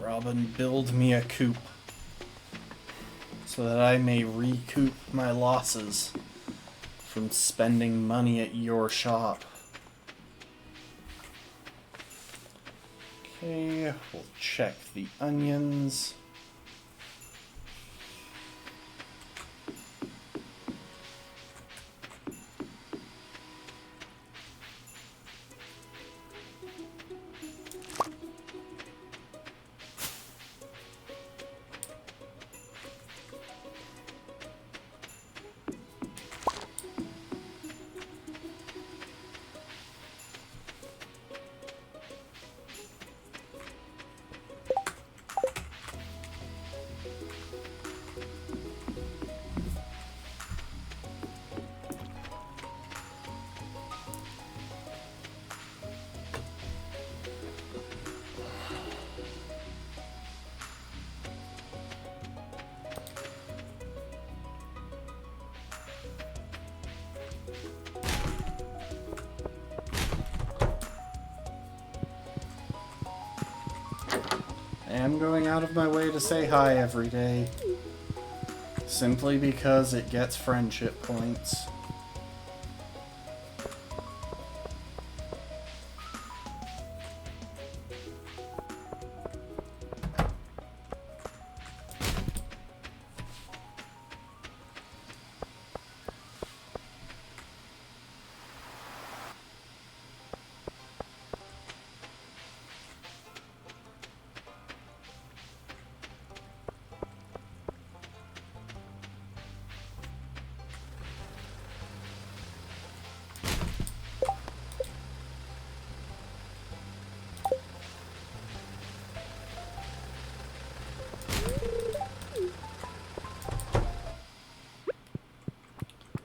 Robin, build me a coop so that I may recoup my losses from spending money at your shop. Okay, we'll check the onions. am going out of my way to say hi every day. Simply because it gets friendship points.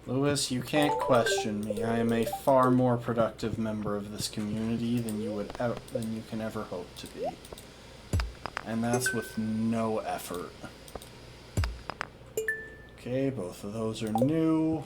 Lewis, you can't question me. I am a far more productive member of this community than you can ever hope to be. And that's with no effort. Okay, both of those are new.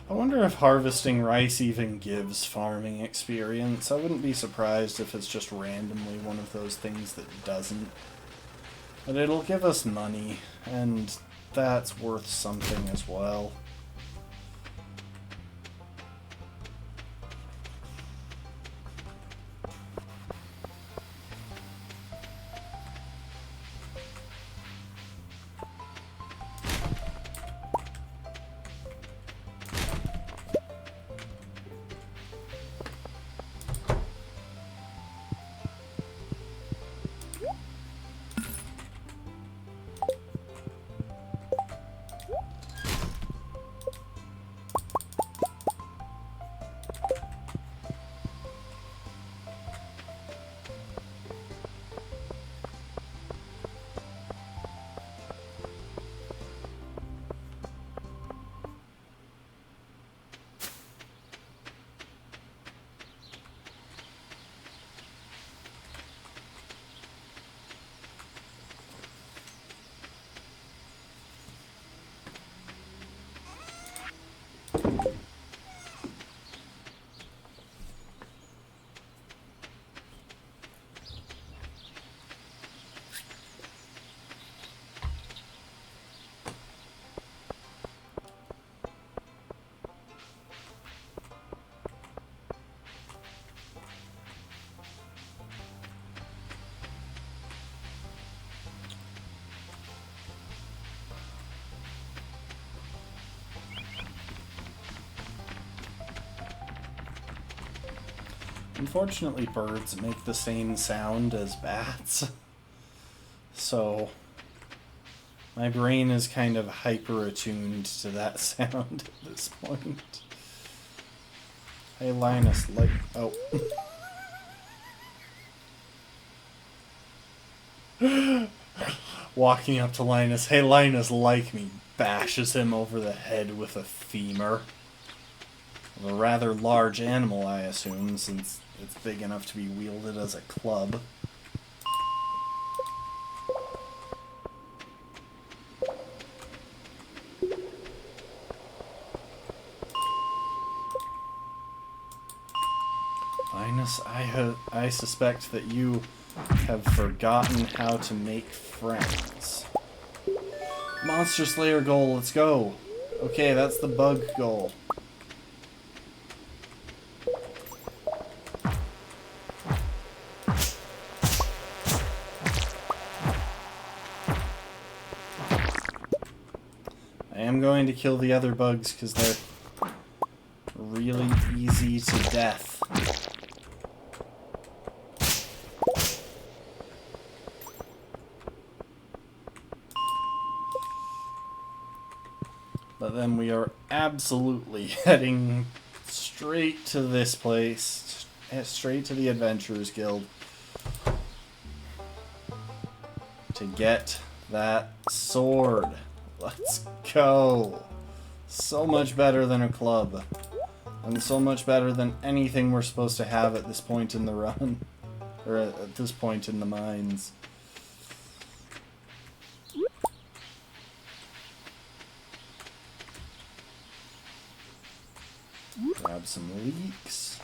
I wonder if harvesting rice even gives farming experience. I wouldn't be surprised if it's just randomly one of those things that doesn't. But it'll give us money, and that's worth something as well. Unfortunately, birds make the same sound as bats. So, my brain is kind of hyper-attuned to that sound at this point. Hey, Linus, like... Oh. Walking up to Linus. Hey, Linus, like me. Bashes him over the head with a femur. Of a rather large animal, I assume, since it's big enough to be wielded as a club. Linus, I suspect that you have forgotten how to make friends. Monster Slayer goal, let's go! Okay, that's the bug goal. I am going to kill the other bugs because they're really easy to death. But then we are absolutely heading straight to this place, straight to the Adventurers Guild, to get that sword. Let's go. So much better than a club. And so much better than anything we're supposed to have at this point in the run. Or at this point in the mines. Grab some leeks.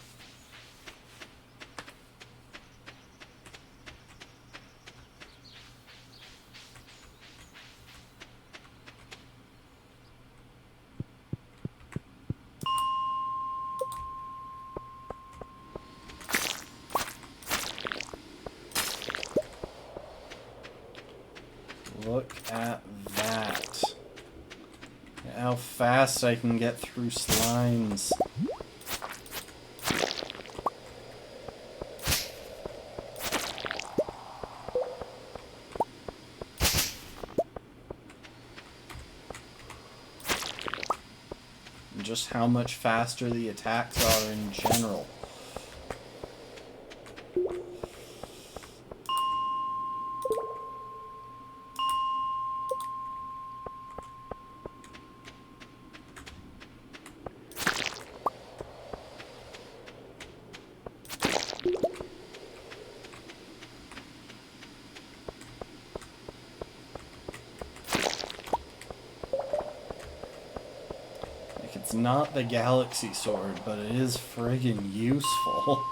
Look at that. How fast I can get through slimes. And just how much faster the attacks are in general. It's not the galaxy sword, but it is friggin' useful.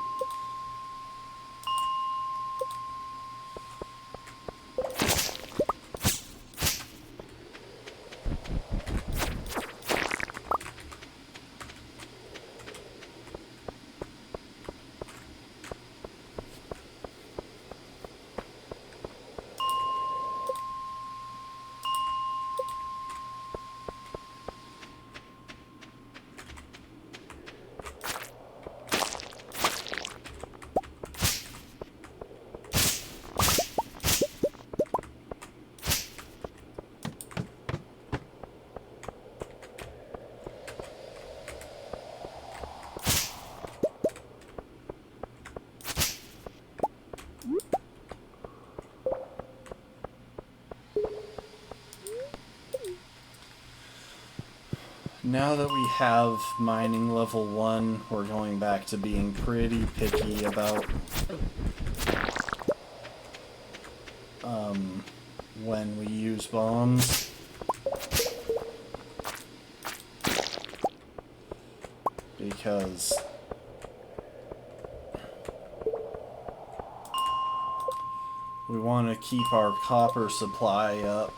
Now that we have mining level 1, we're going back to being pretty picky about when we use bombs. Because we want to keep our copper supply up.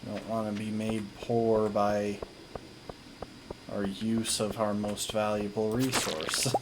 Don't want to be made poor by our use of our most valuable resource.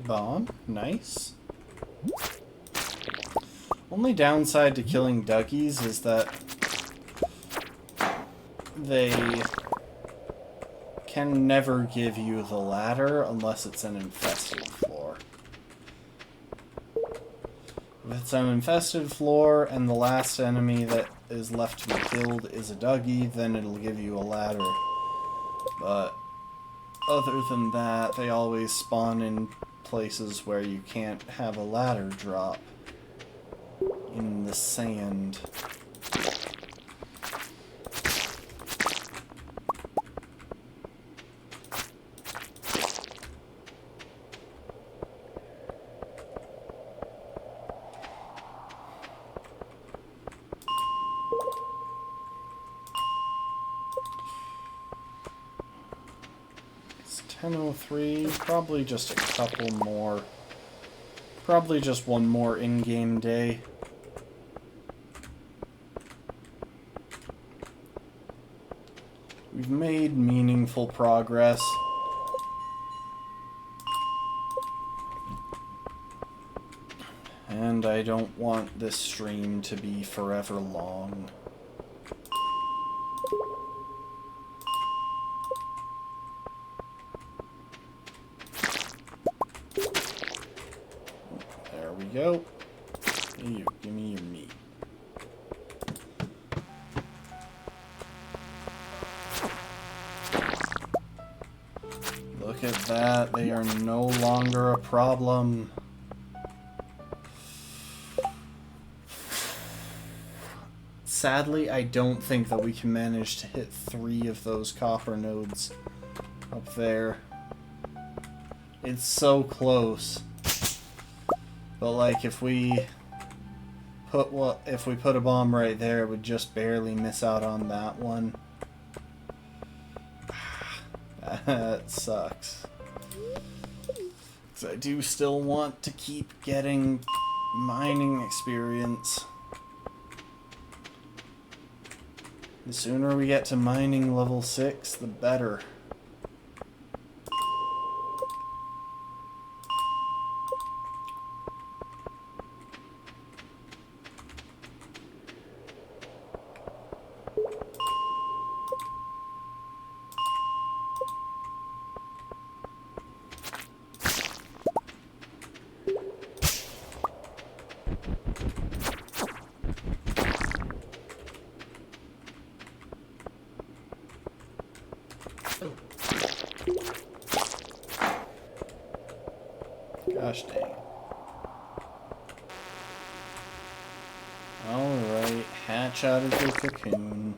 Bomb. Nice. Only downside to killing duckies is that they can never give you the ladder unless it's an infested floor. If it's an infested floor and the last enemy that is left to be killed is a Dougie, then it'll give you a ladder. But other than that, they always spawn in places where you can't have a ladder drop in the sand. It's 10:03, probably just a couple more. Probably just one more in-game day. We've made meaningful progress. And I don't want this stream to be forever long. There we go. Hey, you, give me your meat. Look at that, they are no longer a problem. Sadly, I don't think that we can manage to hit 3 of those copper nodes up there. It's so close. But like if we put a bomb right there, it would just barely miss out on that one. That sucks. 'Cause I do still want to keep getting mining experience. The sooner we get to mining level 6, the better. Gosh dang it. Alright, hatch out of the cocoon.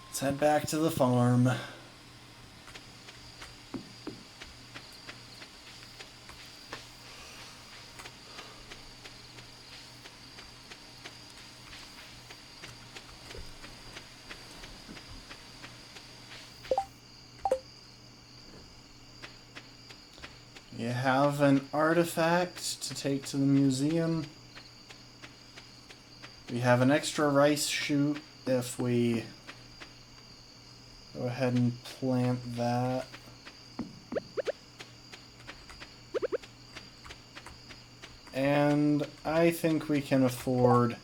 Let's head back to the farm. You have an artifact to take to the museum. We have an extra rice shoot if we go ahead and plant that. And I think we can afford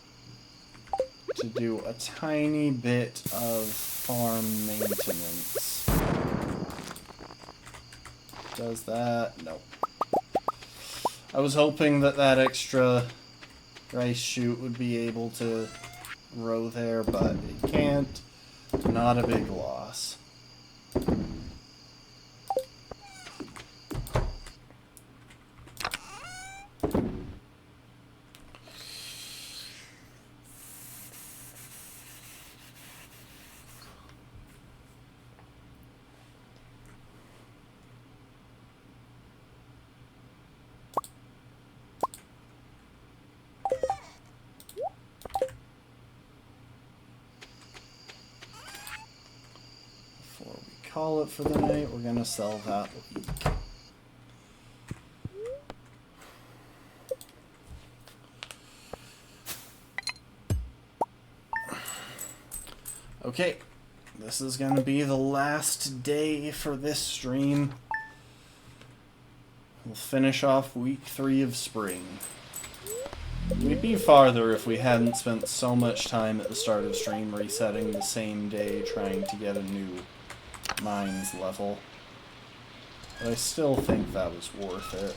to do a tiny bit of farm maintenance. Does that? Nope. I was hoping that that extra rice shoot would be able to grow there, but it can't. Not a big loss. Call it for the night. We're gonna sell that leek. Okay, this is gonna be the last day for this stream. We'll finish off week 3 of spring. We'd be farther if we hadn't spent so much time at the start of stream resetting the same day trying to get a new mines level. But I still think that was worth it.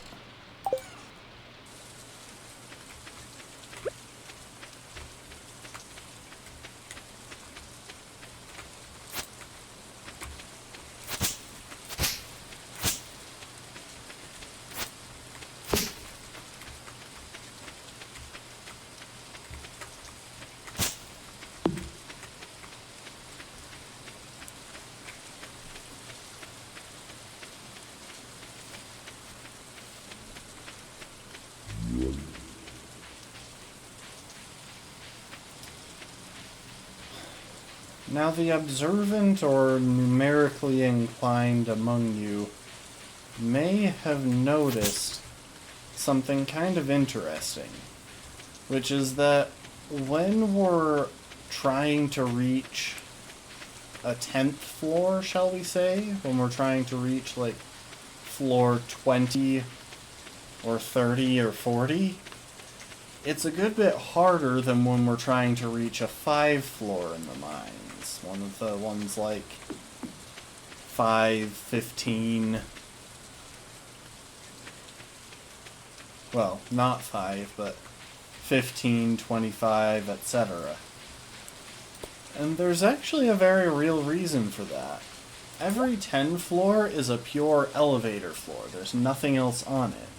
Now the observant or numerically inclined among you may have noticed something kind of interesting, which is that when we're trying to reach a 10th floor, shall we say, when we're trying to reach like floor 20 or 30 or 40, it's a good bit harder than when we're trying to reach a 5 floor in the mines. One of the ones like 5, 15... well, not 5, but 15, 25, etc. And there's actually a very real reason for that. Every 10 floor is a pure elevator floor. There's nothing else on it.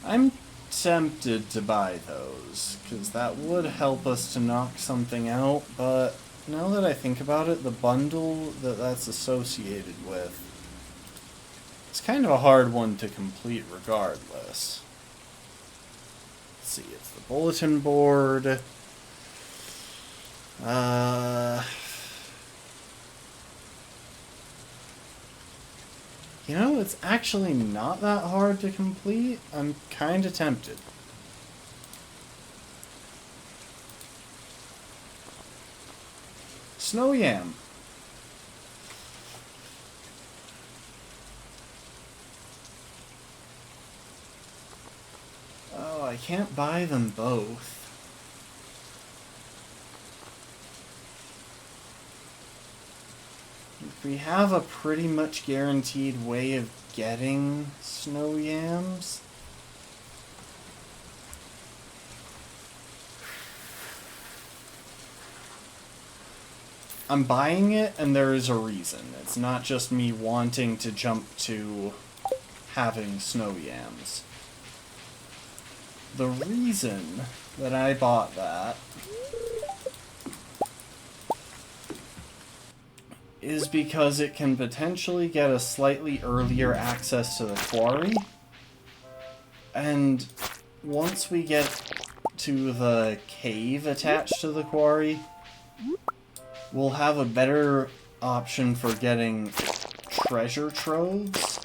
I'm tempted to buy those, because that would help us to knock something out, but now that I think about it, the bundle that's associated with, it's kind of a hard one to complete regardless. Let's see, it's the bulletin board. You know, it's actually not that hard to complete. I'm kind of tempted. Snow yam. Oh, I can't buy them both. We have a pretty much guaranteed way of getting snow yams. I'm buying it, and there is a reason. It's not just me wanting to jump to having snow yams. The reason that I bought that is because it can potentially get a slightly earlier access to the quarry. And once we get to the cave attached to the quarry, we'll have a better option for getting treasure troves,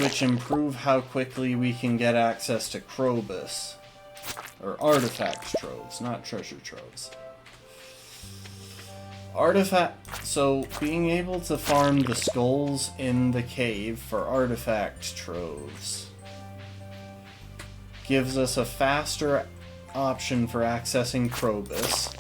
which improve how quickly we can get access to Krobus. Or artifact troves, not treasure troves. So being able to farm the skulls in the cave for artifact troves gives us a faster option for accessing Krobus.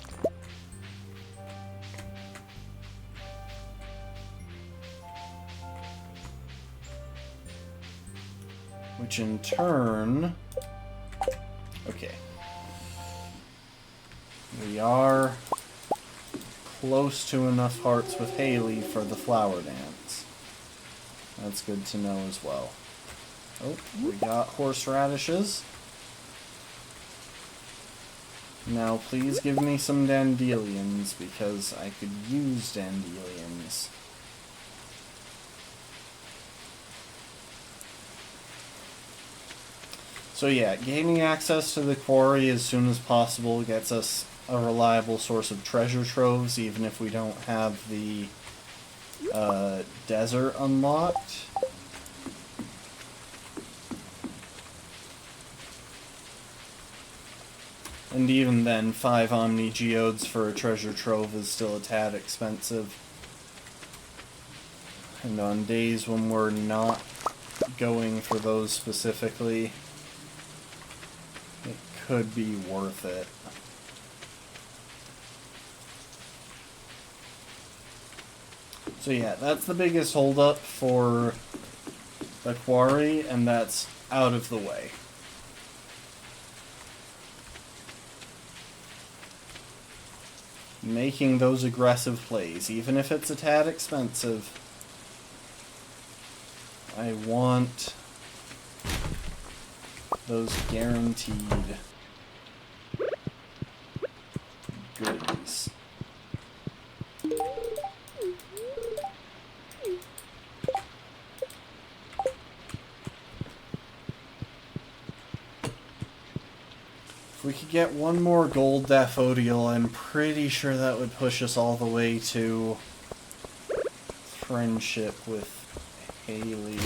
Which in turn... okay. We are close to enough hearts with Haley for the flower dance. That's good to know as well. Oh, we got horseradishes. Now please give me some dandelions, because I could use dandelions. So yeah, gaining access to the quarry as soon as possible gets us a reliable source of treasure troves, even if we don't have the desert unlocked. And even then, 5 Omni Geodes for a treasure trove is still a tad expensive. And on days when we're not going for those specifically, it could be worth it. So yeah, that's the biggest holdup for the quarry, and that's out of the way. Making those aggressive plays, even if it's a tad expensive, I want those guaranteed goodies. If we could get one more gold daffodil, I'm pretty sure that would push us all the way to friendship with Haley.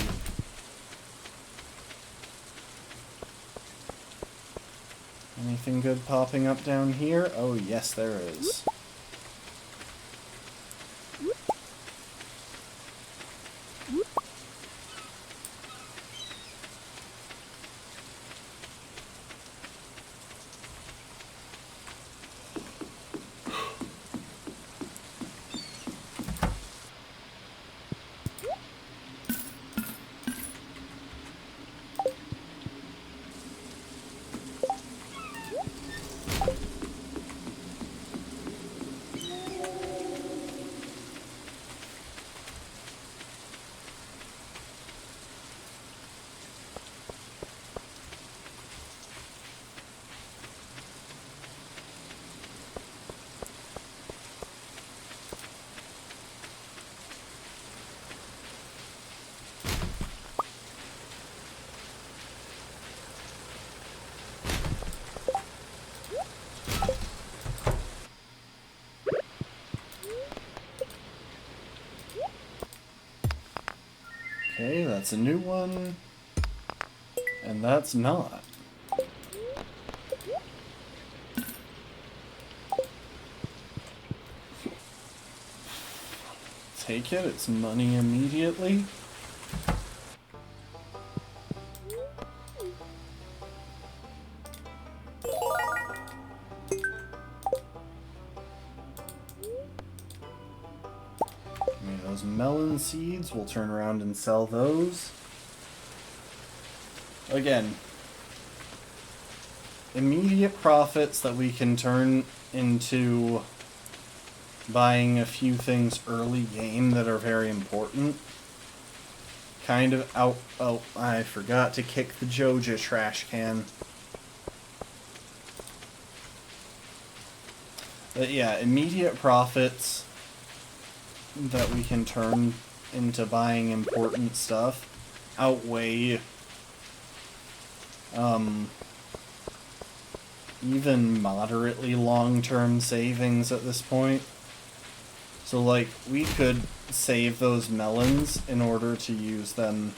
Anything good popping up down here? Oh, yes, there is. Okay, that's a new one. And that's not. Take it, it's money immediately. Those melon seeds, we'll turn around and sell those. Again, immediate profits that we can turn into buying a few things early game that are very important. Kind of out... Oh, I forgot to kick the Joja trash can. But yeah, immediate profits that we can turn into buying important stuff outweigh even moderately long-term savings at this point. So like, we could save those melons in order to use them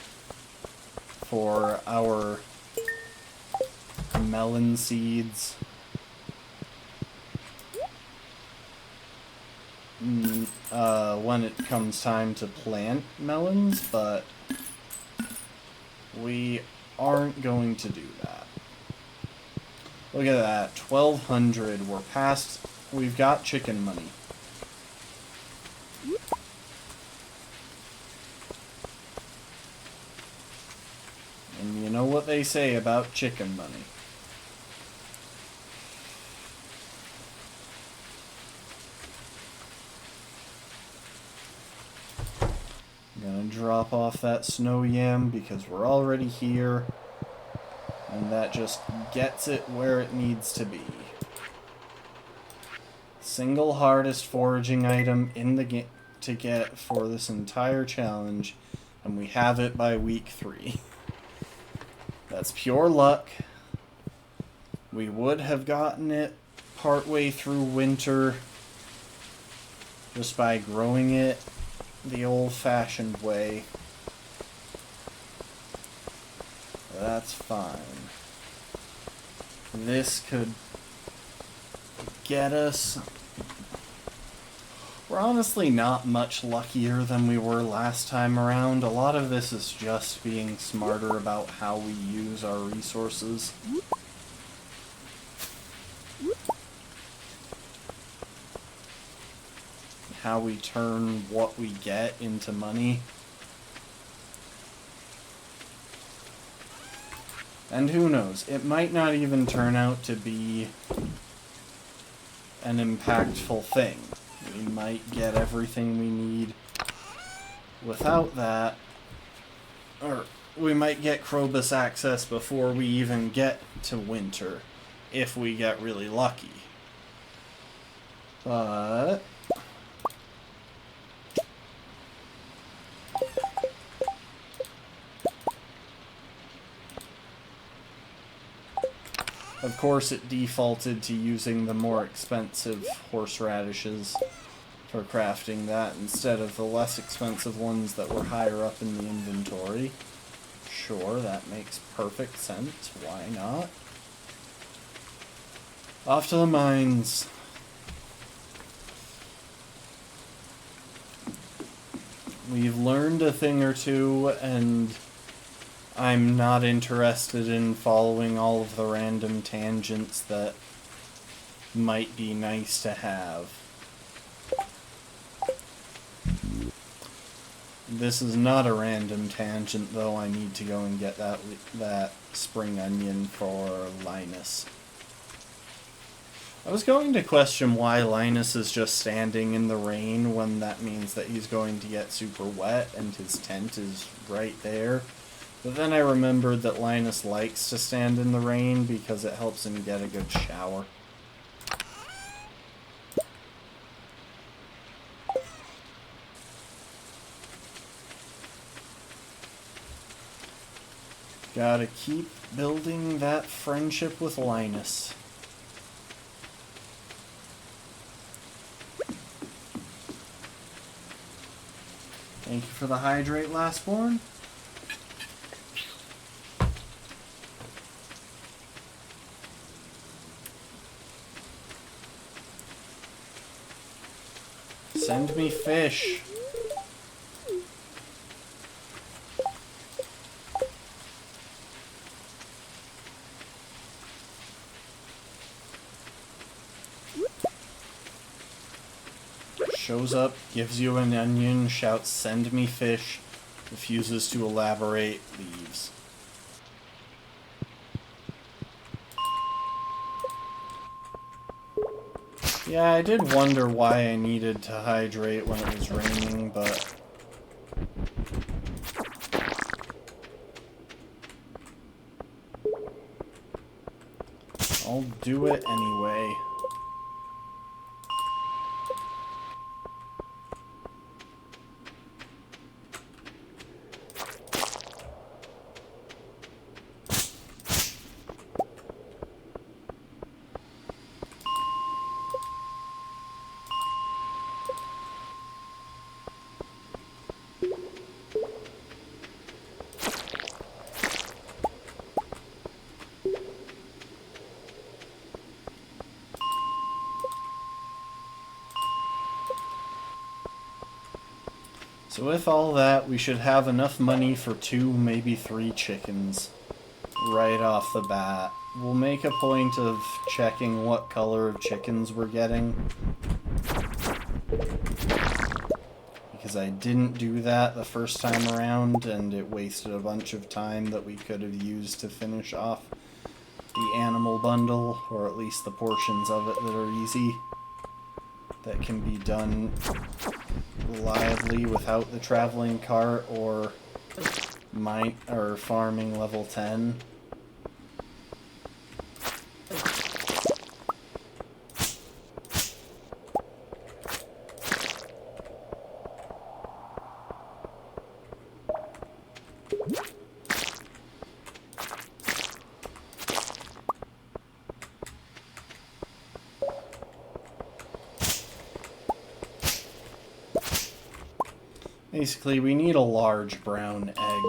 for our melon seeds. When it comes time to plant melons, but we aren't going to do that. Look at that, 1,200, we're past, we've got chicken money. And you know what they say about chicken money. I'm gonna drop off that snow yam because we're already here. And that just gets it where it needs to be. Single hardest foraging item in the game to get for this entire challenge. And we have it by week 3. That's pure luck. We would have gotten it partway through winter just by growing it the old-fashioned way. That's fine. This could get us... We're honestly not much luckier than we were last time around. A lot of this is just being smarter about how we use our resources. How we turn what we get into money. And who knows, it might not even turn out to be an impactful thing. We might get everything we need without that. Or we might get Krobus access before we even get to winter, if we get really lucky. But... of course, it defaulted to using the more expensive horseradishes for crafting that instead of the less expensive ones that were higher up in the inventory. Sure, that makes perfect sense. Why not? Off to the mines. We've learned a thing or two, and I'm not interested in following all of the random tangents that might be nice to have. This is not a random tangent, though. I need to go and get that spring onion for Linus. I was going to question why Linus is just standing in the rain when that means that he's going to get super wet and his tent is right there. But then I remembered that Linus likes to stand in the rain because it helps him get a good shower. Gotta keep building that friendship with Linus. Thank you for the hydrate, Lastborn. Send me fish. Shows up, gives you an onion, shouts, "Send me fish," refuses to elaborate, leaves. Yeah, I did wonder why I needed to hydrate when it was raining, but I'll do it anyway. So with all that, we should have enough money for 2, maybe 3 chickens right off the bat. We'll make a point of checking what color of chickens we're getting, because I didn't do that the first time around, and it wasted a bunch of time that we could have used to finish off the animal bundle, or at least the portions of it that are easy, that can be done reliably without the traveling cart or farming level 10. Basically, we need a large brown egg.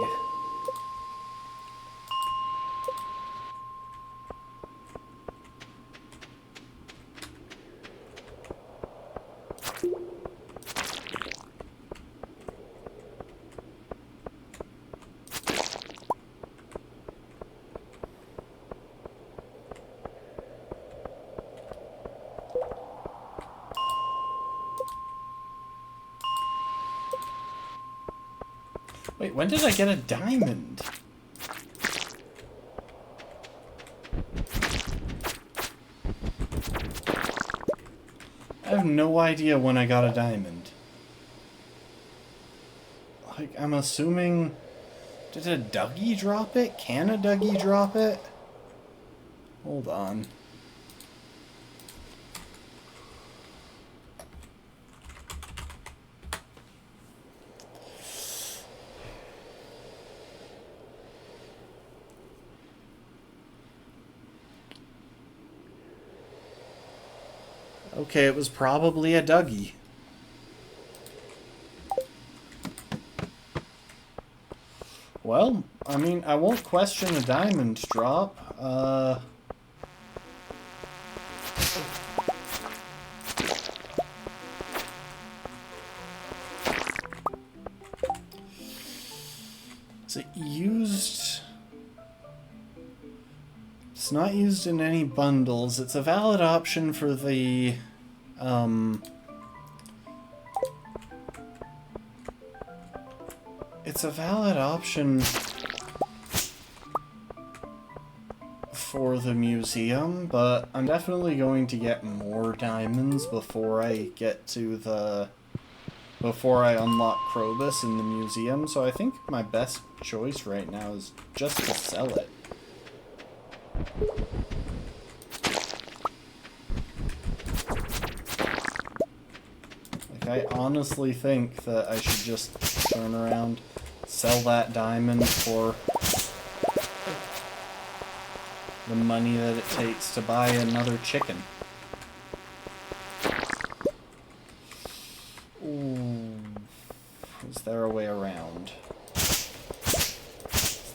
Wait, when did I get a diamond? I have no idea when I got a diamond. Like, I'm assuming... Did a Dougie drop it? Can a Dougie drop it? Hold on. Okay, it was probably a Dougie. Well, I mean, I won't question a diamond drop. Is it used? It's not used in any bundles. It's a valid option for the, it's a valid option for the museum, but I'm definitely going to get more diamonds before I get to the... before I unlock Krobus in the museum, so I think my best choice right now is just to sell it. Like, I honestly think that I should just turn around, sell that diamond for the money that it takes to buy another chicken. Ooh. Is there a way around?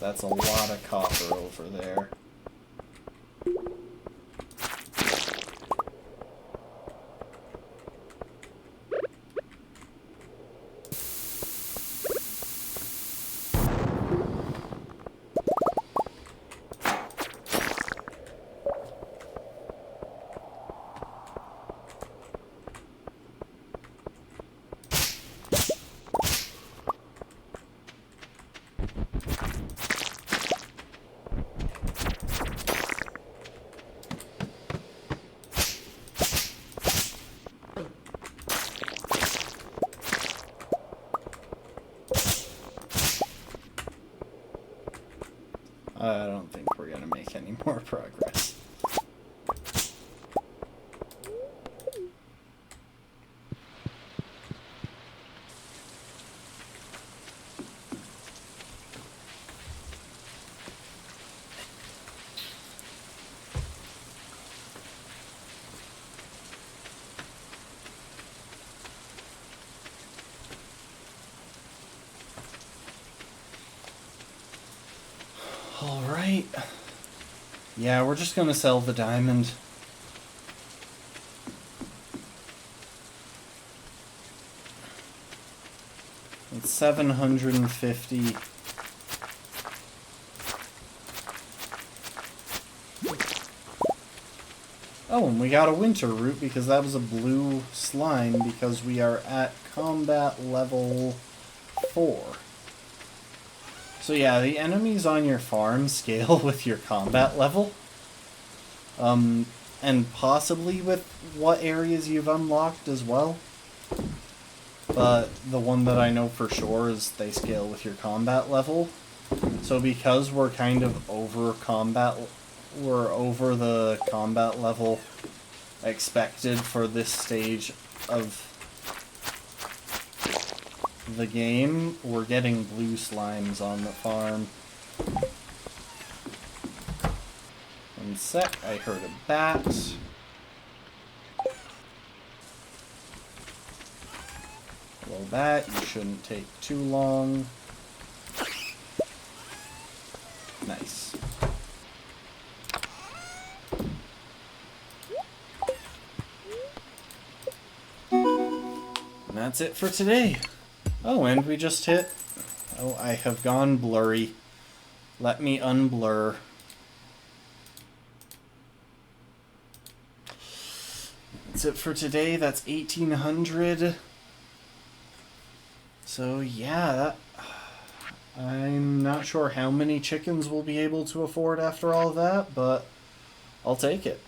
That's a lot of copper over there. I don't think we're gonna make any more progress. Alright. Yeah, we're just gonna sell the diamond. It's 750. Oh, and we got a winter root because that was a blue slime because we are at combat level 4. So yeah, the enemies on your farm scale with your combat level. And possibly with what areas you've unlocked as well. But the one that I know for sure is they scale with your combat level. So because we're kind of over the combat level expected for this stage of the game, we're getting blue slimes on the farm. One sec, I heard a bat. Hello bat, you shouldn't take too long. Nice. And that's it for today. Oh, and we just hit... Oh, I have gone blurry. Let me unblur. That's it for today. That's 1800. So, yeah, I'm not sure how many chickens we'll be able to afford after all of that, but I'll take it.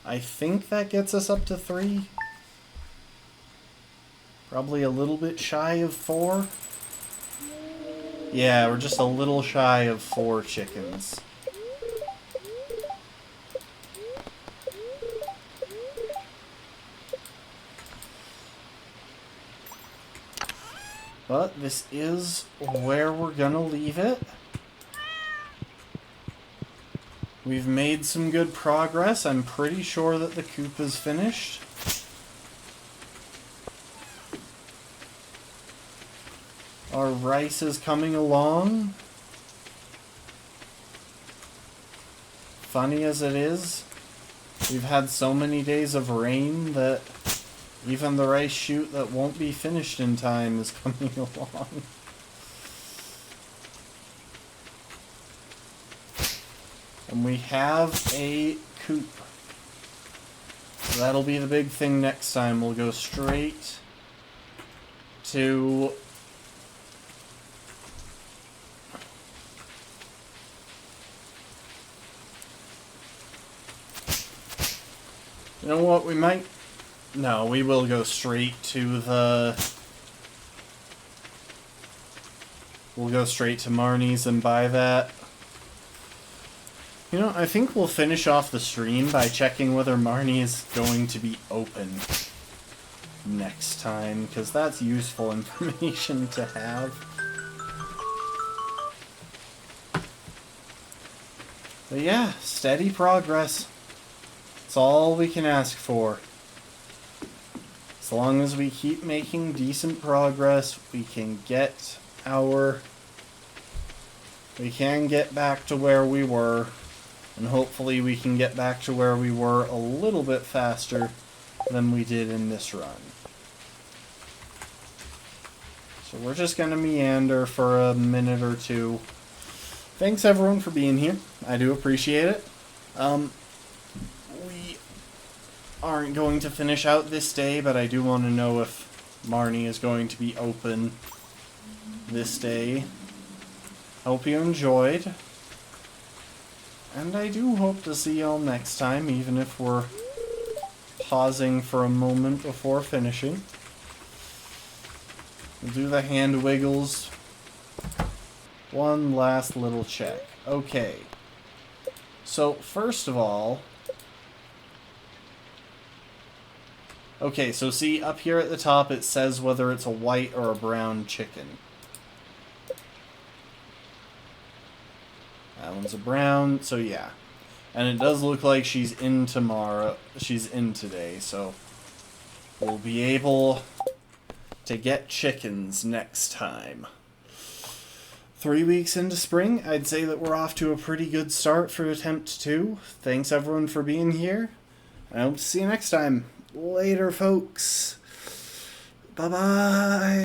I think that gets us up to 3. Probably a little bit shy of 4. Yeah, we're just a little shy of 4 chickens. But this is where we're gonna leave it. We've made some good progress. I'm pretty sure that the coop is finished. Our rice is coming along. Funny as it is, we've had so many days of rain that even the rice shoot that won't be finished in time is coming along. And we have a coop. So that'll be the big thing next time. We'll go straight to... You know what, we might... No, we will go straight to the... We'll go straight to Marnie's and buy that. You know, I think we'll finish off the stream by checking whether Marnie is going to be open next time, because that's useful information to have. But yeah, steady progress. It's all we can ask for. As long as we keep making decent progress, we can get back to where we were. And hopefully we can get back to where we were a little bit faster than we did in this run. So we're just going to meander for a minute or two. Thanks everyone for being here. I do appreciate it. We aren't going to finish out this day, but I do want to know if Marnie is going to be open this day. Hope you enjoyed. And I do hope to see y'all next time, even if we're pausing for a moment before finishing. We'll do the hand wiggles. One last little check. Okay. So, first of all... Okay, so see, up here at the top it says whether it's a white or a brown chicken. That one's a brown, so yeah. And it does look like she's in tomorrow. She's in today, so we'll be able to get chickens next time. 3 weeks into spring, I'd say that we're off to a pretty good start for attempt 2. Thanks everyone for being here. I hope to see you next time. Later, folks. Bye-bye.